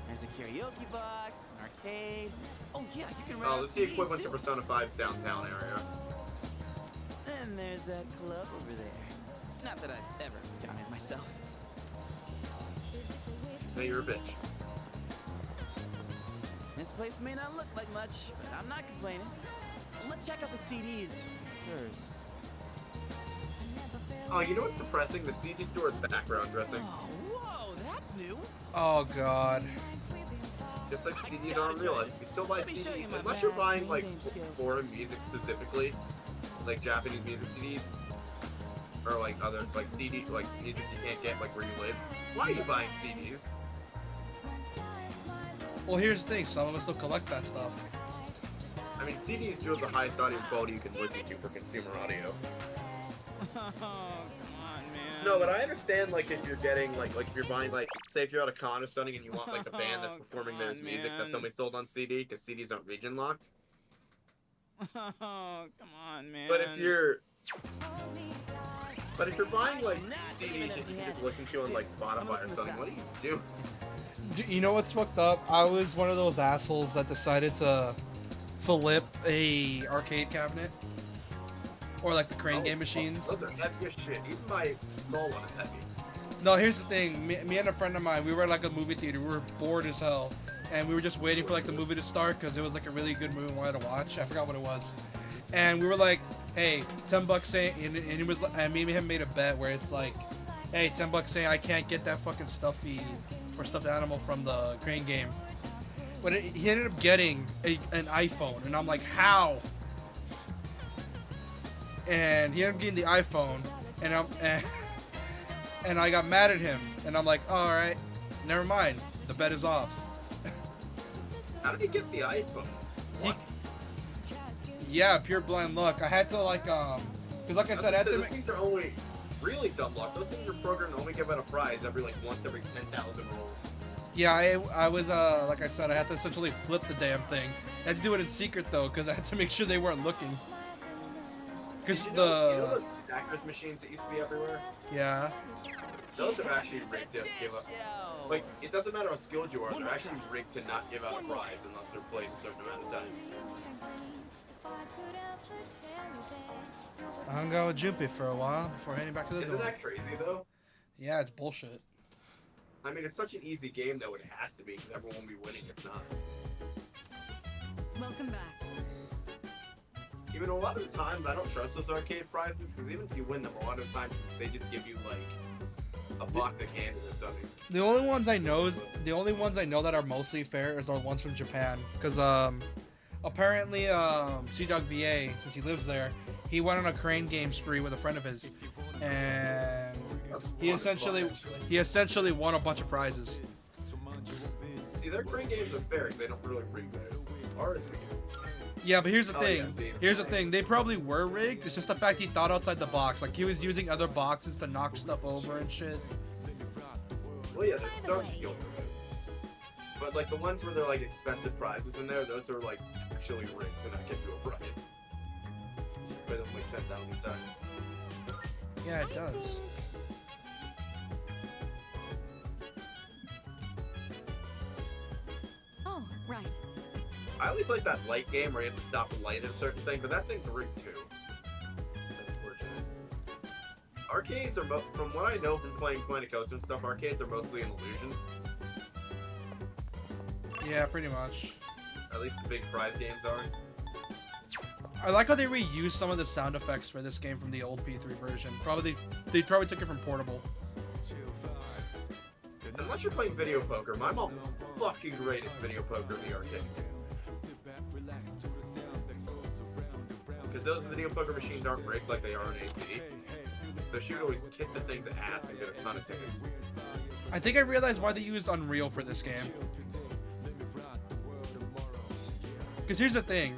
There's a karaoke box, an arcade. Oh yeah, you can rent Oh, out that's the CDs equivalent too. to Persona 5's downtown area. And there's that club over there. Not that I've ever gone in myself. Hey, you're a bitch. This place may not look like much, but I'm not complaining. Let's check out the CDs first. Oh, you know what's depressing? The CD store is background dressing. Whoa, that's new. Oh god. Just like CDs are unreal. If you still buy Let me show you CDs, my unless you're bad buying like reading skills. foreign music specifically, like Japanese music CDs, or like other like CD like music you can't get like where you live. Why are you buying CDs? Well, here's the thing. Some of us still collect that stuff. I mean, CDs do have the highest audio quality you can listen to for consumer audio. Oh, come on, man. No, but I understand like if you're getting like if you're buying like say if you're at a con or something and you want like the band that's performing come those on, music that's man. only sold on CD because CDs aren't region locked. Oh, come on, man. But if you're buying like CDs that you can just listen to on like Spotify or something, what are you doing? You know what's fucked up? I was one of those assholes that decided to flip a arcade cabinet. Or like the crane game machines. Those are heavy as shit. Even my small one is heavy. No, here's the thing. Me and a friend of mine, we were at like a movie theater. We were bored as hell. And we were just waiting for like the movie to start because it was like a really good movie we wanted to watch. I forgot what it was. And we were like, hey, $10 saying, and he was, and me and him made a bet where it's like, hey, $10 saying I can't get that fucking stuffy or stuffed animal from the crane game. But he ended up getting an iPhone, and I'm like, how? And he ended up getting the iPhone, and I got mad at him, and I'm like, all right, never mind, the bet is off. How did he get the iPhone? What? Yeah, pure blind luck. I had to like, cause like I said, I had to those things are only really dumb luck. Those things are programmed to only give out a prize once every 10,000 rolls. Yeah, I was, like I said, I had to essentially flip the damn thing. I had to do it in secret, though, because I had to make sure they weren't looking. Because you know those stackers machines that used to be everywhere? Yeah. Those are actually rigged to give up. Like, it doesn't matter how skilled you are, they're actually rigged to not give out a prize unless they're played a certain amount of times. I hung out with Jumpy for a while before heading back to the Isn't door. that crazy, though? Yeah, it's bullshit. I mean, it's such an easy game, though, it has to be, because everyone will be winning if not. Welcome back. Even a lot of the times, I don't trust those arcade prizes because even if you win them, a lot of the times they just give you like a box of candy or something. The only ones I know that are mostly fair is the ones from Japan, because apparently C-Dog VA, since he lives there, he went on a crane game spree with a friend of his, and he essentially won a bunch of prizes. See, their crane games are fair because they don't really rig those. Ours we do. Yeah, but here's the thing. Yeah, see, here's the thing. They probably were rigged. It's just the fact he thought outside the box. Like, he was using other boxes to knock stuff over and shit. Well, yeah, there's some skill for those. But, like, the ones where they're, like, expensive prizes in there, those are, like, actually rigged to not give you a prize. You play them, like, 10,000 times. Yeah, it does. Oh, right. I always like that light game where you have to stop the light at a certain thing, but that thing's rigged too. Unfortunate. Arcades are, from what I know from playing Planet Coaster and stuff, arcades are mostly an illusion. Yeah, pretty much. At least the big prize games are. I like how they reused some of the sound effects for this game from the old P3 version. They probably took it from Portable. Unless you're playing video poker, my mom was fucking great at video poker in the arcade. Because those video poker machines aren't rigged like they are in AC. So she would always kick the thing's ass and get a ton of tickets. I think I realized why they used Unreal for this game. Because here's the thing.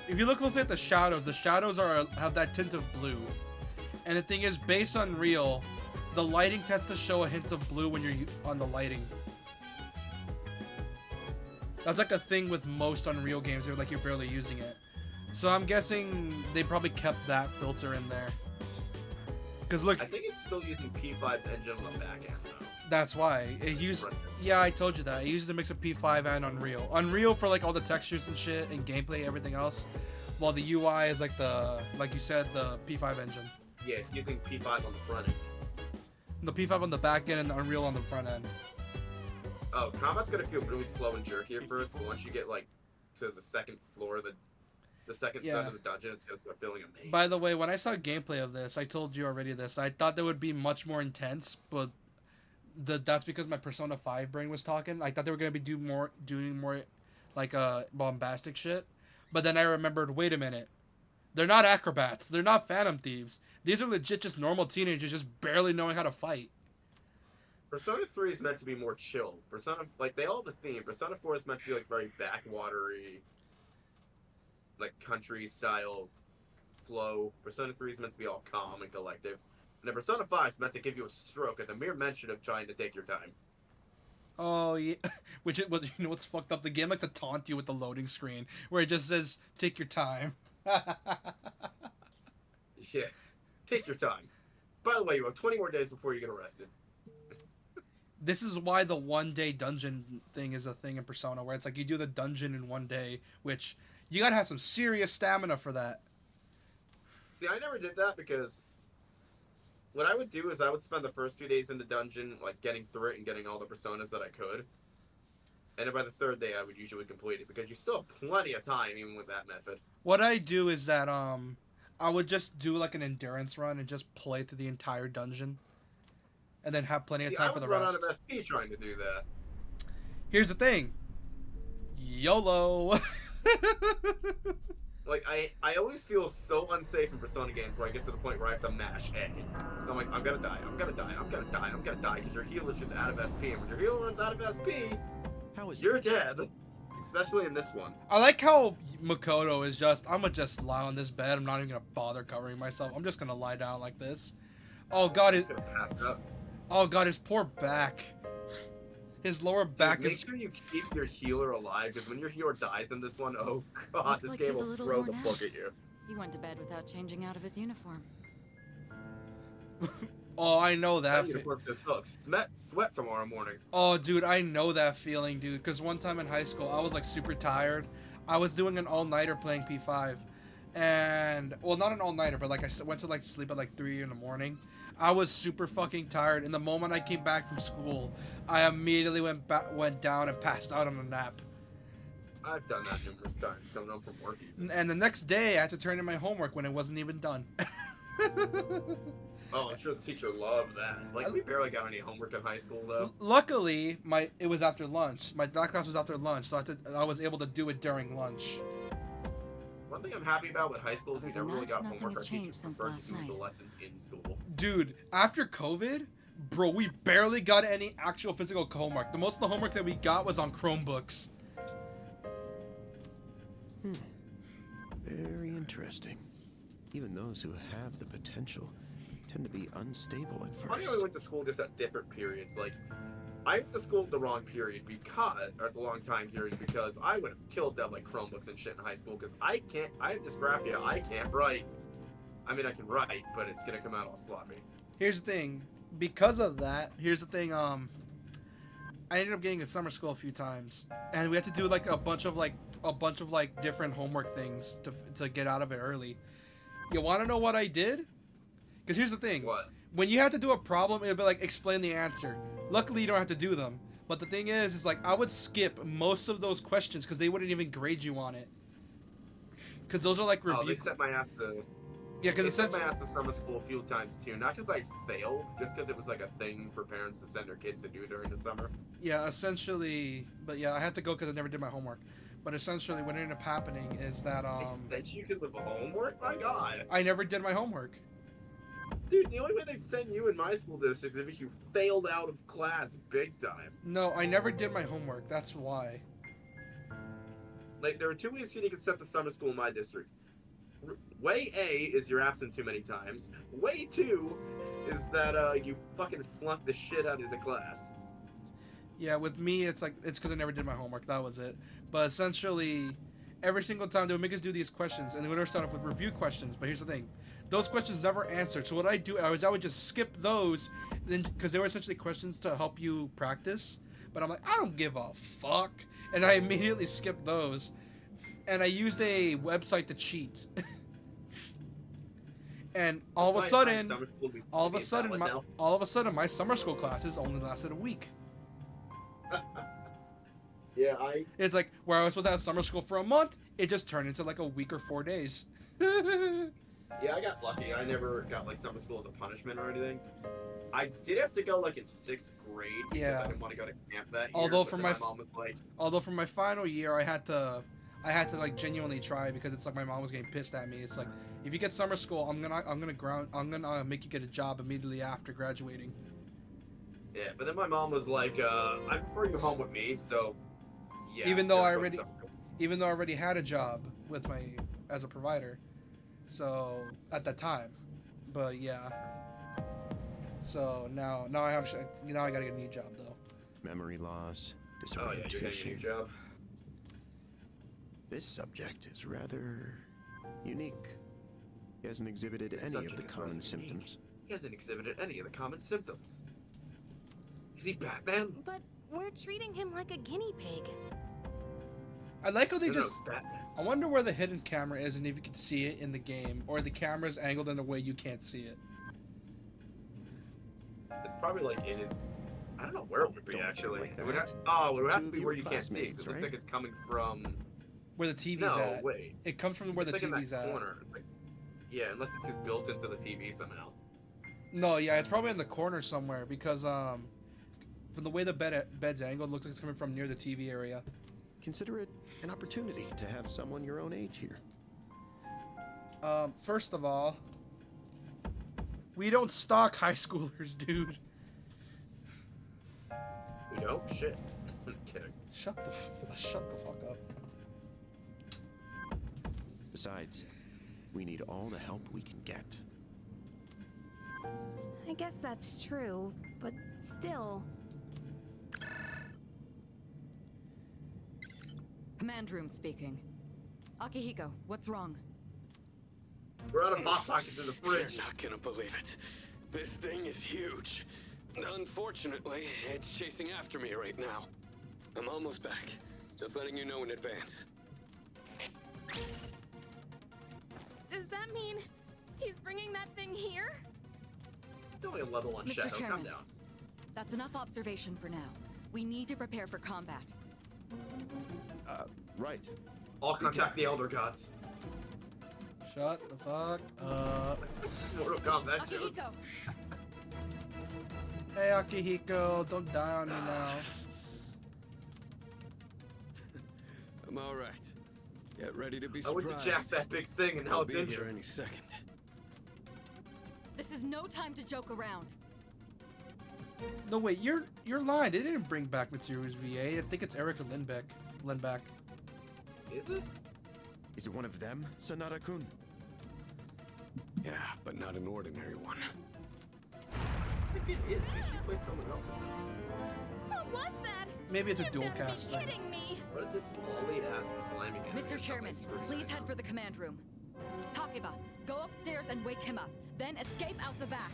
If you look closely at the shadows have that tint of blue. And the thing is, based on Unreal, the lighting tends to show a hint of blue when you're on the lighting. That's like a thing with most Unreal games, where like you're barely using it. So I'm guessing they probably kept that filter in there. Cause look, I think it's still using P5's engine on the back end though. That's why it used. Yeah, I told you that. It uses a mix of P5 and Unreal. Unreal for like all the textures and shit and gameplay, everything else. While the UI is like like you said, the P5 engine. Yeah, it's using P5 on the front end. The P5 on the back end and the Unreal on the front end. Oh, combat's gonna feel really slow and jerky at first, but once you get like to the second floor, the second side of the dungeon, it's gonna start feeling amazing. By the way, when I saw gameplay of this, I told you already this. I thought that would be much more intense, but that's because my Persona 5 brain was talking. I thought they were gonna be doing more like bombastic shit. But then I remembered, wait a minute. They're not acrobats. They're not Phantom Thieves. These are legit just normal teenagers just barely knowing how to fight. Persona 3 is meant to be more chill. Persona, like, they all have a theme. Persona 4 is meant to be, like, very backwatery, like, country-style flow. Persona 3 is meant to be all calm and collective. And then Persona 5 is meant to give you a stroke at the mere mention of trying to take your time. Oh, yeah. You know what's fucked up? The game likes to taunt you with the loading screen, where it just says, take your time. Yeah. Take your time. By the way, you have 20 more days before you get arrested. This is why the one-day dungeon thing is a thing in Persona, where it's like you do the dungeon in one day, which you gotta have some serious stamina for that. See, I never did that because what I would do is I would spend the first few days in the dungeon, like, getting through it and getting all the Personas that I could. And then by the third day, I would usually complete it, because you still have plenty of time, even with that method. What I do is that, I would just do, like, an endurance run and just play through the entire dungeon. And then have plenty of time for the rest. I would run out of SP trying to do that. Here's the thing. YOLO. Like, I always feel so unsafe in Persona games where I get to the point where I have to mash A. So I'm like, I'm gonna die, I'm gonna die, I'm gonna die, I'm gonna die, because your heal is just out of SP, and when your heal runs out of SP, you're dead. Especially in this one. I like how Makoto is just, I'm gonna just lie on this bed, I'm not even gonna bother covering myself, I'm just gonna lie down like this. Oh god, his poor back. His lower back is... Make sure you keep your healer alive, because when your healer dies in this one, oh god, Looks this like game he's a will little throw the worn book out. at you. He went to bed without changing out of his uniform. Oh, I know that. That uniform's gonna smell sweat tomorrow morning. Oh, dude, I know that feeling, dude. Because one time in high school, I was like super tired. I was doing an all-nighter playing P5, and well, not an all-nighter, but like I went to like sleep at like 3 in the morning. I was super fucking tired, and the moment I came back from school, I immediately went down and passed out on a nap. I've done that numerous times coming home from work. Even. And the next day, I had to turn in my homework when it wasn't even done. Oh, I'm sure the teacher loved that. Like, we barely got any homework in high school, though. Luckily, it was after lunch. My that class was after lunch, so I was able to do it during lunch. One thing I'm happy about with high school is we Other never than really that, got homework. Our nothing has teachers changed since preferred last to do the night. lessons in school. Dude, after COVID, bro, we barely got any actual physical homework. The most of the homework that we got was on Chromebooks. Very interesting. Even those who have the potential tend to be unstable at Funny how we first. went to school just at different periods. Like, I went to school at the wrong period or at the wrong time period, because I would have killed to have like Chromebooks and shit in high school, because I have dysgraphia, I can't write. I mean, I can write, but it's gonna come out all sloppy. Here's the thing. Because of that, here's the thing, I ended up getting a summer school a few times, and we had to do like a bunch of different homework things to get out of it early. You want to know what I did? Because here's the thing. What? When you have to do a problem, it'll be like, explain the answer. Luckily, you don't have to do them. But the thing is like, I would skip most of those questions because they wouldn't even grade you on it. Because those are like review. Oh, they set my ass to... Yeah, because they set my ass to summer school a few times too. Not because I failed, just because it was like a thing for parents to send their kids to do during the summer. Yeah, essentially. But yeah, I had to go because I never did my homework. But essentially, what ended up happening is that They sent you because of homework? My God. I never did my homework. Dude, the only way they'd send you in my school district is if you failed out of class big time. No, I never did my homework. That's why. Like, there are 2 ways you can accept the summer school in my district. Way A is you're absent too many times. Way 2 is that you fucking flunked the shit out of the class. Yeah, with me, it's because I never did my homework. That was it. But essentially, every single time they would make us do these questions, and they would start off with review questions. But here's the thing. Those questions never answered. So what I would just skip those, then because they were essentially questions to help you practice. But I'm like, I don't give a fuck. And I immediately skipped those. And I used a website to cheat. And all of a sudden, my summer school classes only lasted a week. Yeah, It's like where I was supposed to have summer school for a month, it just turned into like a week or 4 days. Yeah, I got lucky. I never got like summer school as a punishment or anything. I did have to go like in 6th grade because Yeah. I didn't want to go to camp that year. Although but for then my my mom was like, for my final year, I had to like genuinely try because it's like my mom was getting pissed at me. It's like, if you get summer school, I'm gonna make you get a job immediately after graduating. yeah. But then my mom was like, I prefer you home with me, so yeah. even though I never go to already summer school. had a job with as a provider, so at that time, but yeah. So now I gotta get a new job though. Memory loss, Oh yeah, you're getting a disorientation. new job. This subject is rather unique. He hasn't exhibited This any of subject the is common rather unique. symptoms. He hasn't exhibited any of the common symptoms. Is he Batman? But we're treating him like a guinea pig. I like how they No, just. it's Batman. I wonder where the hidden camera is and if you can see it in the game, or the camera's angled in a way you can't see it. It's probably like in his. I don't know where it would be Don't actually. like It would that. it would have Two to of be your where you can't see. 'Cause classmates, it looks right? like it's coming from. Where the TV's No, at. wait. It comes from where It's the like in TV's that at. corner. It's like, yeah, unless it's just built into the TV somehow. No, yeah, it's probably in the corner somewhere because from the way the bed's angled, it looks like it's coming from near the TV area. Consider it an opportunity to have someone your own age here. First of all, we don't stalk high schoolers, dude. We don't? Shit. I'm kidding. Shut the fuck up. Besides, we need all the help we can get. I guess that's true, but still. Command room speaking. Akihiko, what's wrong? We're out of hot pockets in the fridge. You're not gonna believe it. This thing is huge. Unfortunately, it's chasing after me right now. I'm almost back. Just letting you know in advance. Does that mean he's bringing that thing here? It's only a level 1 Mr. shadow. Calm Chairman. down. That's enough observation for now. We need to prepare for combat. Right. I'll contact the Elder Gods. Shut the fuck up. Mortal Kombat jokes. Akihiko! Hey Akihiko, don't die on me now. I'm all right. Get ready to be I surprised. went to jack that big thing and now I'll it's be injured. here any second. This is no time to joke around. No wait, you're lying. They didn't bring back Mitsuru's VA. I think it's Erica Lindback. Is it? Is it one of them, Sanada-kun? Yeah, but not an ordinary one. I think it is, because she plays someone else in this. What was that? Maybe it's a You've dual gotta be cast thing. kidding me. What is this lolly-ass climbing animation? Mr. Chairman, please head for the command room. Takeba, go upstairs and wake him up. Then escape out the back.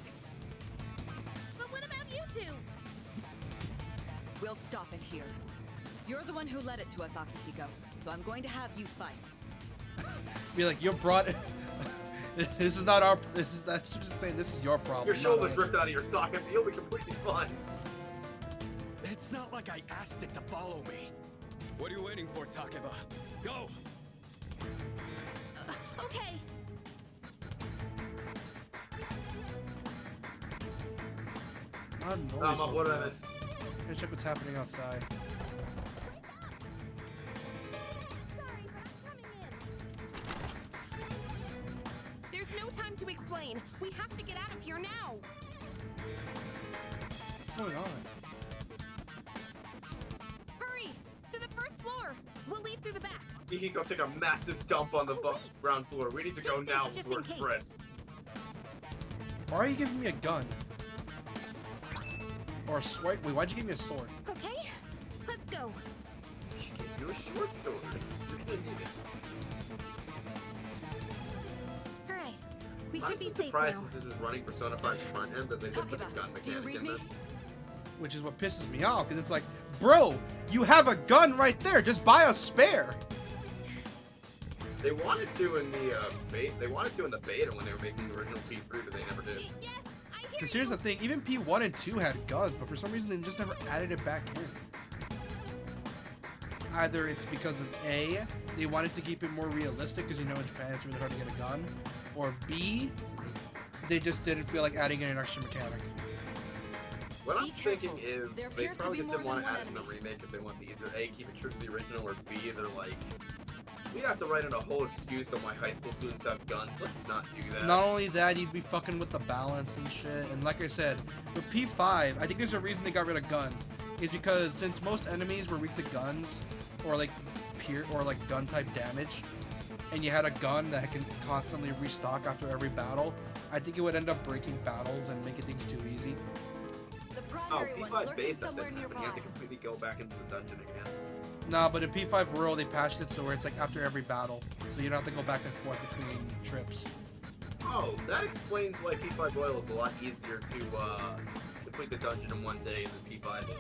But what about you two? We'll stop it here. You're the one who led it to us, Akihiko. So I'm going to have you fight. Be like, you brought. This is not our. That's just saying this is your problem. Your not shoulders ours. ripped out of your socket, but you'll be completely fine. It's not like I asked it to follow me. What are you waiting for, Takeba? Go! Okay. Not noise. I'm up, what I miss? Let's check what's happening outside. There's no time to explain. We have to get out of here now. What's going on? Hurry! To the first floor. We'll leave through the back. You can go take a massive dump on the ground floor. We need to go Take this now just before in it case. spreads. Why are you giving me a gun? Or a sword? Wait, why'd you give me a sword? Okay, let's go. She gave you a short sword. You're gonna need it. All right, we I'm should be just safe surprised now. since this is running Persona 5 front end that they didn't put this gun do you mechanic read in me? this. Which is what pisses me off, because it's like, bro, you have a gun right there. Just buy a spare. They wanted to in the beta when they were making the original P3, but they never did. Yes, I hear Because here's the thing, even P1 and 2 had guns, but for some reason they just never added it back in. Either it's because of A, they wanted to keep it more realistic, because you know in Japan it's really hard to get a gun, or B, they just didn't feel like adding in an extra mechanic. What I'm Be thinking careful. is There they appears to probably be just more didn't want than to one add it in the enemy. remake because they want to either A, keep it true to the original, or B, they're like, we have to write in a whole excuse on why high school students have guns. Let's not do that. Not only that, you'd be fucking with the balance and shit. And like I said, with P5, I think there's a reason they got rid of guns. Is because since most enemies were weak to guns, or like gun type damage, and you had a gun that can constantly restock after every battle, I think it would end up breaking battles and making things too easy. The Oh, primary one's P5 lurking base that somewhere didn't happen. nearby. You have to completely go back into the dungeon again. Nah, but in P5 Rural, they patched it so where it's like after every battle, so you don't have to go back and forth between trips. Oh, that explains why P5 Royal is a lot easier to complete the dungeon in one day than P5 is.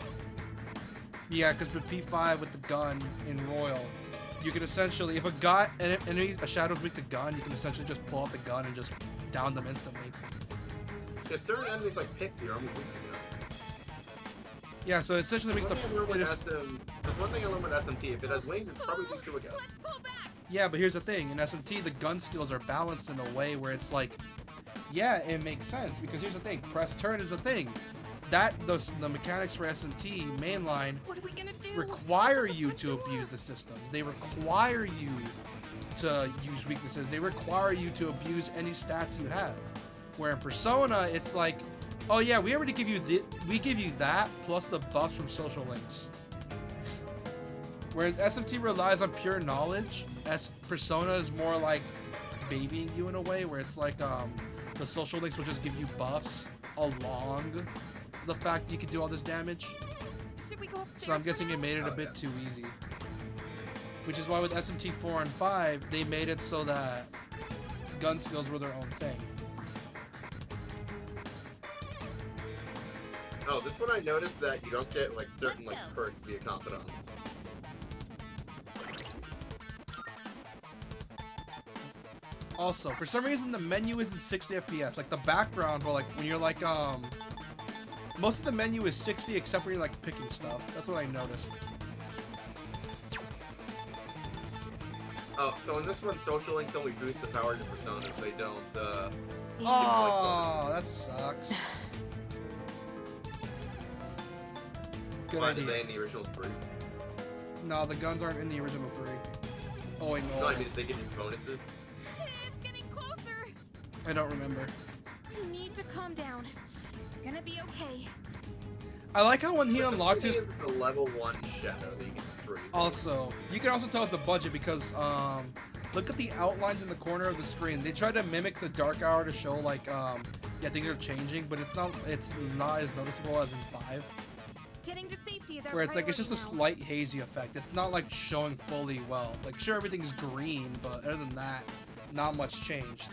Yeah, because with P5 with the gun in Royal, you can essentially, if a shadow's weak to gun, you can essentially just pull out the gun and just down them instantly. Because certain enemies like Pixie are only weak to gun. Yeah, so it essentially makes There's one thing I learned with SMT, if it has wings, it's probably weak to a gun. Yeah, but here's the thing. In SMT, the gun skills are balanced in a way where it's like, yeah, it makes sense. Because here's the thing. Press turn is a thing. The mechanics for SMT mainline What are we gonna do? require you to abuse the systems. They require you to use weaknesses. They require you to abuse any stats you have. Where in Persona, it's like, oh yeah, we already give you we give you that plus the buffs from social links. Whereas SMT relies on pure knowledge, Persona is more like babying you in a way where it's like the social links will just give you buffs along the fact you can do all this damage. Should we go upstairs? So I'm guessing it made it a bit too easy. Which is why with SMT 4 and 5, they made it so that gun skills were their own thing. Oh, this one I noticed that you don't get like certain like perks via confidants. Also, for some reason the menu isn't 60 FPS. Like the background, or like when you're like most of the menu is 60 except when you're like picking stuff. That's what I noticed. Oh, so in this one, social links only boost the power of your personas. They don't, Oh, that sucks. Good Why did idea. they in the original 3? No, the guns aren't in the original 3. Oh, wait, no. No, I mean, did they give you bonuses? It's getting closer. I don't remember. You need to calm down. It's gonna be okay. I like how when he unlocked The his... thing is, it's a level 1 shadow that you can destroy. Also, you can also tell it's a budget because, look at the outlines in the corner of the screen. They try to mimic the Dark Hour to show, like, yeah, things are changing, but it's not as noticeable as in 5. Getting to safety is our Where it's like, it's just a priority now. slight hazy effect. It's not, like, showing fully well. Like, sure, everything's green, but other than that, not much changed.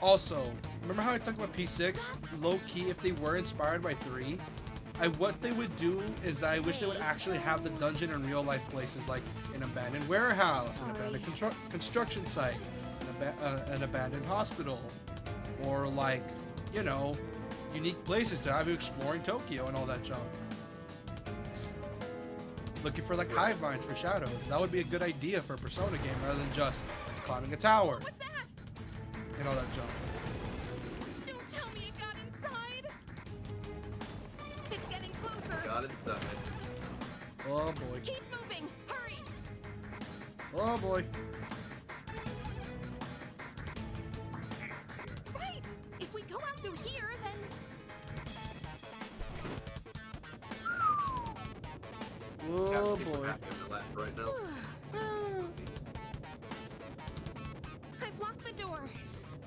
Also, remember how I talked about P6? Low-key, if they were inspired by 3, what they would do is I wish they would actually have the dungeon in real-life places, like an abandoned warehouse, an abandoned construction site, an abandoned hospital, or, like, you know, unique places to have you exploring Tokyo and all that junk. Looking for, like, hive minds for shadows. That would be a good idea for a Persona game rather than just climbing a tower. What's that? And all that junk. Don't tell me it got inside. It's getting closer. Got inside. Oh boy. Keep moving. Hurry. Oh boy. Right. If we go out through here, then Oh Gotta see what boy. happened in the left right now. I've locked the door,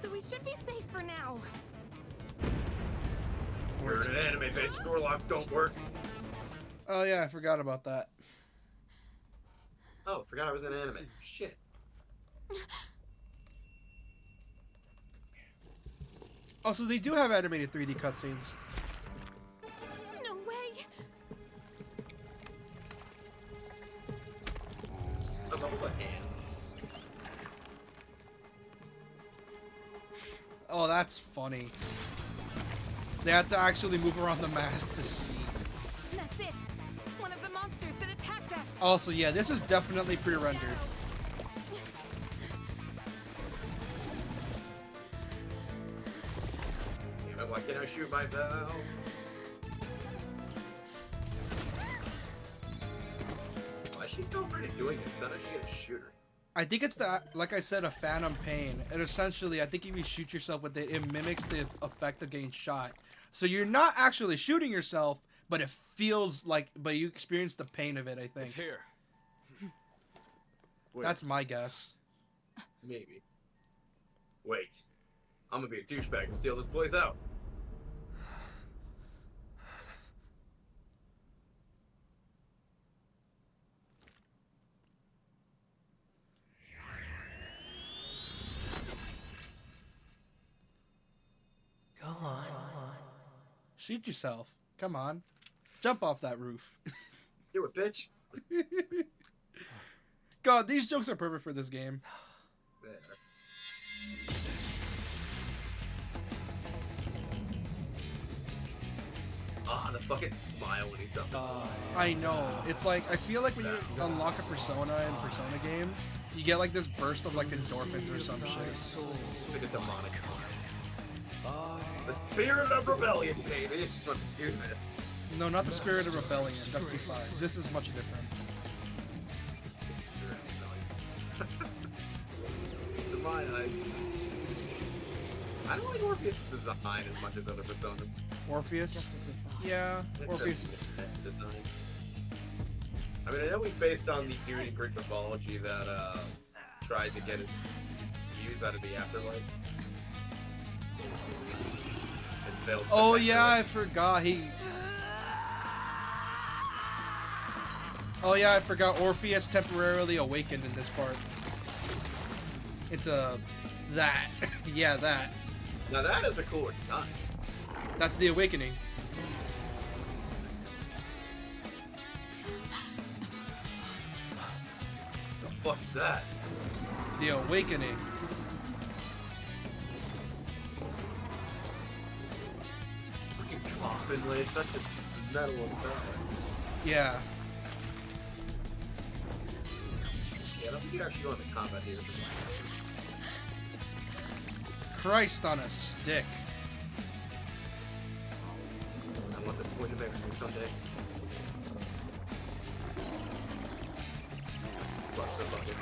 so we should be safe for now. You're in an anime, bitch. Door locks don't work. Oh yeah, I forgot about that. Oh, forgot I was in anime. Shit. Also, they do have animated 3D cutscenes. No way. I love the hands. Oh, that's funny. They had to actually move around the mask to see. That's it. One of the monsters that attacked us. Also, yeah, this is definitely pre-rendered. Damn it, why can't I shoot myself? Why is she still already doing it? It's not actually gonna shoot her. I think it's like I said, a phantom pain. And essentially, I think if you shoot yourself with it, it mimics the effect of getting shot. So you're not actually shooting yourself, but it feels like, but you experience the pain of it, I think. It's here. Wait, That's my guess. maybe. Wait. I'm gonna be a douchebag and steal this place out. Go on. Shoot yourself. Come on. Jump off that roof. Do it, bitch. God, these jokes are perfect for this game. There. Ah, the fucking smile when he's up. I know. It's like, I feel like when you unlock a Persona in Persona games, you get like this burst of like endorphins or some shit. It's like a demonic smile. The spirit of rebellion, baby. Let's do this. No, not the Spirit of Rebellion. That's P5. This is much different. In my eyes. I don't like Orpheus' design as much as other Personas. Orpheus? Just as we thought. Yeah, It's Orpheus. just a design. I mean, I know he's based on the dude in Greek mythology that tried to get his views out of the afterlife. And failed. Oh yeah, I spectacularly. forgot. Oh yeah, I forgot. Orpheus temporarily awakened in this part. It's that. Yeah, that. Now that is a cooler design. That's the awakening. The fuck is that? The awakening. Fucking coffin lid, such a metal as that. Yeah. Yeah, don't think you actually go into combat here. Christ on a stick. I want this boy to marry me someday. Plus the bucket.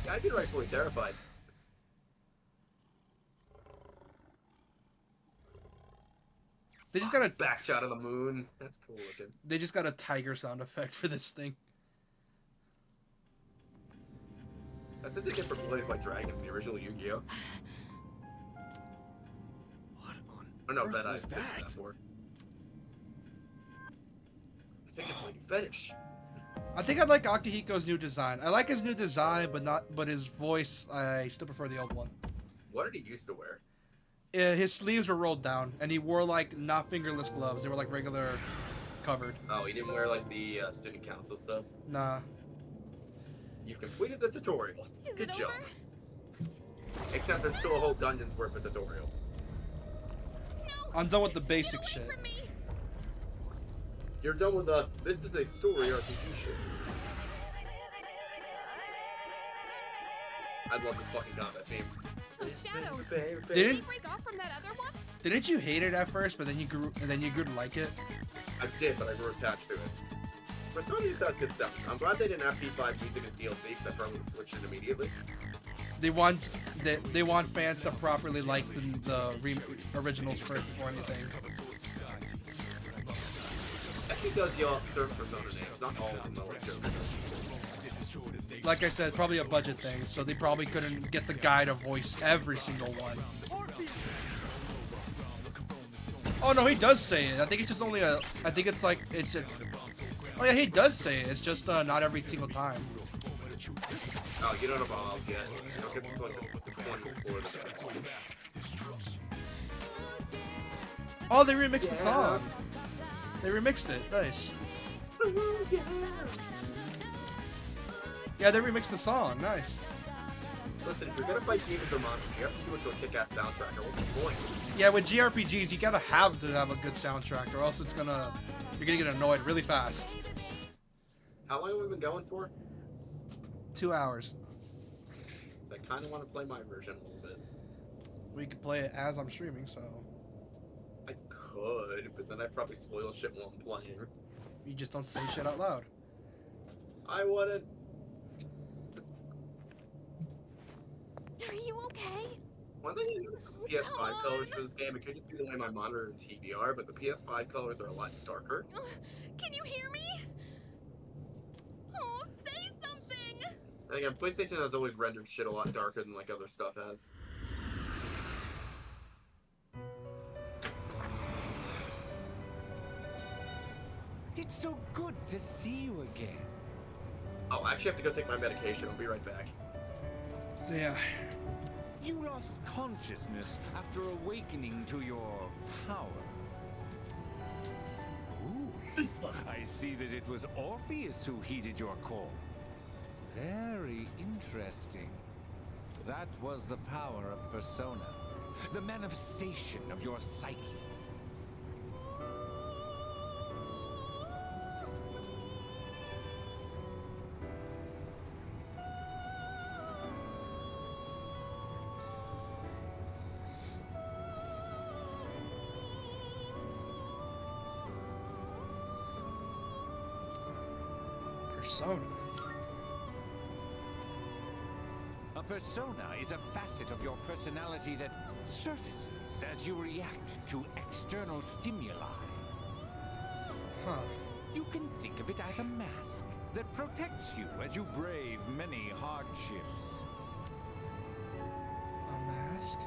Yeah, I'd be rightfully terrified. They just got a back shot of the moon. That's cool looking. They just got a tiger sound effect for this thing. I said they get replaced by Dragon in the original Yu-Gi-Oh. What on I know earth that was that? I think it's my new fetish. I think I like Akihiko's new design. I like his new design, but his voice, I still prefer the old one. What did he used to wear? His sleeves were rolled down, and he wore like not fingerless gloves. They were like regular covered. Oh, he didn't wear like the student council stuff? Nah. You've completed the tutorial. Good job. Over? Except there's still a whole dungeon's worth of tutorial. I'm done with the basic shit. You're done with the this is a story RPG shit. I love this fucking combat theme. Those shadows. Didn't- Did they break off from that other one? Didn't you hate it at first, but then you grew to like it? I did, but I grew attached to it. Persona used to have good stuff. I'm glad they didn't have P5 music as DLC, because I probably would switch it immediately. They want fans to properly like the originals first before anything. Actually does y'all serve Persona names, not all of them though, like Joker. Like I said, probably a budget thing, so they probably couldn't get the guy to voice every single one. Oh no, he does say it. I think it's just only a. I think it's like it's just. Oh yeah, he does say it. It's just not every single time. Oh, you don't have balls yet. You don't get to put the 20 before the best. Oh, they remixed the song. They remixed it. Nice. Yeah, they remixed the song. Nice. Listen, if you're gonna fight demons or monsters, you have to do it to a kick-ass soundtrack. Or what's the point? Yeah, with JRPGs, you gotta have a good soundtrack, or else you're gonna get annoyed really fast. How long have we been going for? 2 hours. So I kind of want to play my version a little bit. We could play it as I'm streaming, so. I could, but then I'd probably spoil shit while I'm playing. You just don't say shit out loud. I wouldn't. Are you okay? One thing you do with the PS5 colors for this game, it could just be the way my monitor and TV are, but the PS5 colors are a lot darker. Can you hear me? Oh, say something! And again, PlayStation has always rendered shit a lot darker than like other stuff has. It's so good to see you again. Oh, I actually have to go take my medication. I'll be right back. So yeah. You lost consciousness after awakening to your power. Ooh, I see that it was Orpheus who heeded your call. Very interesting. That was the power of Persona, the manifestation of your psyche. Persona. A persona is a facet of your personality that surfaces as you react to external stimuli. Huh. You can think of it as a mask that protects you as you brave many hardships. A mask?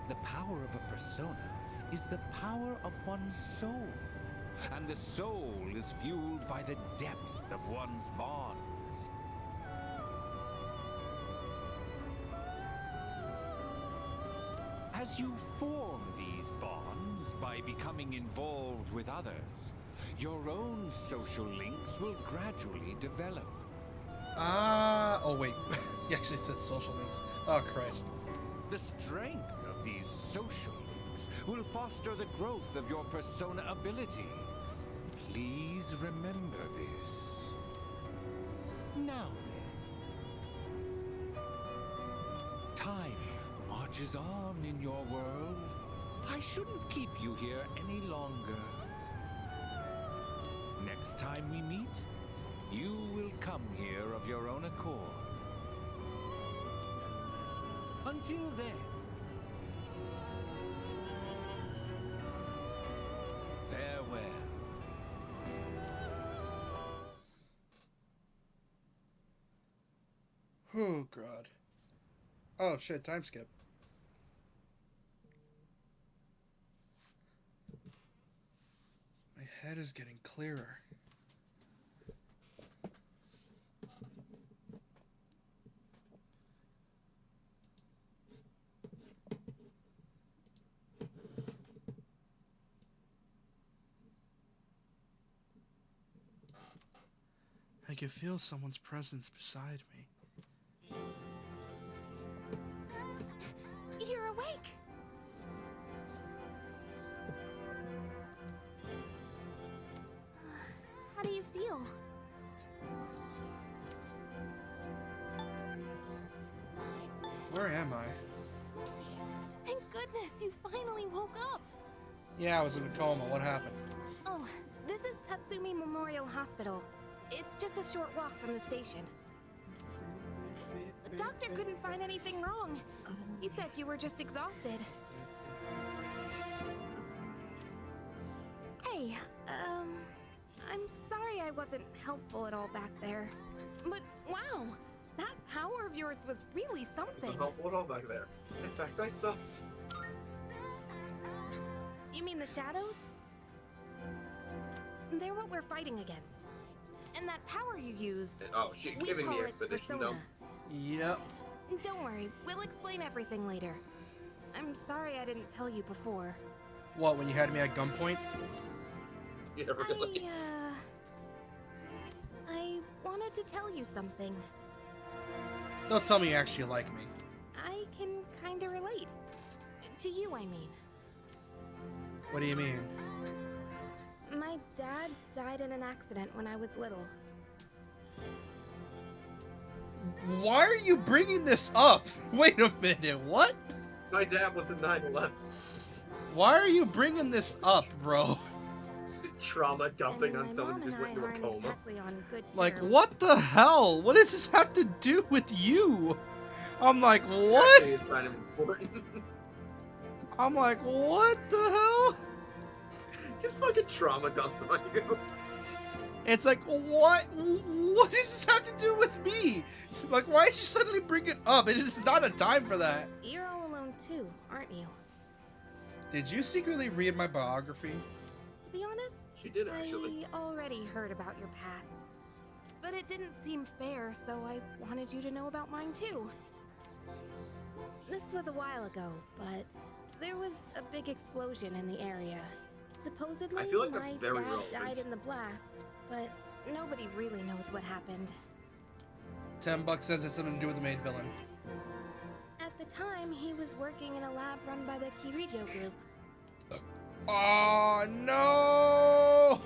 The power of a persona is the power of one's soul. And the soul is fueled by the depth of one's bonds. As you form these bonds by becoming involved with others, your own social links will gradually develop. Oh wait. He actually said social links. Oh Christ. The strength of these social links will foster the growth of your persona abilities. Please Please remember this. Now then. Time marches on in your world. I shouldn't keep you here any longer. Next time we meet, you will come here of your own accord. Until then, farewell. Oh, God. Oh, shit, time skip. My head is getting clearer. I can feel someone's presence beside me. You're awake. How do you feel? Where am I? Thank goodness you finally woke up. Yeah, I was in a coma. What happened? Oh, this is Tatsumi Memorial Hospital. It's just a short walk from the station. The doctor couldn't find anything wrong. He said you were just exhausted. Hey, I'm sorry I wasn't helpful at all back there. But wow, that power of yours was really something. Wasn't helpful at all back there. In fact, I sucked. You mean the shadows? They're what we're fighting against. And that power you used. Oh, she we giving call the it expedition persona. Yep. Don't worry, we'll explain everything later. I'm sorry I didn't tell you before. What, when you had me at gunpoint? Yeah, really. I wanted to tell you something. Don't tell me you actually like me. I can kinda relate. To you, I mean. What do you mean? My dad died in an accident when I was little. Why are you bringing this up? Wait a minute, what? My dad was in 9/11. Why are you bringing this up, bro? Just trauma dumping on someone who just went into a coma. Exactly on good Like, terms. what the hell? What does this have to do with you? I'm like, what? Actually, it's kind of important. I'm like, what the hell? Just fucking trauma dumps on you. It's like, what? What does this have to do with me? Like, why did you suddenly bring it up? It is not a time for that. You're all alone too, aren't you? Did you secretly read my biography? To be honest, She did, actually. I already heard about your past. But it didn't seem fair, so I wanted you to know about mine too. This was a while ago, but there was a big explosion in the area. Supposedly, I feel like that's my very dad relevant. died in the blast, but nobody really knows what happened. $10 says it's something to do with the main villain. At the time, he was working in a lab run by the Kirijo group. Oh, no!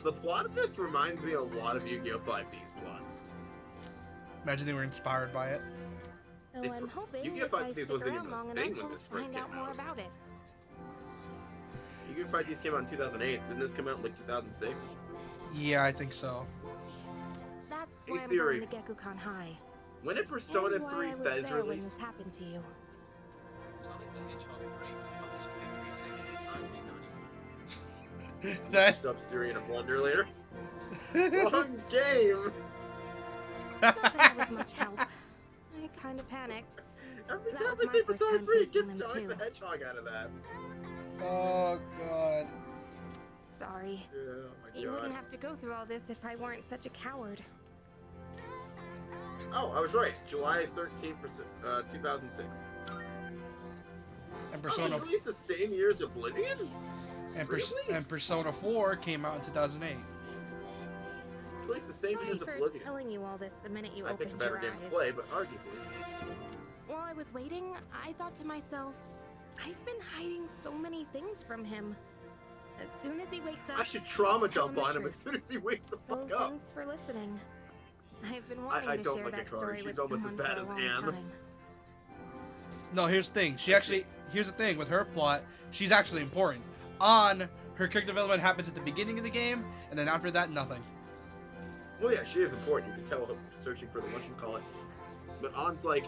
The plot of this reminds me a lot of Yu-Gi-Oh! 5D's plot. Imagine they were inspired by it. So I'm hoping Yu-Gi-Oh! if I 5Ds stick wasn't around even a long thing enough, when we'll this first find came out more out. about it. Yu-Gi-Oh! 5Ds came out in 2008. Didn't this come out in like 2006? Yeah, I think so. That's Hey, why I'm Siri. going to Gekukan High. When did Persona And why 3 I was Fez there when release? this happened to you. Sonic the Hedgehog 3 was published February 2nd, 1994. That Sub-Siri in a blender later. Wrong game! Not that I was much help. I kind of panicked. Every That time was I my say first Persona time 3, it facing gets them Sonic too. the Hedgehog out of that. Oh, God. Sorry. Yeah, oh my You god. wouldn't have to go through all this if I weren't such a coward. Oh, I was right. July 13th, 2006. And Oh, it Persona was released the same year as Oblivion? and Persona 4 came out in 2008. Released the same year Sorry as for Oblivion. telling you all this the minute you I picked a opened better your game eyes. to play, but arguably. While I was waiting, I thought to myself, I've been hiding so many things from him. As soon as he wakes up, I should trauma tell dump him the on him as truth. soon as he wakes the So fuck up. thanks for listening. I've been wanting I to don't share like that Hikaru. story She's with almost as someone bad for as a long Anne. time. No, here's the thing. Here's the thing with her plot. She's actually important. On, her character development happens at the beginning of the game, and then after that, nothing. Well, yeah, she is important. You can tell her searching for the whatchamacallit. But An's like,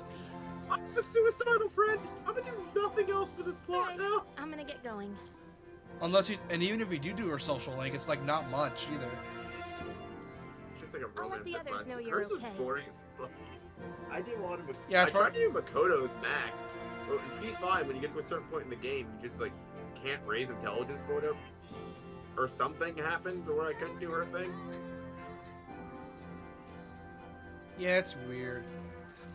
I'm a suicidal friend. I'm gonna do nothing else for this plot Alright, now. I'm gonna get going. Unless you, and even if we do her social link, it's like not much either. It's just like a I'll let romance the that others runs. know you're Hers is okay. boring as fuck. I did want to. Yeah, I it's tried to do Makoto's max. But in P5, when you get to a certain point in the game, you just like can't raise intelligence for whatever, or something happened where I couldn't do her thing. Yeah, it's weird.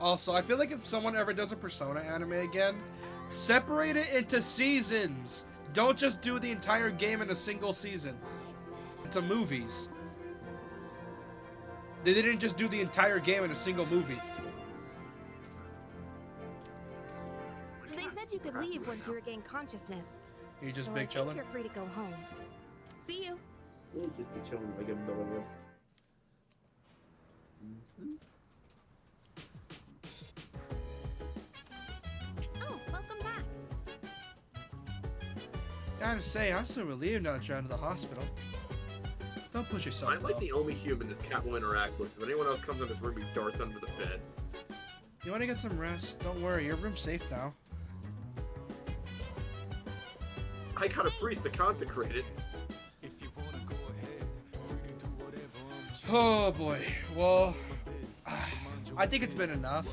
Also, I feel like if someone ever does a Persona anime again, separate it into seasons. Don't just do the entire game in a single season. Into movies. They didn't just do the entire game in a single movie. They said you could leave once you regain consciousness. You just So big I think chillin'? you're free to go home. See you. We'll just be chilling like a millerist. Oh, welcome back. Gotta say, I'm so relieved now that you're out of the hospital. Don't push yourself. I'm like though. the only human this cat will interact with. If anyone else comes in this room, he darts under the bed. You want to get some rest? Don't worry, your room's safe now. I got a priest to consecrate it. Oh boy. Well, I think it's been enough.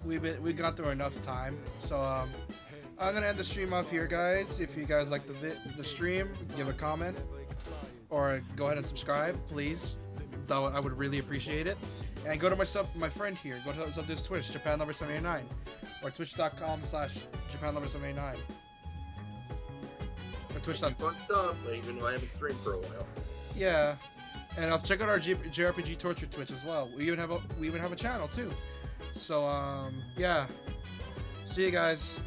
We got through enough time. So I'm gonna end the stream off here, guys. If you guys like the stream, give a comment or go ahead and subscribe, please. Though I would really appreciate it. And go to my friend here. Go to this Twitch, JapanLover789, or twitch.com/JapanLover789. Or Twitch. Fun stuff, even though I haven't streamed for a while. Yeah, and I'll check out our JRPG Torture Twitch as well. We even have a channel too. So yeah, see you guys.